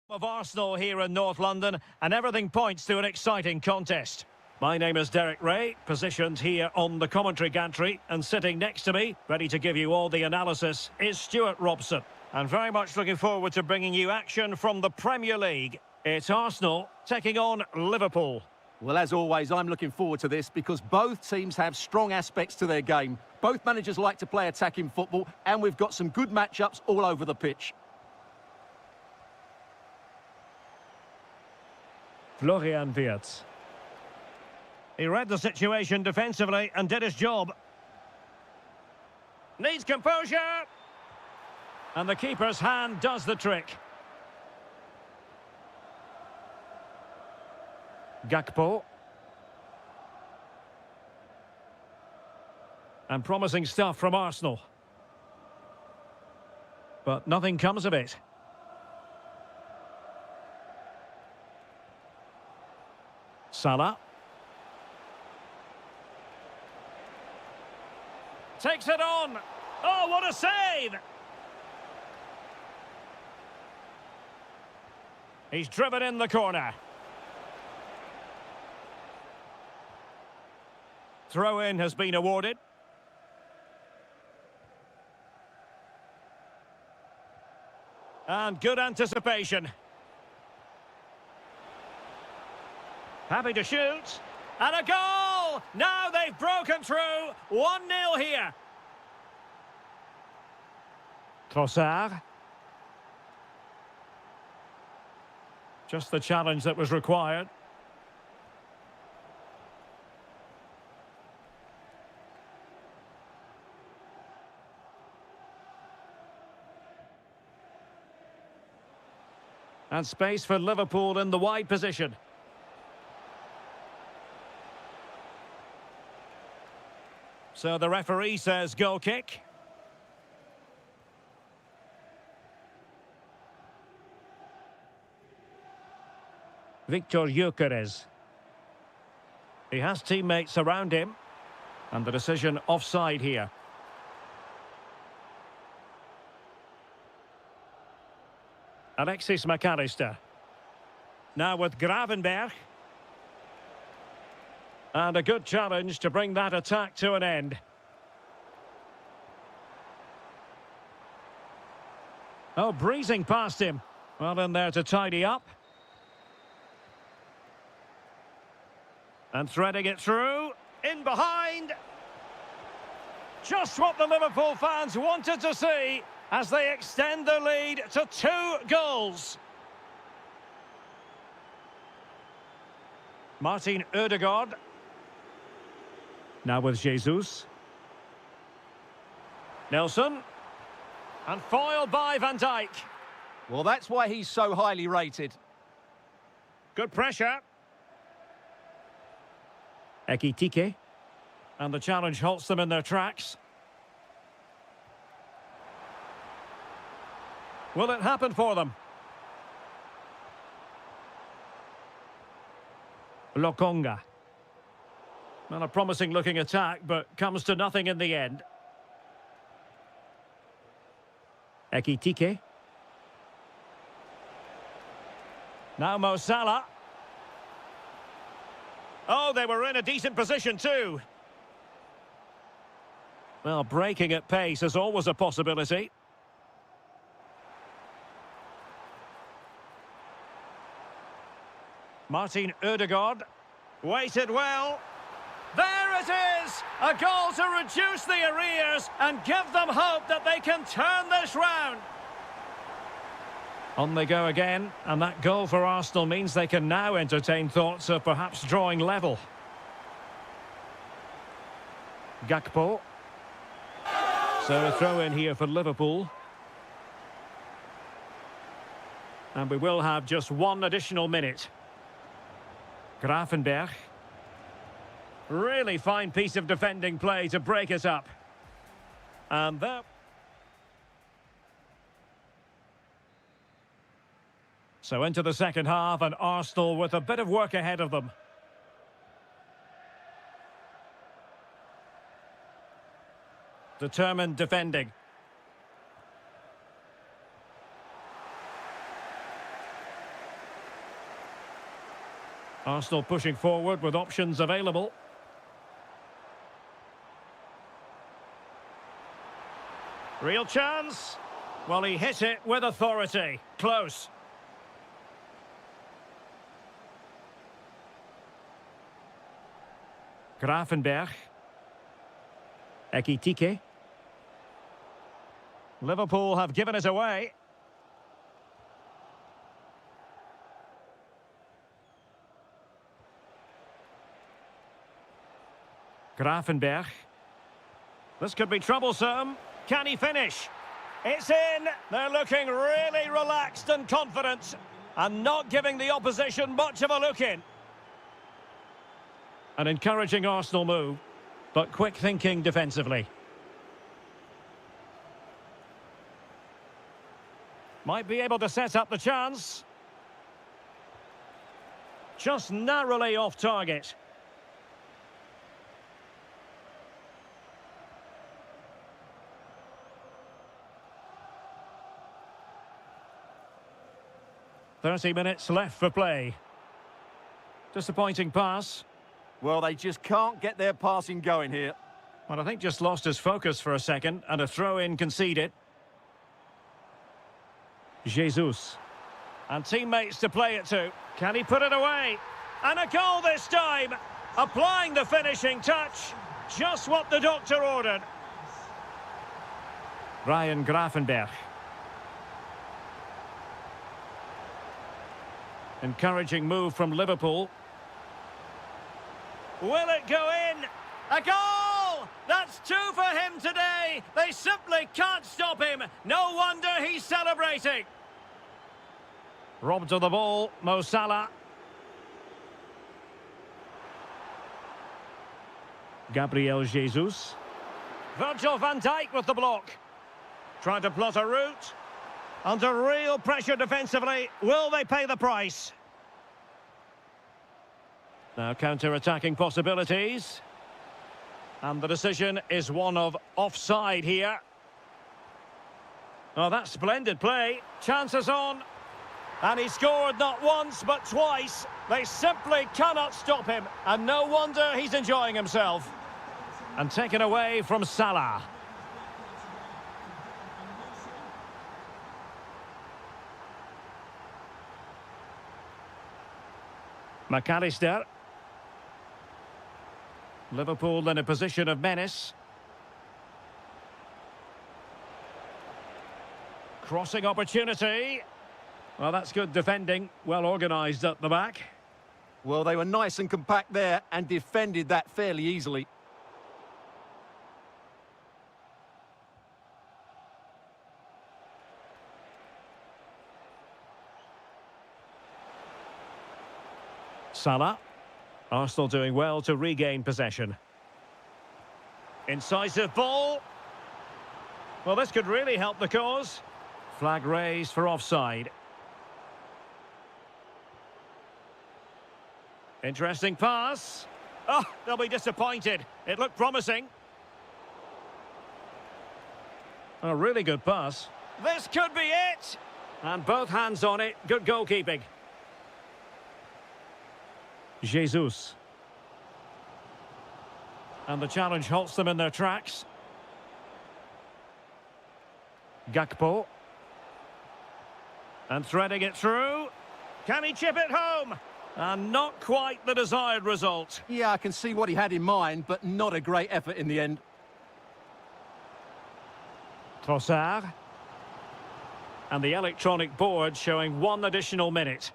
Of Arsenal here in North London, and everything points to an exciting contest. My name is Derek Ray, positioned here on the commentary gantry, and sitting next to me, ready to give you all the analysis, is Stuart Robson. And very much looking forward to bringing you action from the Premier League. It's Arsenal taking on Liverpool. Well, as always, I'm looking forward to this because both teams have strong aspects to their game. Both managers like to play attacking football, and we've got some good matchups all over the pitch. Florian Wirtz. He read the situation defensively and did his job. Needs composure. And the keeper's hand does the trick. Gakpo. And promising stuff from Arsenal. But nothing comes of it. Salah. Takes it on. Oh, what a save! He's driven in the corner. Throw-in has been awarded. And good anticipation. Happy to shoot. And a goal! Now they've broken through. 1-0 here. Trossard. Just the challenge that was required. And space for Liverpool in the wide position. So the referee says goal kick. Victor Gyökeres. He has teammates around him. And the decision offside here. Alexis McAllister. Now with Gravenberch. And a good challenge to bring that attack to an end. Oh, breezing past him. Well in there to tidy up. And threading it through. In behind. Just what the Liverpool fans wanted to see as they extend the lead to 2 goals. Martin Ødegaard. Now with Jesus. Nelson. And foiled by Van Dijk. Well, that's why he's so highly rated. Good pressure. Ekitike. And the challenge halts them in their tracks. Will it happen for them? Lokonga. Well, a promising looking attack, but comes to nothing in the end. Ekitike. Now Mo Salah. Oh, they were in a decent position too. Well, breaking at pace is always a possibility. Martin Ødegaard. Waited well. There it is! A goal to reduce the arrears and give them hope that they can turn this round. On they go again, and that goal for Arsenal means they can now entertain thoughts of perhaps drawing level. Gakpo. So a throw in here for Liverpool. And we will have just 1 additional minute. Gravenberch. Really fine piece of defending play to break it up. And there... So into the second half, and Arsenal with a bit of work ahead of them. Determined defending. Arsenal pushing forward with options available. Real chance. Well, he hit it with authority. Close. Grafenberg. Ekitike. Liverpool have given it away. Grafenberg. This could be troublesome. Can he finish? It's in. They're looking really relaxed and confident and not giving the opposition much of a look in. An encouraging Arsenal move, but quick thinking defensively. Might be able to set up the chance. Just narrowly off target. "30 minutes left for play." Disappointing pass. Well, they just can't get their passing going here. Well, I think just lost his focus for a second and a throw-in conceded. Jesus. And teammates to play it to. Can he put it away? And a goal this time! Applying the finishing touch. Just what the doctor ordered. Ryan Grafenberg. Encouraging move from Liverpool. Will it go in? A goal! That's 2 for him today. They simply can't stop him. No wonder he's celebrating. Robbed of the ball, Mo Salah. Gabriel Jesus. Virgil van Dijk with the block. Trying to plot a route. Under real pressure defensively. Will they pay the price? Now counter-attacking possibilities. And the decision is one of offside here. Oh, that's splendid play. Chances on. And he scored not once, but twice. They simply cannot stop him. And no wonder he's enjoying himself. And taken away from Salah. McAllister. Liverpool in a position of menace. Crossing opportunity. Well, that's good defending. Well organised at the back. Well, they were nice and compact there and defended that fairly easily. Salah. Arsenal doing well to regain possession. Incisive ball. Well, this could really help the cause. Flag raised for offside. Interesting pass. Oh, they'll be disappointed. It looked promising. A really good pass. This could be it. And both hands on it. Good goalkeeping. Jesus. And the challenge halts them in their tracks. Gakpo. And threading it through. Can he chip it home? And not quite the desired result. Yeah, I can see what he had in mind, but not a great effort in the end. Trossard. And the electronic board showing 1 additional minute.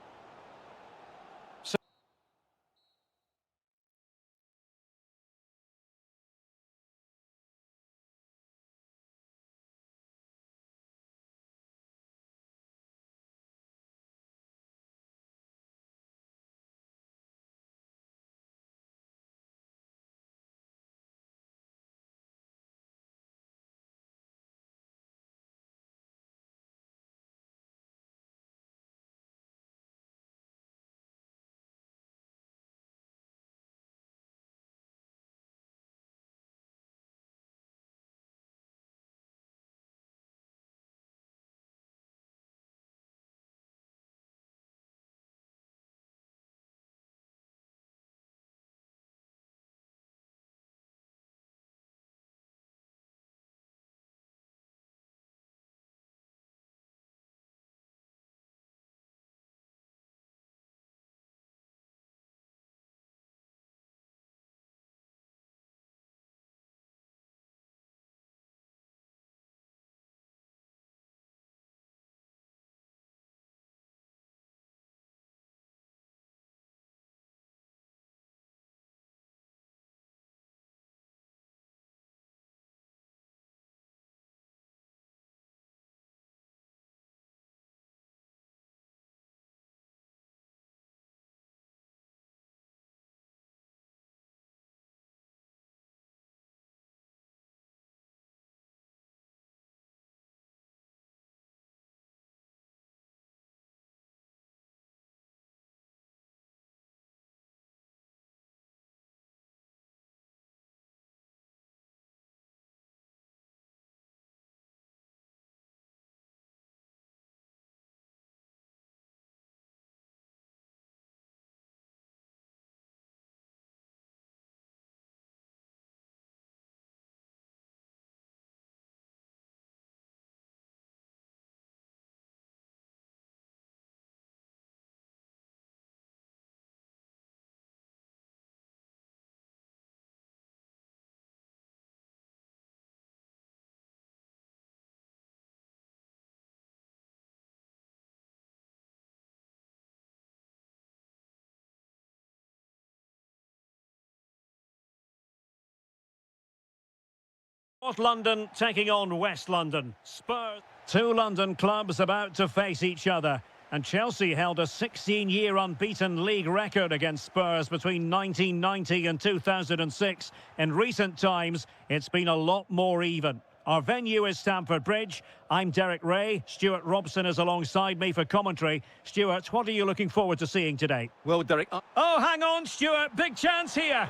North London taking on West London. Spurs. Two London clubs about to face each other. And Chelsea held a 16-year unbeaten league record against Spurs between 1990 and 2006. In recent times, it's been a lot more even. Our venue is Stamford Bridge. I'm Derek Ray. Stuart Robson is alongside me for commentary. Stuart, what are you looking forward to seeing today? Well, Derek... Oh, hang on, Stuart. Big chance here.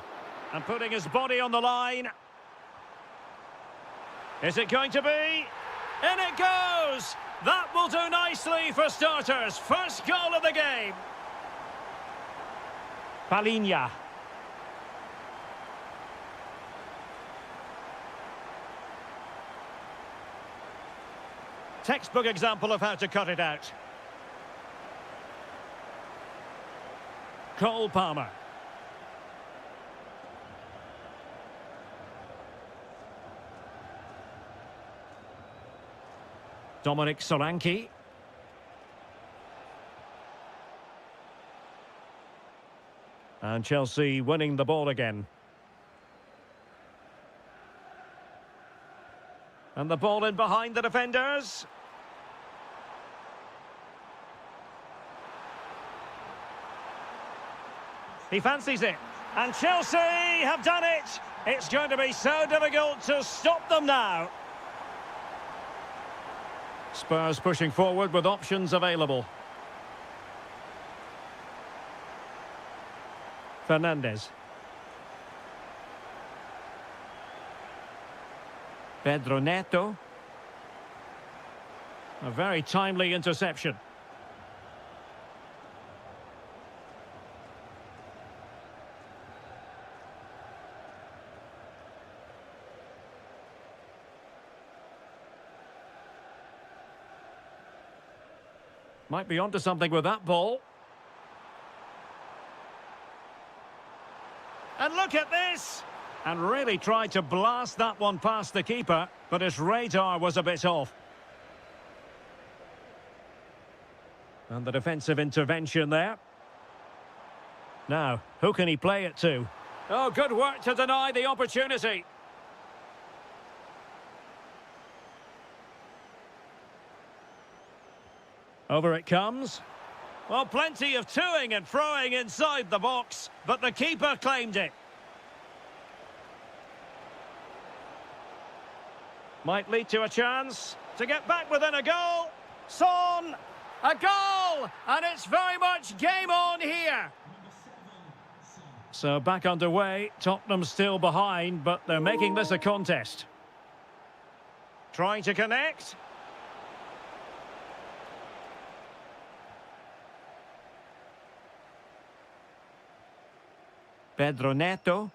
And putting his body on the line. Is it going to be? In it goes! That will do nicely for starters. First goal of the game. Palinha. Textbook example of how to cut it out. Cole Palmer. Dominic Solanke. And Chelsea winning the ball again. And the ball in behind the defenders. He fancies it. And Chelsea have done it. It's going to be so difficult to stop them now. Spurs pushing forward with options available. Fernandes. Pedro Neto. A very timely interception. Might be onto something with that ball. And look at this! And really tried to blast that one past the keeper, but his radar was a bit off. And the defensive intervention there. Now, who can he play it to? Oh, good work to deny the opportunity. Over it comes. Well, plenty of toing and throwing inside the box, but the keeper claimed it. Might lead to a chance to get back within a goal. Son, a goal! And it's very much game on here. So back underway, Tottenham still behind, but they're making this a contest. Trying to connect. Pedro Neto.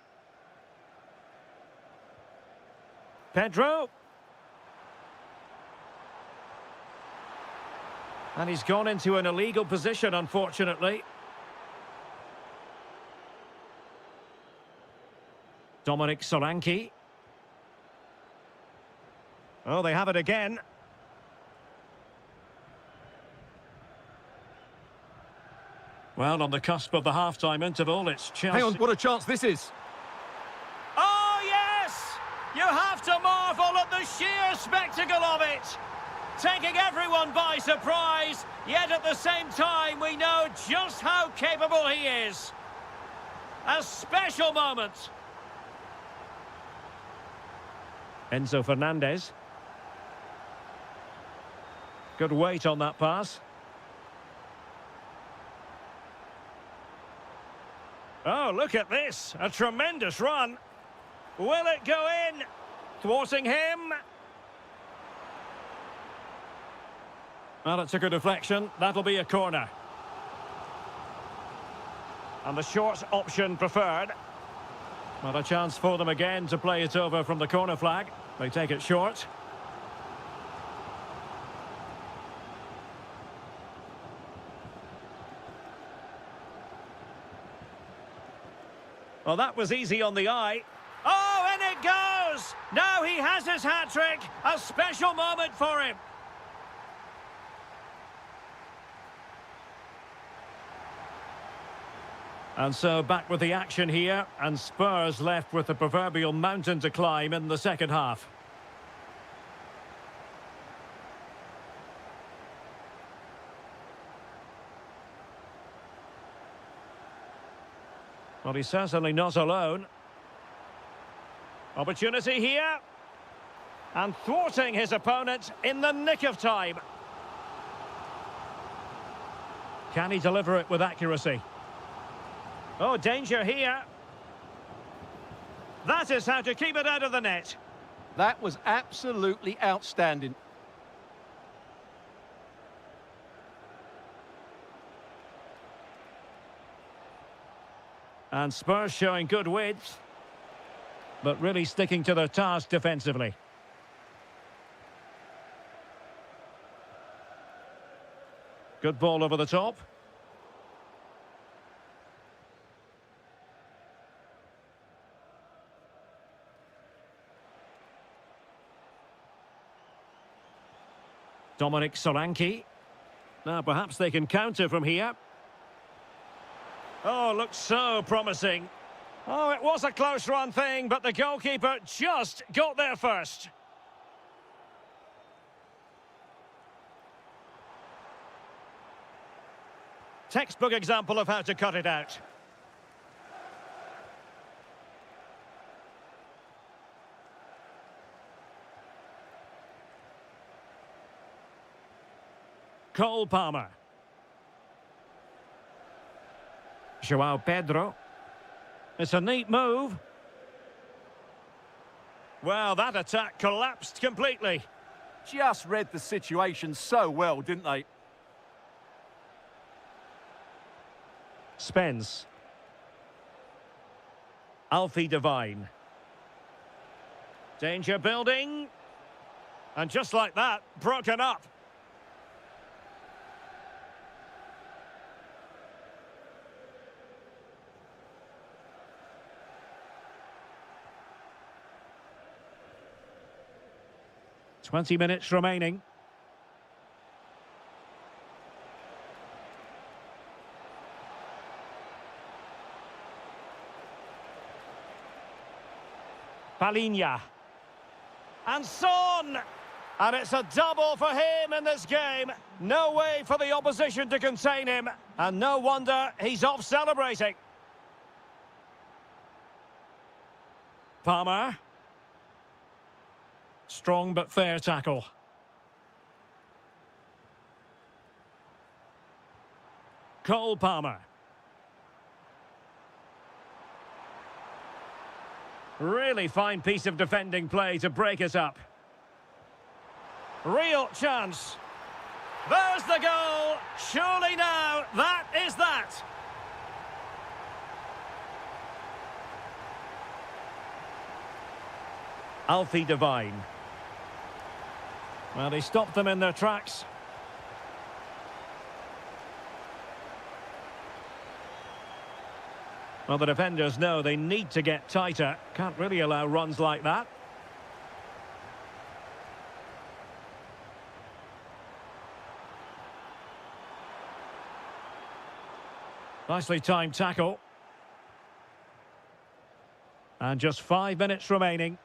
Pedro. And he's gone into an illegal position, unfortunately. Dominic Solanke. Oh, they have it again. Well, on the cusp of the half-time interval, it's Chelsea. Hang on, what a chance this is. Oh, yes! You have to marvel at the sheer spectacle of it. Taking everyone by surprise, yet at the same time, we know just how capable he is. A special moment. Enzo Fernandez. Good weight on that pass. Oh, look at this. A tremendous run. Will it go in? Thwarting him. Well, it took a deflection. That'll be a corner. And the short option preferred. Well, a chance for them again to play it over from the corner flag. They take it short. Well, that was easy on the eye. Oh, and it goes! Now he has his hat-trick. A special moment for him. And so back with the action here, and Spurs left with the proverbial mountain to climb in the second half. Well, he's certainly not alone. Opportunity here. And thwarting his opponent in the nick of time. Can he deliver it with accuracy? Oh, danger here. That is how to keep it out of the net. That was absolutely outstanding. And Spurs showing good width, but really sticking to their task defensively. Good ball over the top. Dominic Solanke. Now perhaps they can counter from here. Oh, looks so promising. Oh, it was a close-run thing, but the goalkeeper just got there first. Textbook example of how to cut it out. Cole Palmer. João Pedro. It's a neat move. Well, that attack collapsed completely. Just read the situation so well, didn't they? Spence. Alfie Devine. Danger building. And just like that, broken up. "20 minutes remaining. Palinha. And Son! And it's a double for him in this game. No way for the opposition to contain him. And no wonder he's off celebrating. Palmer. Strong but fair tackle. Cole Palmer. Really fine piece of defending play to break it up. Real chance. There's the goal. Surely now, that is that. Alfie Devine. Well, he stopped them in their tracks. Well, the defenders know they need to get tighter. Can't really allow runs like that. Nicely timed tackle. And just 5 minutes remaining.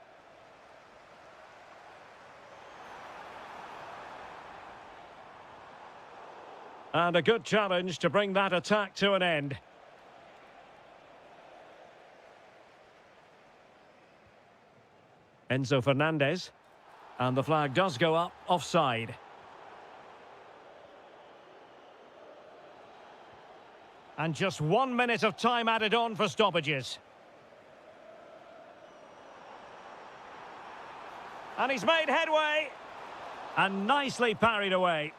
And a good challenge to bring that attack to an end. Enzo Fernandez. And the flag does go up offside. And just 1 minute of time added on for stoppages. And he's made headway. And nicely parried away.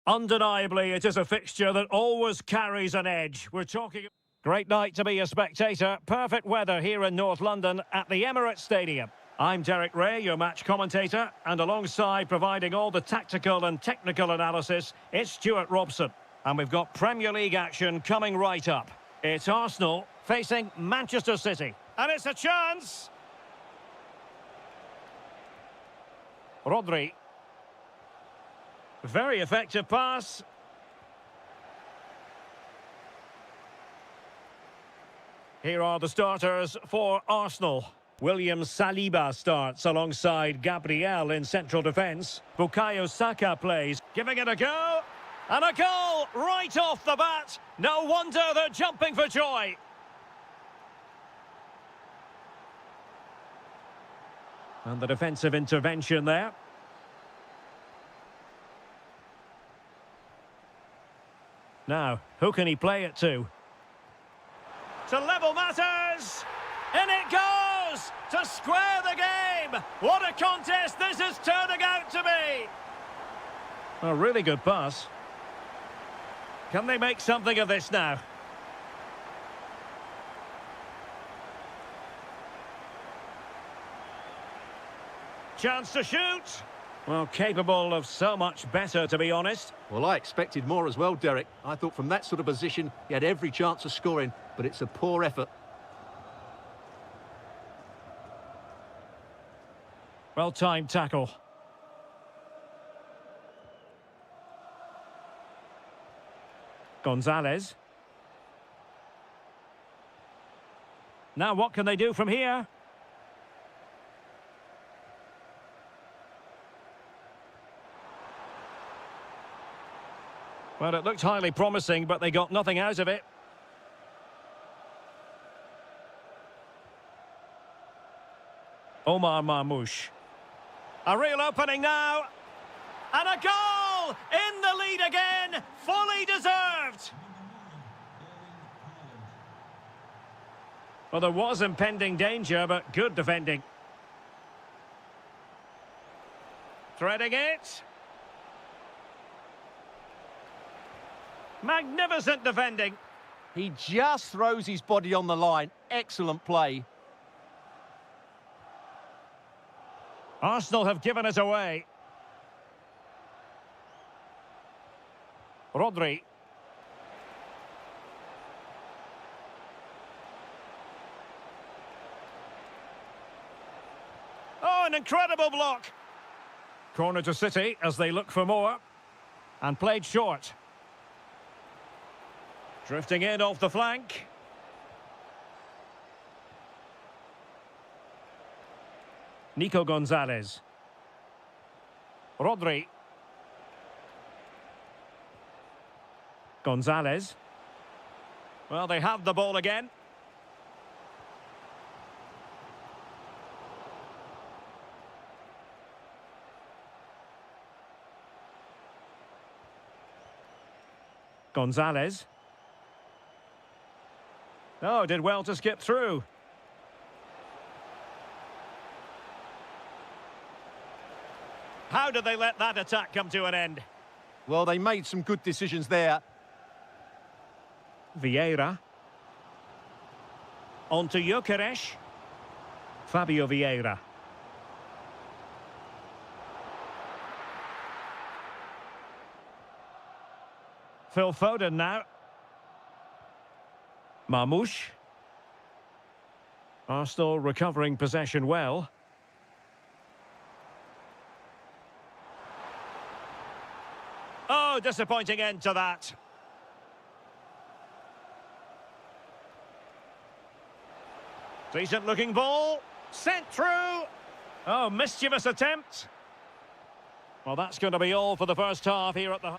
Undeniably, it is a fixture that always carries an edge. We're talking... Great night to be a spectator. Perfect weather here in North London at the Emirates Stadium. I'm Derek Ray, your match commentator, and alongside providing all the tactical and technical analysis, it's Stuart Robson. And we've got Premier League action coming right up. It's Arsenal facing Manchester City. And it's a chance! Rodri. Very effective pass. Here are the starters for Arsenal. William Saliba starts alongside Gabriel in central defence. Bukayo Saka plays, giving it a go. And a goal right off the bat. No wonder they're jumping for joy. And the defensive intervention there. Now, who can he play it to? To level matters! In it goes! To square the game! What a contest this is turning out to be! A really good pass. Can they make something of this now? Chance to shoot! Well, capable of so much better, to be honest. Well, I expected more as well, Derek. I thought from that sort of position, he had every chance of scoring, but it's a poor effort. Well-timed tackle. Gonzalez. Now what can they do from here? Well, it looked highly promising, but they got nothing out of it. Omar Marmoush. A real opening now. And a goal! In the lead again! Fully deserved! Well, there was impending danger, but good defending. Threading it. Magnificent defending. He just throws his body on the line. Excellent play. Arsenal have given it away. Rodri. Oh, an incredible block. Corner to City as they look for more. And played short. Drifting in off the flank. Nico Gonzalez. Rodri. Gonzalez. Well, they have the ball again. Gonzalez. Oh, did well to skip through. How did they let that attack come to an end? Well, they made some good decisions there. Vieira. On to Gyökeres. Fabio Vieira. Phil Foden now. Marmoush. Arsenal recovering possession well. Oh, disappointing end to that. Decent looking ball. Sent through. Oh, mischievous attempt. Well, that's going to be all for the first half here at the...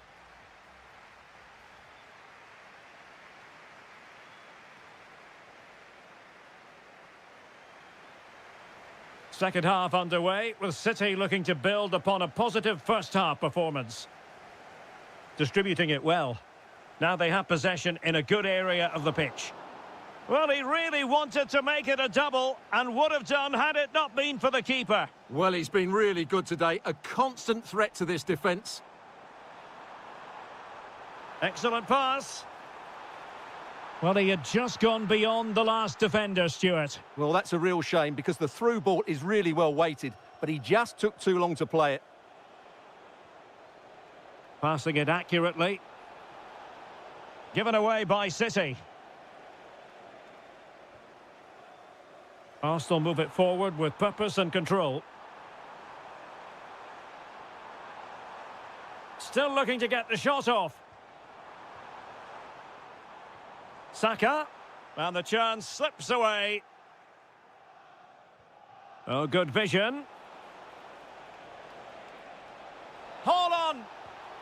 Second half underway, with City looking to build upon a positive first half performance. Distributing it well. Now they have possession in a good area of the pitch. Well, he really wanted to make it a double, and would have done had it not been for the keeper. Well, he's been really good today. A constant threat to this defence. Excellent pass. Well, he had just gone beyond the last defender, Stuart. Well, that's a real shame because the through ball is really well weighted, but he just took too long to play it. Passing it accurately. Given away by City. Arsenal move it forward with purpose and control. Still looking to get the shot off. Saka. And the chance slips away. Oh, good vision. Hold on.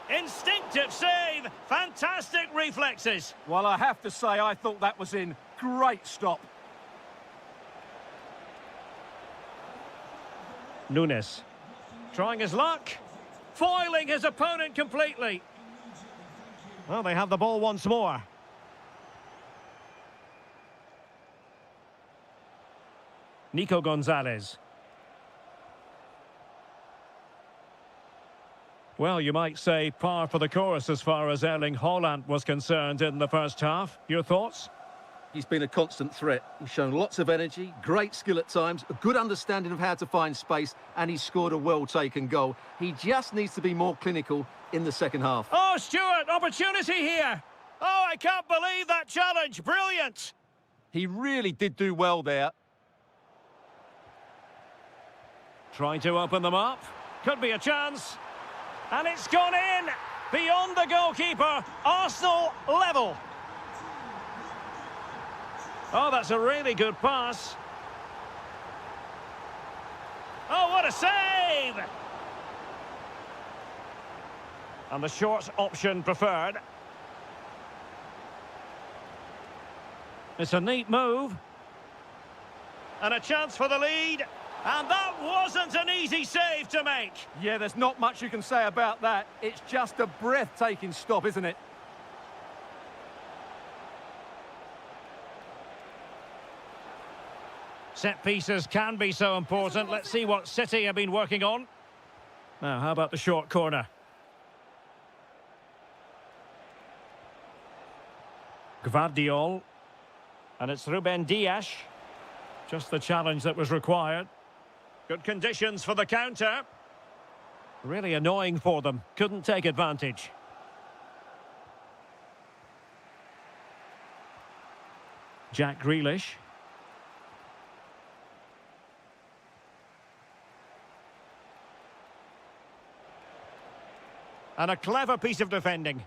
Instinctive save. Fantastic reflexes. Well, I have to say, I thought that was in. Great stop. Nunes. Trying his luck. Foiling his opponent completely. Well, they have the ball once more. Nico Gonzalez. Well, you might say par for the course as far as Erling Haaland was concerned in the first half. Your thoughts? He's been a constant threat. He's shown lots of energy, great skill at times, a good understanding of how to find space, and he's scored a well-taken goal. He just needs to be more clinical in the second half. Oh, Stuart, opportunity here. Oh, I can't believe that challenge. Brilliant. He really did do well there. Trying to open them up. Could be a chance. And it's gone in. Beyond the goalkeeper. Arsenal level. Oh, that's a really good pass. Oh, what a save! And the short option preferred. It's a neat move. And a chance for the lead. And that wasn't an easy save to make. Yeah, there's not much you can say about that. It's just a breathtaking stop, isn't it? Set pieces can be so important. Let's see what City have been working on. Now, how about the short corner? Gvardiol. And it's Ruben Dias. Just the challenge that was required. Good conditions for the counter. Really annoying for them. Couldn't take advantage. Jack Grealish. And a clever piece of defending.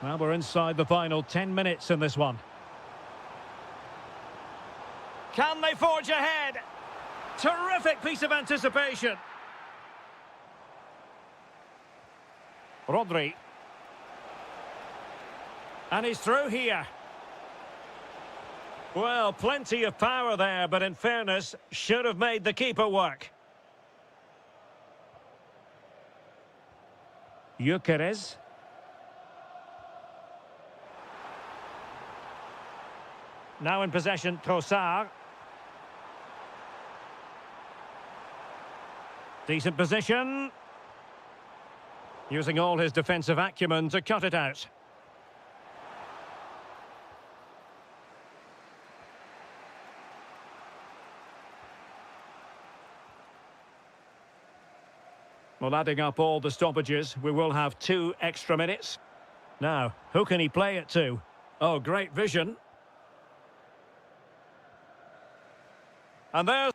Well, we're inside the final 10 minutes in this one. Can they forge ahead? Terrific piece of anticipation. Rodri. And he's through here. Well, plenty of power there, but in fairness, should have made the keeper work. Gyökeres. Now in possession, Trossard. Decent position. Using all his defensive acumen to cut it out. Well, adding up all the stoppages, we will have 2 extra minutes. Now, who can he play it to? Oh, great vision. And there's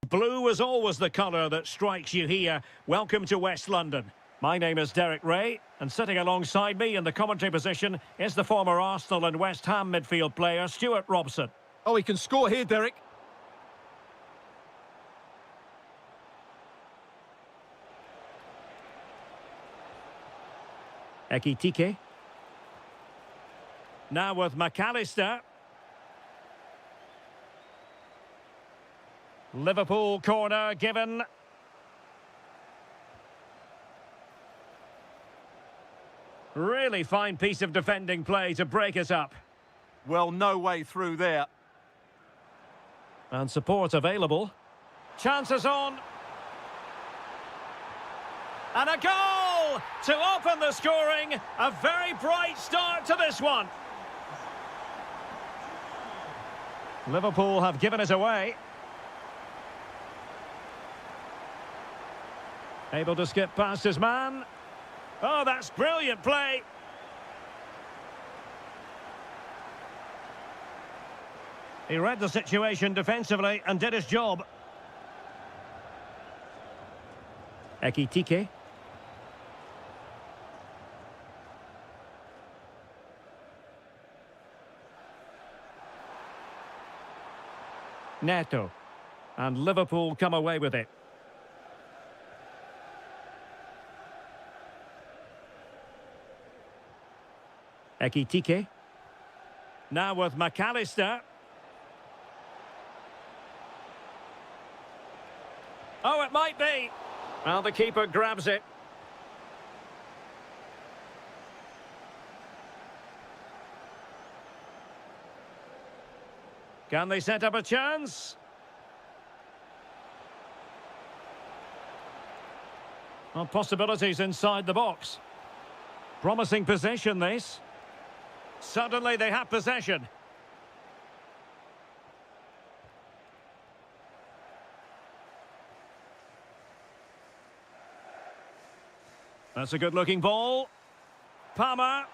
Blue is always the colour that strikes you here. Welcome to West London. My name is Derek Ray, and sitting alongside me in the commentary position is the former Arsenal and West Ham midfield player, Stuart Robson. Oh, he can score here, Derek. Ekitike. Now with McAllister. Liverpool corner given. Really fine piece of defending play to break us up. Well, no way through there. And support available. Chances on. And a goal to open the scoring. A very bright start to this one. Liverpool have given it away. Able to skip past his man. Oh, that's brilliant play. He read the situation defensively and did his job. Ekitike. Neto. And Liverpool come away with it. Ekitike. Now with McAllister. Oh, it might be. Well, the keeper grabs it. Can they set up a chance? Well, possibilities inside the box. Promising possession, this. Suddenly they have possession. That's a good-looking ball. Palmer.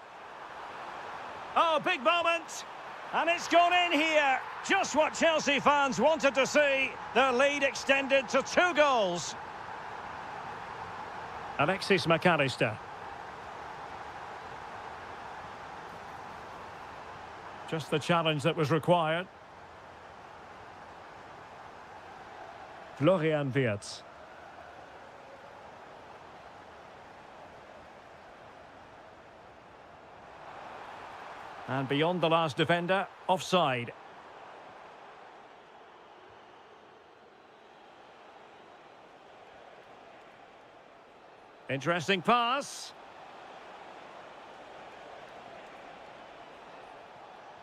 Oh, big moment. And it's gone in here. Just what Chelsea fans wanted to see. Their lead extended to 2 goals. Alexis McAllister. Just the challenge that was required. Florian Wirtz. And beyond the last defender, offside. Interesting pass.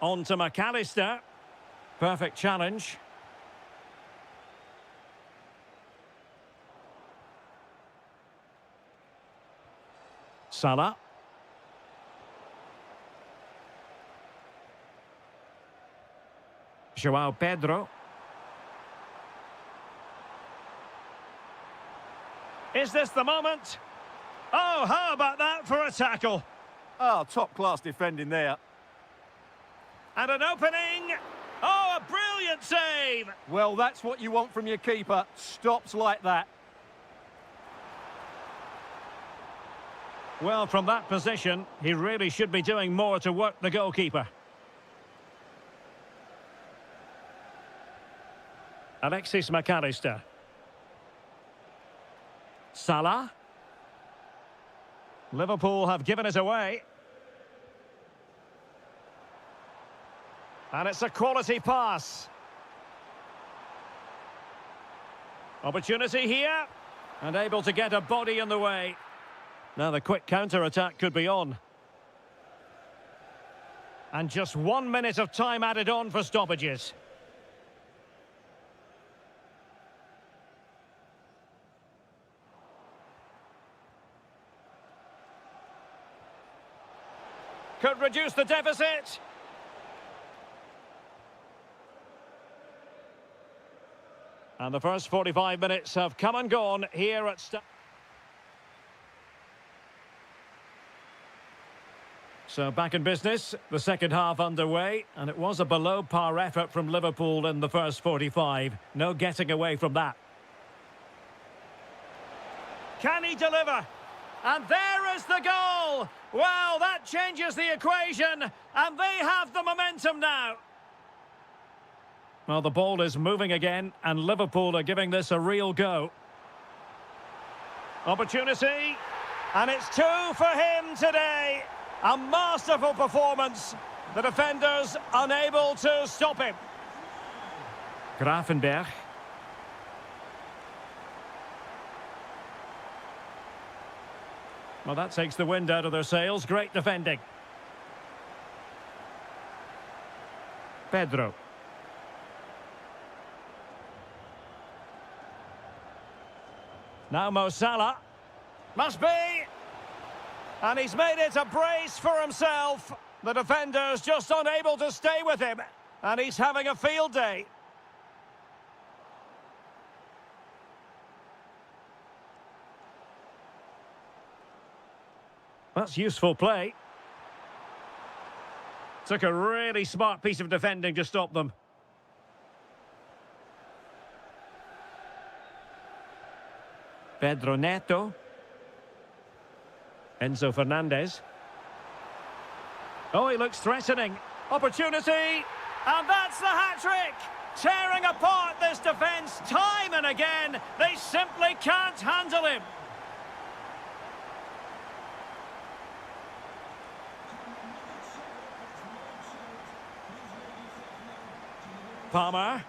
On to McAllister. Perfect challenge. Salah. João Pedro. Is this the moment? Oh, how about that for a tackle? Oh, top-class defending there. And an opening. Oh, a brilliant save. Well, that's what you want from your keeper. Stops like that. Well, from that position, he really should be doing more to work the goalkeeper. Alexis McAllister. Salah. Liverpool have given it away. And it's a quality pass. Opportunity here. And able to get a body in the way. Now the quick counter-attack could be on. And just 1 minute of time added on for stoppages. Could reduce the deficit. And the first 45 minutes have come and gone here at So back in business, the second half underway, and it was a below-par effort from Liverpool in the first 45. No getting away from that. Can he deliver? And there is the goal! Well, that changes the equation, and they have the momentum now. Well, the ball is moving again, and Liverpool are giving this a real go. Opportunity, and it's two for him today. A masterful performance. The defenders unable to stop him. Grafenberg. Well, that takes the wind out of their sails. Great defending. Pedro. Now Mo Salah. Must be. And he's made it a brace for himself. The defender's just unable to stay with him. And he's having a field day. That's useful play. Took a really smart piece of defending to stop them. Pedro Neto. Enzo Fernandez. Oh, he looks threatening. Opportunity. And that's the hat-trick. Tearing apart this defence time and again. They simply can't handle him. Palmer.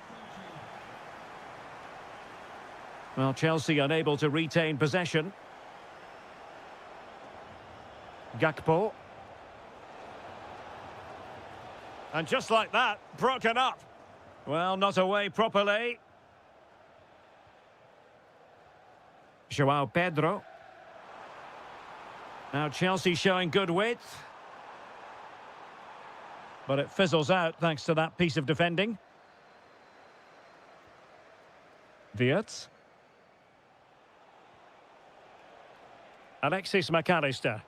Well, Chelsea unable to retain possession. Gakpo. And just like that, broken up. Well, not away properly. João Pedro. Now Chelsea showing good width. But it fizzles out thanks to that piece of defending. Wirtz. Alexis McAllister.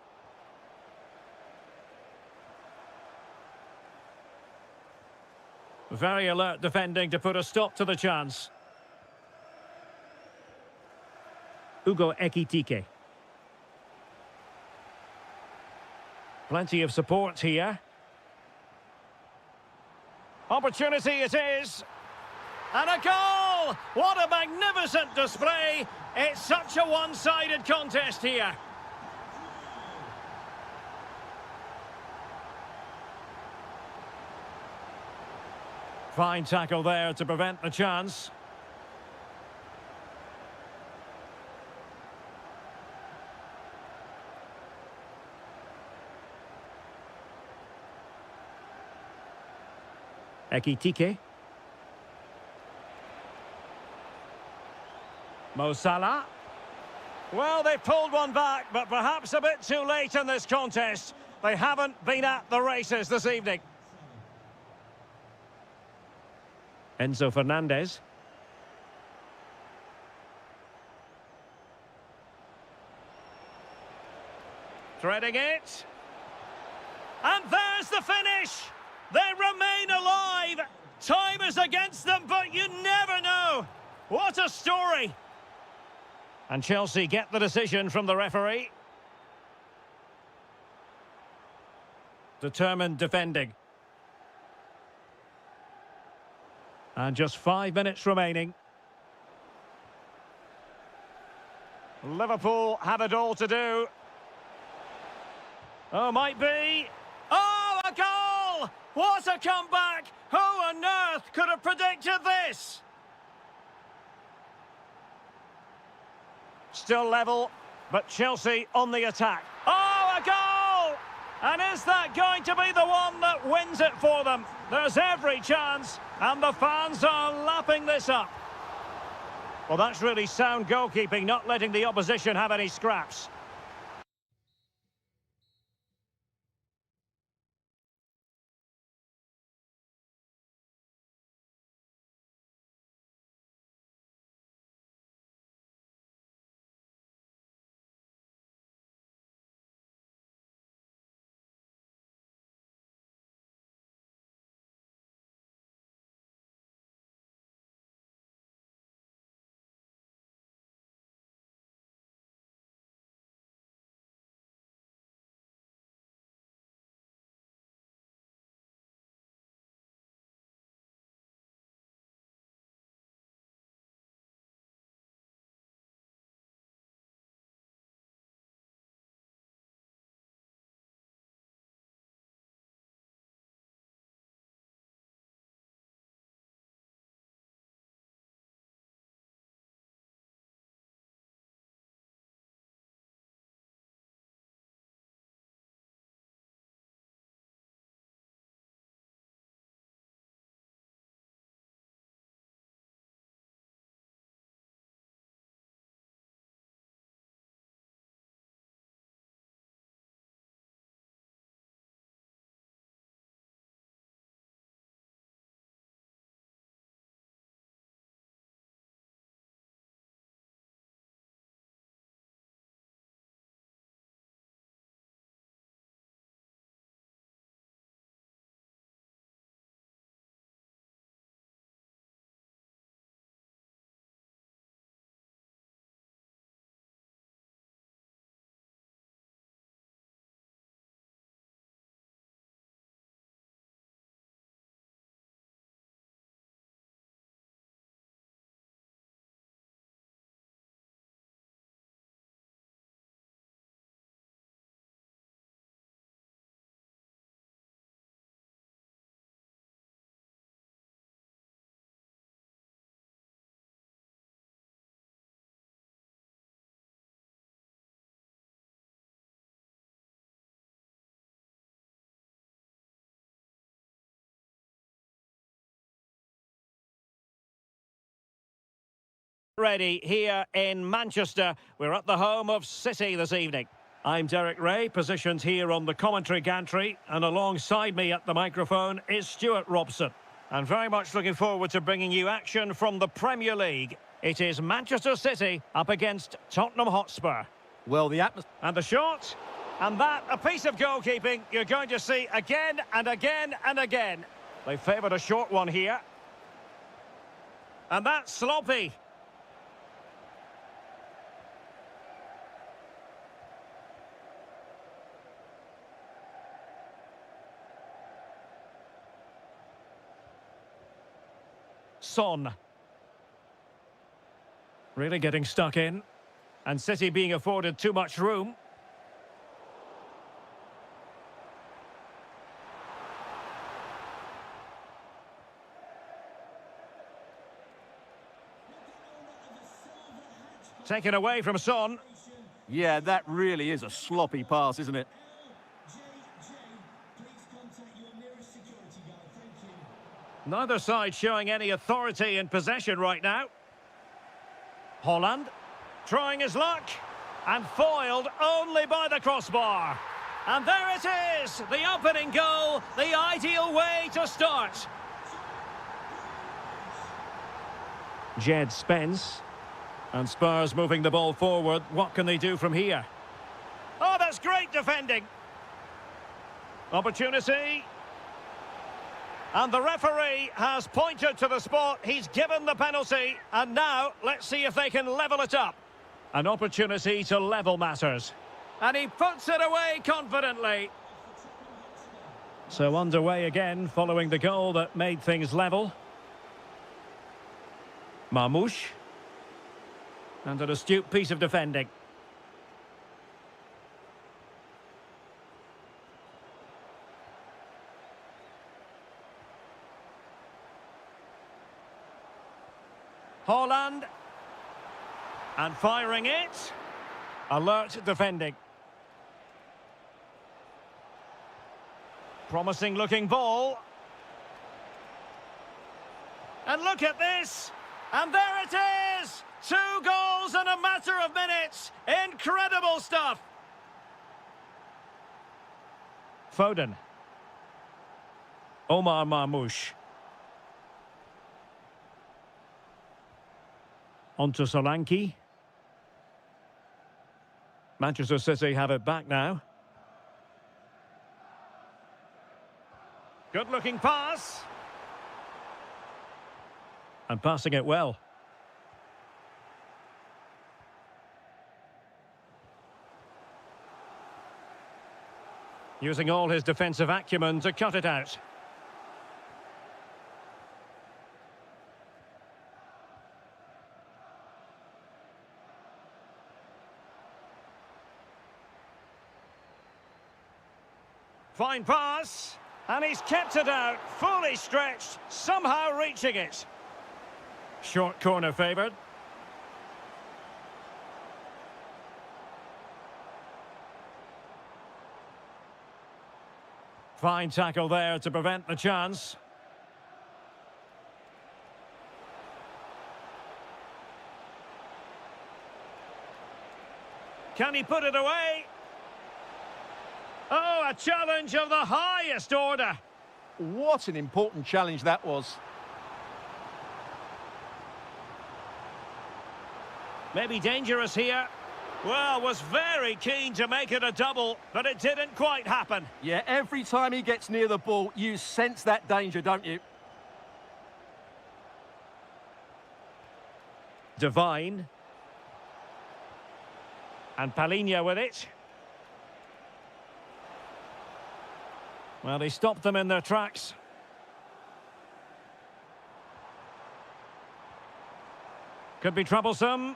Very alert defending to put a stop to the chance. Ugo Ekitike. Plenty of support here. Opportunity it is. And a goal! What a magnificent display! It's such a one-sided contest here. Fine tackle there to prevent the chance. Ekitike. Mo Salah. Well, they pulled one back, but perhaps a bit too late in this contest. They haven't been at the races this evening. Enzo Fernandez. Threading it. And there's the finish! They remain alive! Time is against them, but you never know! What a story! And Chelsea get the decision from the referee. Determined defending. And just 5 minutes remaining. Liverpool have it all to do. Oh, might be. Oh, a goal! What a comeback! Who on earth could have predicted this? Still level, but Chelsea on the attack. Oh, a goal! And is that going to be the one that wins it for them? There's every chance, and the fans are lapping this up. Well, that's really sound goalkeeping, not letting the opposition have any scraps. Ready here in Manchester. We're at the home of City this evening. I'm Derek Ray, positioned here on the commentary gantry, and alongside me at the microphone is Stuart Robson. And very much looking forward to bringing you action from the Premier League. It is Manchester City up against Tottenham Hotspur. Well, the atmosphere... And the shot, and that, a piece of goalkeeping you're going to see again and again and again. They favoured a short one here. And that's sloppy. Son. Really getting stuck in. And City being afforded too much room. Taken away from Son. Yeah, that really is a sloppy pass, isn't it? Neither side showing any authority in possession right now. Holland trying his luck and foiled only by the crossbar. And there it is, the opening goal, the ideal way to start. Jed Spence. And Spurs moving the ball forward. What can they do from here? Oh, that's great defending. Opportunity. And the referee has pointed to the spot. He's given the penalty. And now, let's see if they can level it up. An opportunity to level matters. And he puts it away confidently. So underway again, following the goal that made things level. Marmouche. And an astute piece of defending. Holland. And firing it. Alert defending. Promising looking ball. And look at this. And there it is. 2 goals in a matter of minutes. Incredible stuff. Foden. Omar Marmouche. Onto Solanke. Manchester City have it back now. Good looking pass. And passing it well. Using all his defensive acumen to cut it out. Fine pass. And he's kept it out, fully stretched, somehow reaching it. Short corner favoured. Fine tackle there to prevent the chance. Can he put it away? Oh, a challenge of the highest order. What an important challenge that was. Maybe dangerous here. Well, was very keen to make it a double, but it didn't quite happen. Yeah, every time he gets near the ball, you sense that danger, don't you? Divine. And Palinha with it. Well, he stopped them in their tracks. Could be troublesome.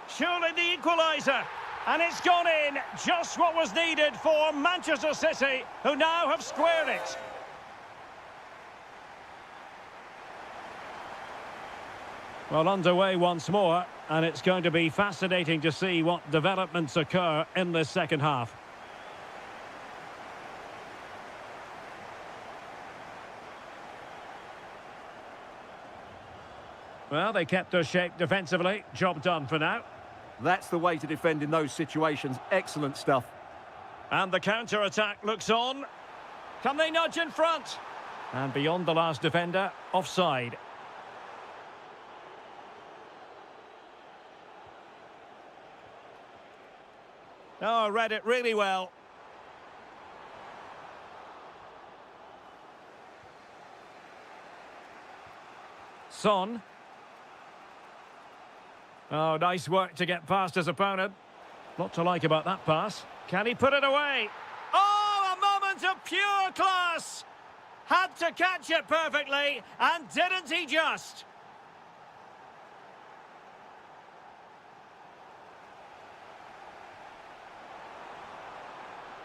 Surely the equaliser. And it's gone in. Just what was needed for Manchester City, who now have squared it. Well, underway once more. And it's going to be fascinating to see what developments occur in this second half. Well, they kept their shape defensively. Job done for now. That's the way to defend in those situations. Excellent stuff. And the counter-attack looks on. Can they nudge in front? And beyond the last defender, offside. Oh, read it really well. Son. Oh, nice work to get past his opponent. Lot to like about that pass. Can he put it away? Oh, a moment of pure class! Had to catch it perfectly, and didn't he just?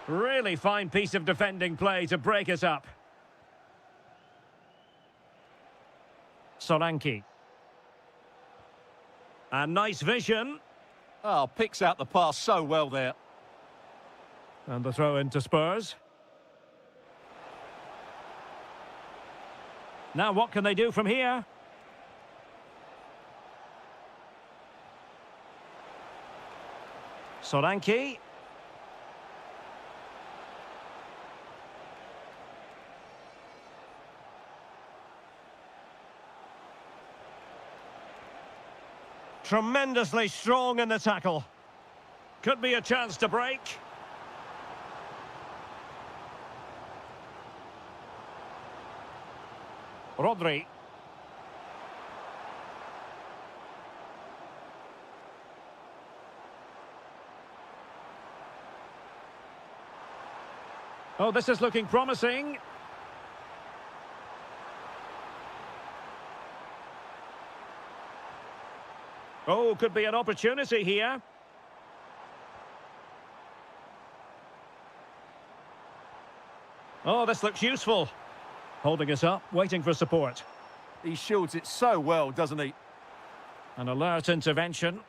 Really fine piece of defending play to break us up. Solanke. And nice vision. Oh, picks out the pass so well there. And the throw into Spurs. Now what can they do from here? Solanke. Tremendously strong in the tackle. Could be a chance to break. Rodri. Oh, this is looking promising. Oh, could be an opportunity here. Oh, this looks useful. Holding us up, waiting for support. He shields it so well, doesn't he? An alert intervention.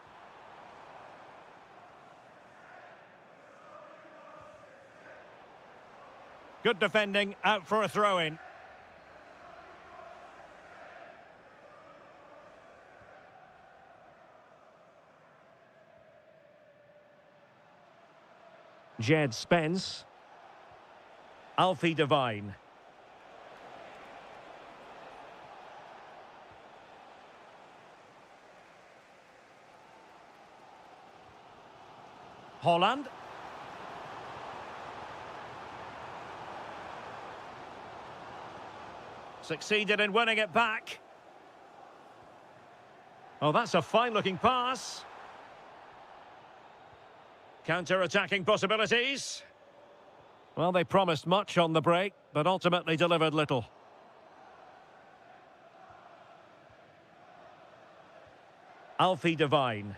Good defending, out for a throw-in. Jed Spence. Alfie Devine. Holland. Succeeded in winning it back. Oh, that's a fine-looking pass. Counter-attacking possibilities. Well, they promised much on the break, but ultimately delivered little. Alfie Devine.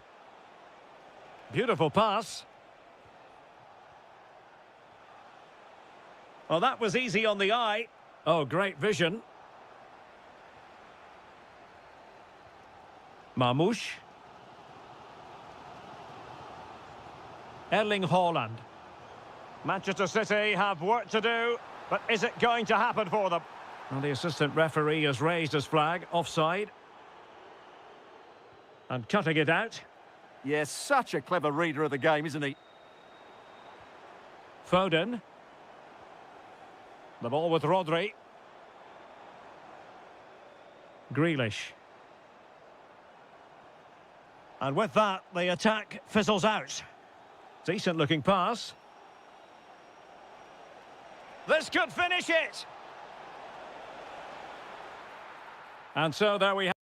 Beautiful pass. Oh, that was easy on the eye. Oh, great vision. Marmouche. Erling Haaland. Manchester City have work to do, but is it going to happen for them? Well, the assistant referee has raised his flag, offside. And cutting it out. Yes, such a clever reader of the game, isn't he? Foden. The ball with Rodri. Grealish. And with that, the attack fizzles out. Decent looking pass. This could finish it! And so there we have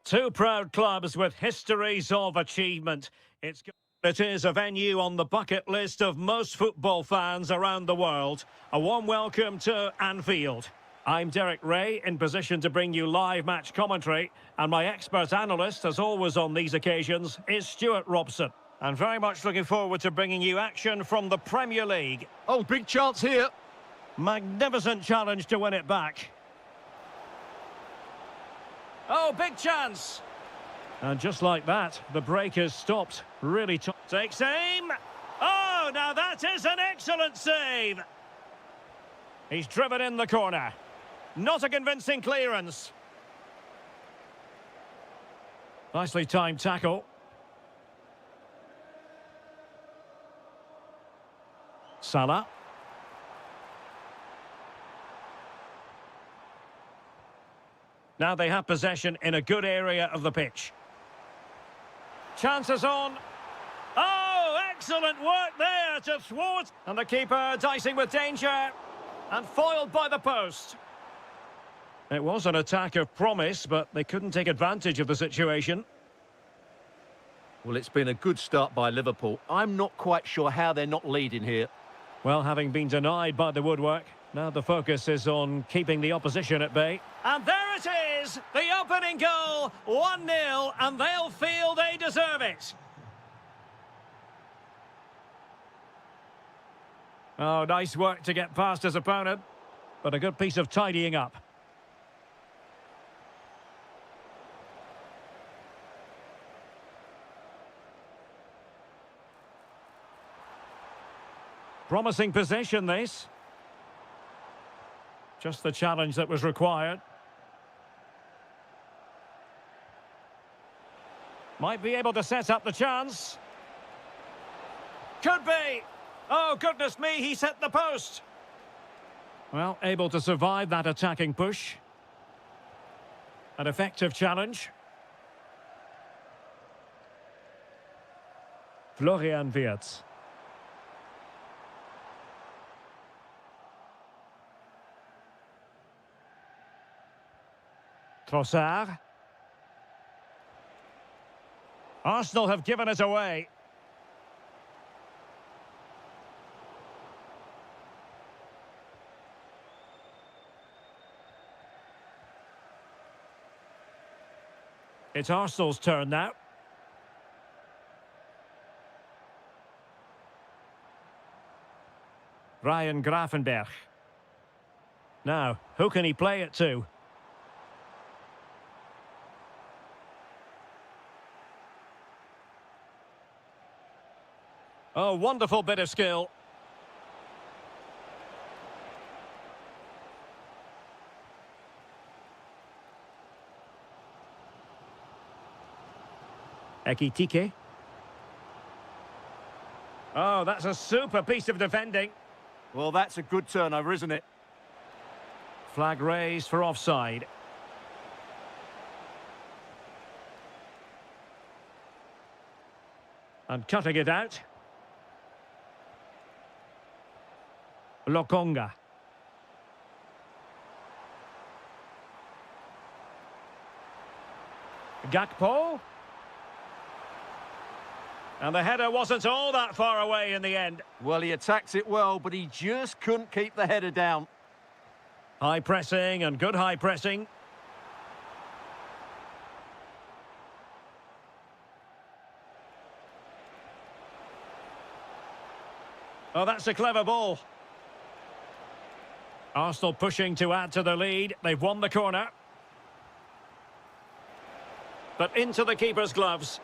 Two proud clubs with histories of achievement. It is a venue on the bucket list of most football fans around the world. A warm welcome to Anfield. I'm Derek Ray, in position to bring you live match commentary, and my expert analyst, as always on these occasions, is Stuart Robson. And very much looking forward to bringing you action from the Premier League. Oh, big chance here. Magnificent challenge to win it back. Oh, big chance. And just like that, the break is stopped. Really takes aim. Oh, now that is an excellent save. He's driven in the corner. Not a convincing clearance. Nicely timed tackle. Salah. Now they have possession in a good area of the pitch. Chances on. Oh, excellent work there to thwart. And the keeper dicing with danger. And foiled by the post. It was an attack of promise, but they couldn't take advantage of the situation. Well, it's been a good start by Liverpool. I'm not quite sure how they're not leading here. Well, having been denied by the woodwork, now the focus is on keeping the opposition at bay. And there it is, the opening goal, 1-0, and they'll feel they deserve it. Oh, nice work to get past his opponent, but a good piece of tidying up. Promising possession, this. Just the challenge that was required. Might be able to set up the chance. Could be. Oh, goodness me, he's hit the post. Well, able to survive that attacking push. An effective challenge. Florian Wirtz. Trossard. Arsenal have given it away. It's Arsenal's turn now. Ryan Gravenberch. Now, who can he play it to? Oh, wonderful bit of skill. Ekitike. Oh, that's a super piece of defending. Well, that's a good turnover, isn't it? Flag raised for offside. And cutting it out. Lokonga. Gakpo. And the header wasn't all that far away in the end. Well, he attacked it well, but he just couldn't keep the header down. High pressing and good high pressing. Oh, that's a clever ball. Arsenal pushing to add to the lead. They've won the corner. But into the keeper's gloves.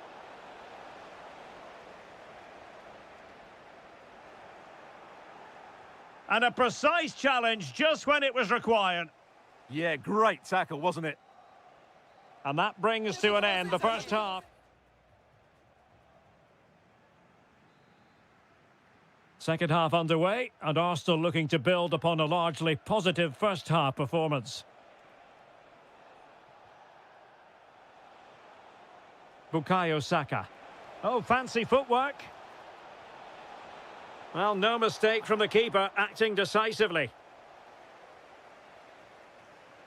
And a precise challenge just when it was required. Yeah, great tackle, wasn't it? And that brings to an end the first half. Second half underway, and Arsenal looking to build upon a largely positive first half performance. Bukayo Saka. Oh, fancy footwork. Well, no mistake from the keeper, acting decisively.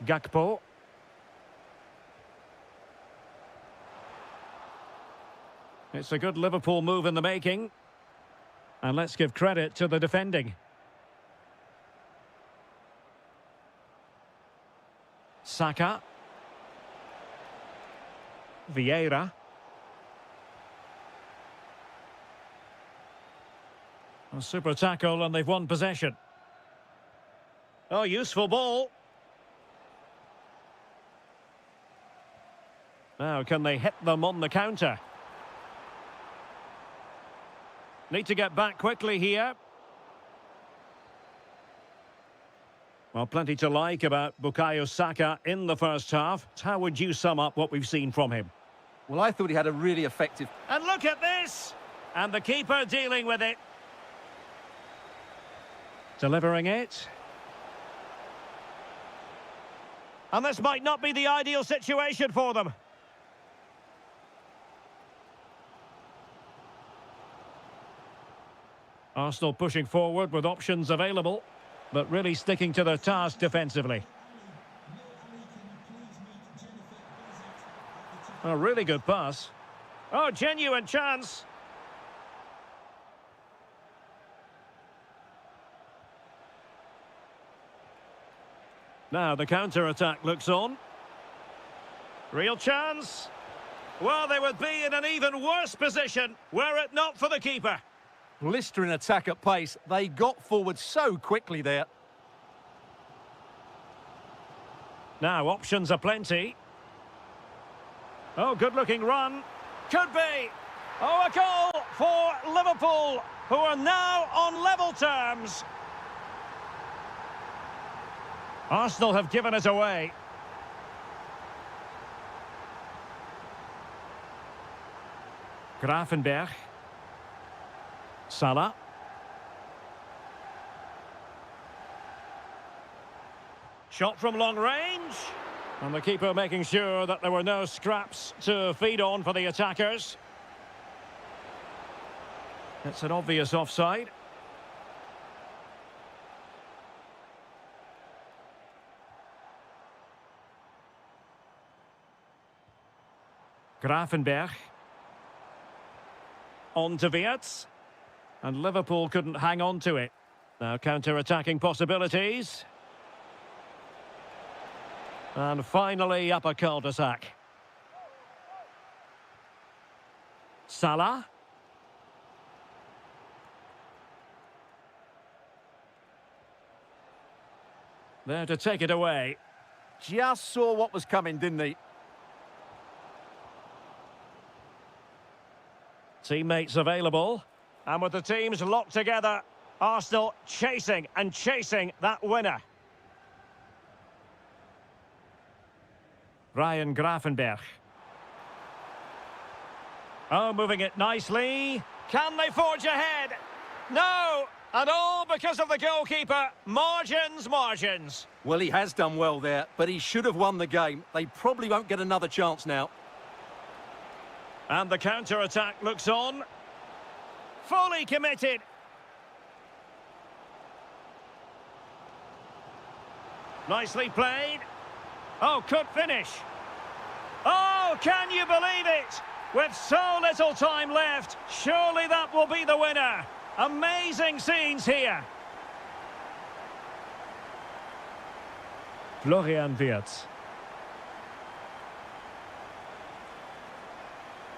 Gakpo. It's a good Liverpool move in the making. And let's give credit to the defending. Saka. Vieira. A super tackle and they've won possession. Oh, useful ball. Now, can they hit them on the counter? Need to get back quickly here. Well, plenty to like about Bukayo Saka in the first half. How would you sum up what we've seen from him? Well, I thought he had a really effective... And look at this! And the keeper dealing with it. Delivering it. And this might not be the ideal situation for them. Arsenal pushing forward with options available, but really sticking to their task defensively. A really good pass. Oh, genuine chance. Now the counter-attack looks on. Real chance. Well, they would be in an even worse position were it not for the keeper. Blistering attack at pace. They got forward so quickly there. Now options are plenty. Oh, good-looking run. Could be. Oh, a goal for Liverpool, who are now on level terms. Arsenal have given it away. Gravenberch. Salah. Shot from long range. And the keeper making sure that there were no scraps to feed on for the attackers. It's an obvious offside. Gravenberch. On to Wirtz. And Liverpool couldn't hang on to it. Now counter-attacking possibilities. And finally up a cul-de-sac. Salah. There to take it away. Just saw what was coming, didn't he? Teammates available. And with the teams locked together, Arsenal chasing and chasing that winner. Ryan Gravenberch. Oh, moving it nicely. Can they forge ahead? No! And all because of the goalkeeper. Margins, margins. Well, he has done well there, but he should have won the game. They probably won't get another chance now. And the counter-attack looks on. Fully committed. Nicely played. Oh, could finish. Oh, can you believe it? With so little time left, surely that will be the winner. Amazing scenes here. Florian Wirtz.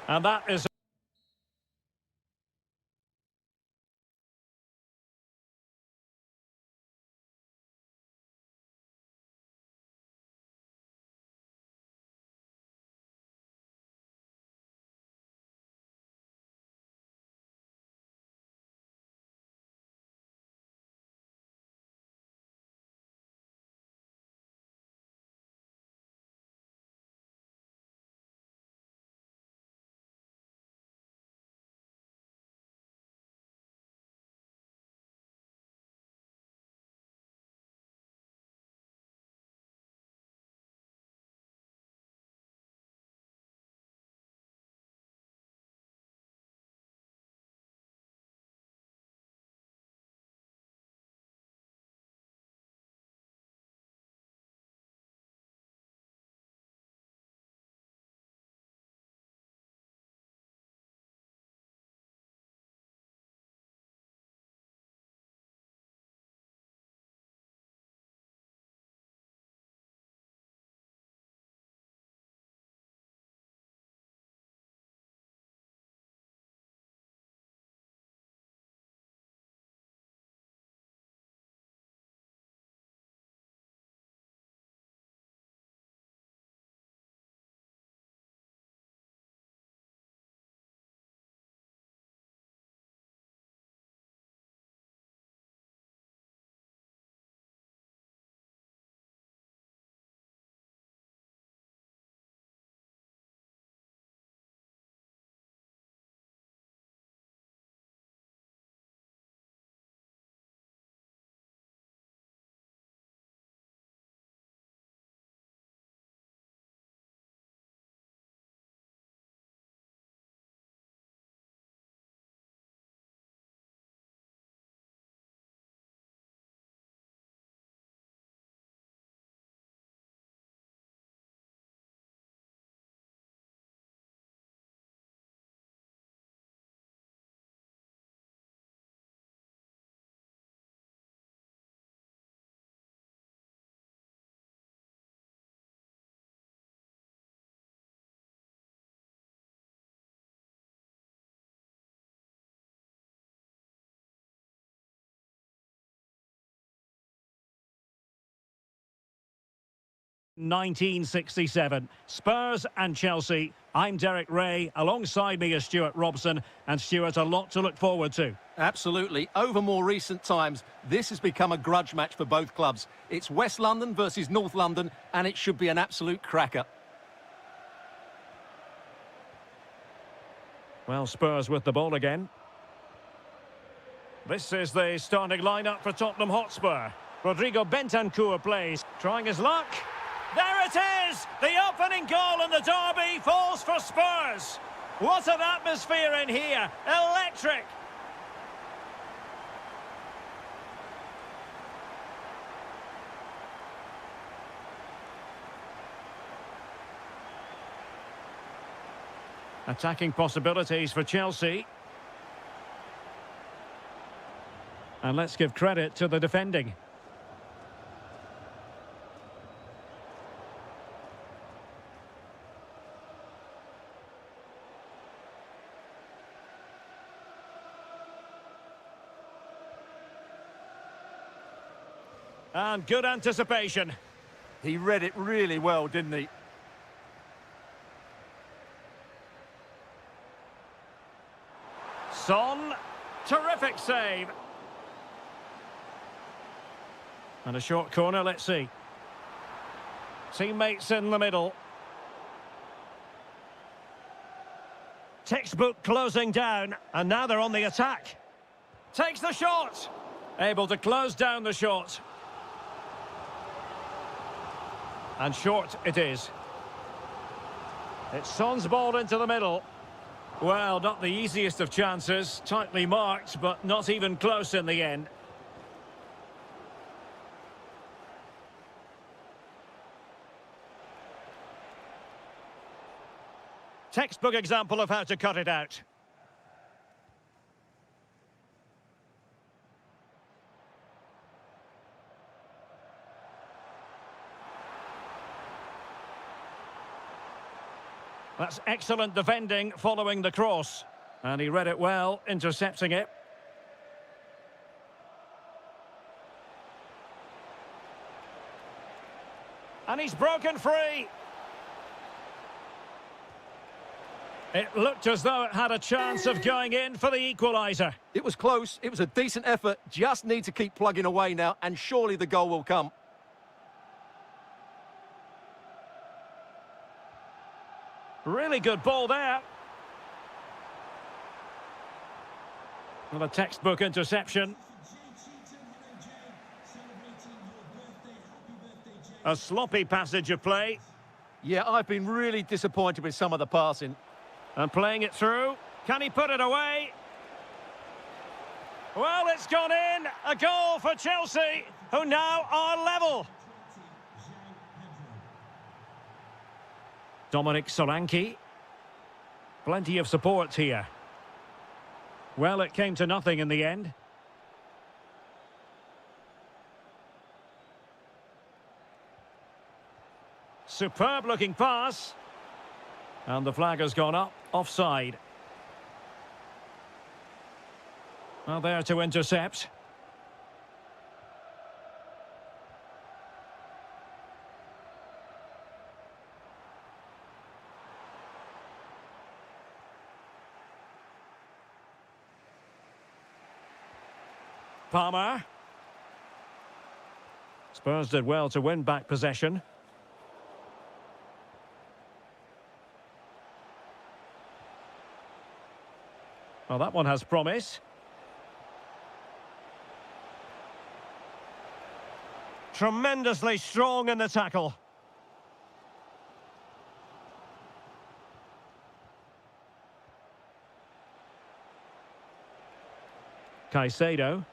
And that is 1967. Spurs and Chelsea. I'm Derek Ray. Alongside me is Stuart Robson. And Stuart, a lot to look forward to. Absolutely. Over more recent times, this has become a grudge match for both clubs. It's West London versus North London, and it should be an absolute cracker. Well, Spurs with the ball again. This is the starting lineup for Tottenham Hotspur. Rodrigo Bentancur plays, trying his luck. There it is! The opening goal in the derby falls for Spurs. What an atmosphere in here. Electric. Attacking possibilities for Chelsea. And let's give credit to the defending. And good anticipation. He read it really well, didn't he? Son, terrific save. And a short corner, let's see. Teammates in the middle. Textbook closing down, and now they're on the attack. Takes the shot. Able to close down the shot. And short it is. It's Son's ball into the middle. Well, not the easiest of chances. Tightly marked, but not even close in the end. Textbook example of how to cut it out. That's excellent defending following the cross. And he read it well, intercepting it. And he's broken free. It looked as though it had a chance of going in for the equaliser. It was close. It was a decent effort. Just need to keep plugging away now, and surely the goal will come. Really good ball there. Well, a textbook interception. A sloppy passage of play. Yeah, I've been really disappointed with some of the passing. And playing it through. Can he put it away? Well, it's gone in. A goal for Chelsea, who now are level. Dominic Solanke. Plenty of support here. Well, it came to nothing in the end. Superb looking pass. And the flag has gone up, offside. Well, there to intercept. Palmer. Spurs did well to win back possession. Well, that one has promise. Tremendously strong in the tackle. Caicedo.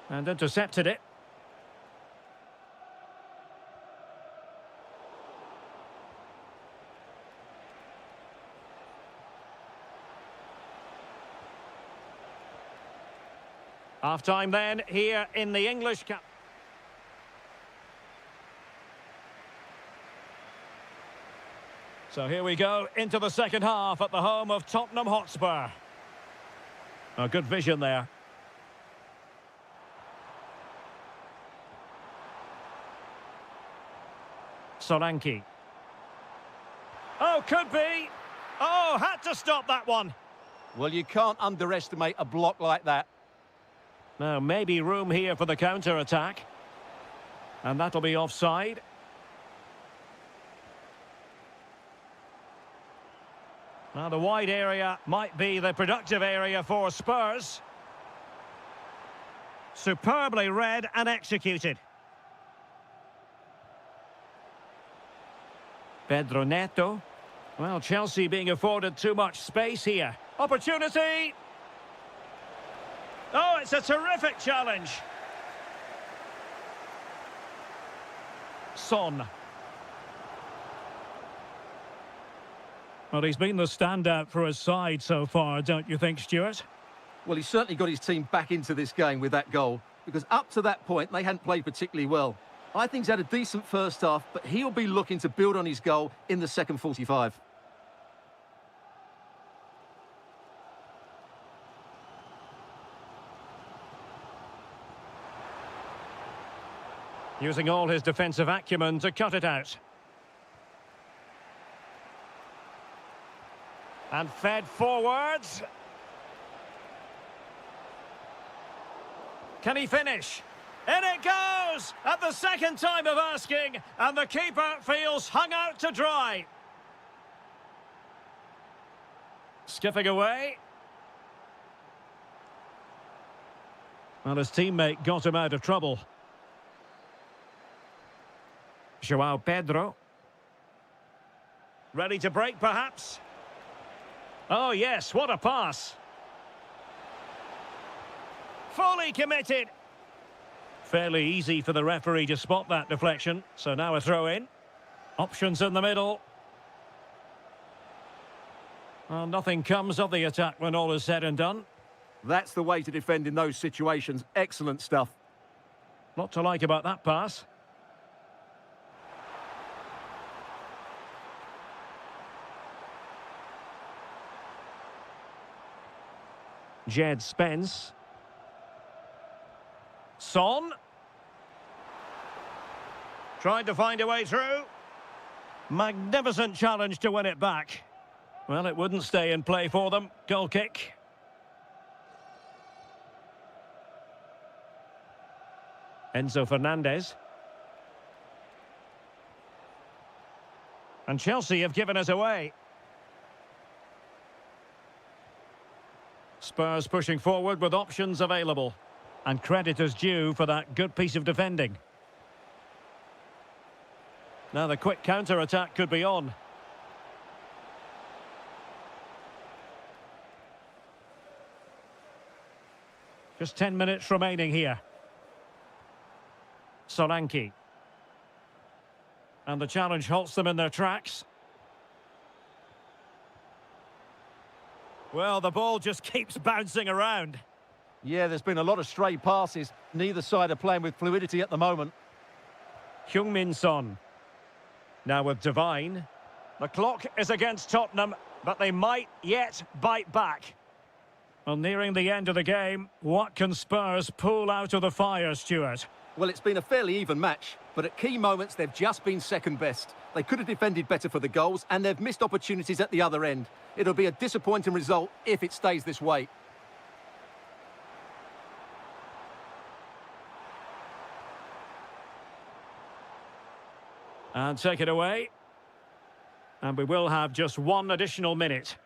And intercepted it. Half-time then, here in the English Cup. So here we go, into the second half at the home of Tottenham Hotspur. A good vision there. Solanke. Oh, could be. Oh, had to stop that one. Well, you can't underestimate a block like that. Now, maybe room here for the counter-attack. And that'll be offside. Now, the wide area might be the productive area for Spurs. Superbly read and executed. Pedro Neto. Well, Chelsea being afforded too much space here. Opportunity! Oh, it's a terrific challenge. Son. Well, he's been the standout for his side so far, don't you think, Stuart? Well, he's certainly got his team back into this game with that goal, because up to that point, they hadn't played particularly well. I think he's had a decent first half, but he'll be looking to build on his goal in the second 45. Using all his defensive acumen to cut it out. And fed forwards. Can he finish? In it goes! At the second time of asking, and the keeper feels hung out to dry. Skipping away. Well, his teammate got him out of trouble. João Pedro. Ready to break, perhaps? Oh, yes, what a pass. Fully committed. Fairly easy for the referee to spot that deflection. So now a throw in. Options in the middle. Well, nothing comes of the attack when all is said and done. That's the way to defend in those situations. Excellent stuff. Lot to like about that pass. Jed Spence. Son. Trying to find a way through. Magnificent challenge to win it back. Well, it wouldn't stay in play for them. Goal kick. Enzo Fernandez. And Chelsea have given us away. Spurs pushing forward with options available. And credit is due for that good piece of defending. Now the quick counter-attack could be on. Just 10 minutes remaining here. Solanke. And the challenge halts them in their tracks. Well, the ball just keeps bouncing around. Yeah, there's been a lot of stray passes. Neither side are playing with fluidity at the moment. Heung-min Son. Now with Devine. The clock is against Tottenham, but they might yet bite back. Well, nearing the end of the game, what can Spurs pull out of the fire, Stuart? Well, it's been a fairly even match, but at key moments they've just been second best. They could have defended better for the goals, and they've missed opportunities at the other end. It'll be a disappointing result if it stays this way. And take it away. And we will have just one additional minute.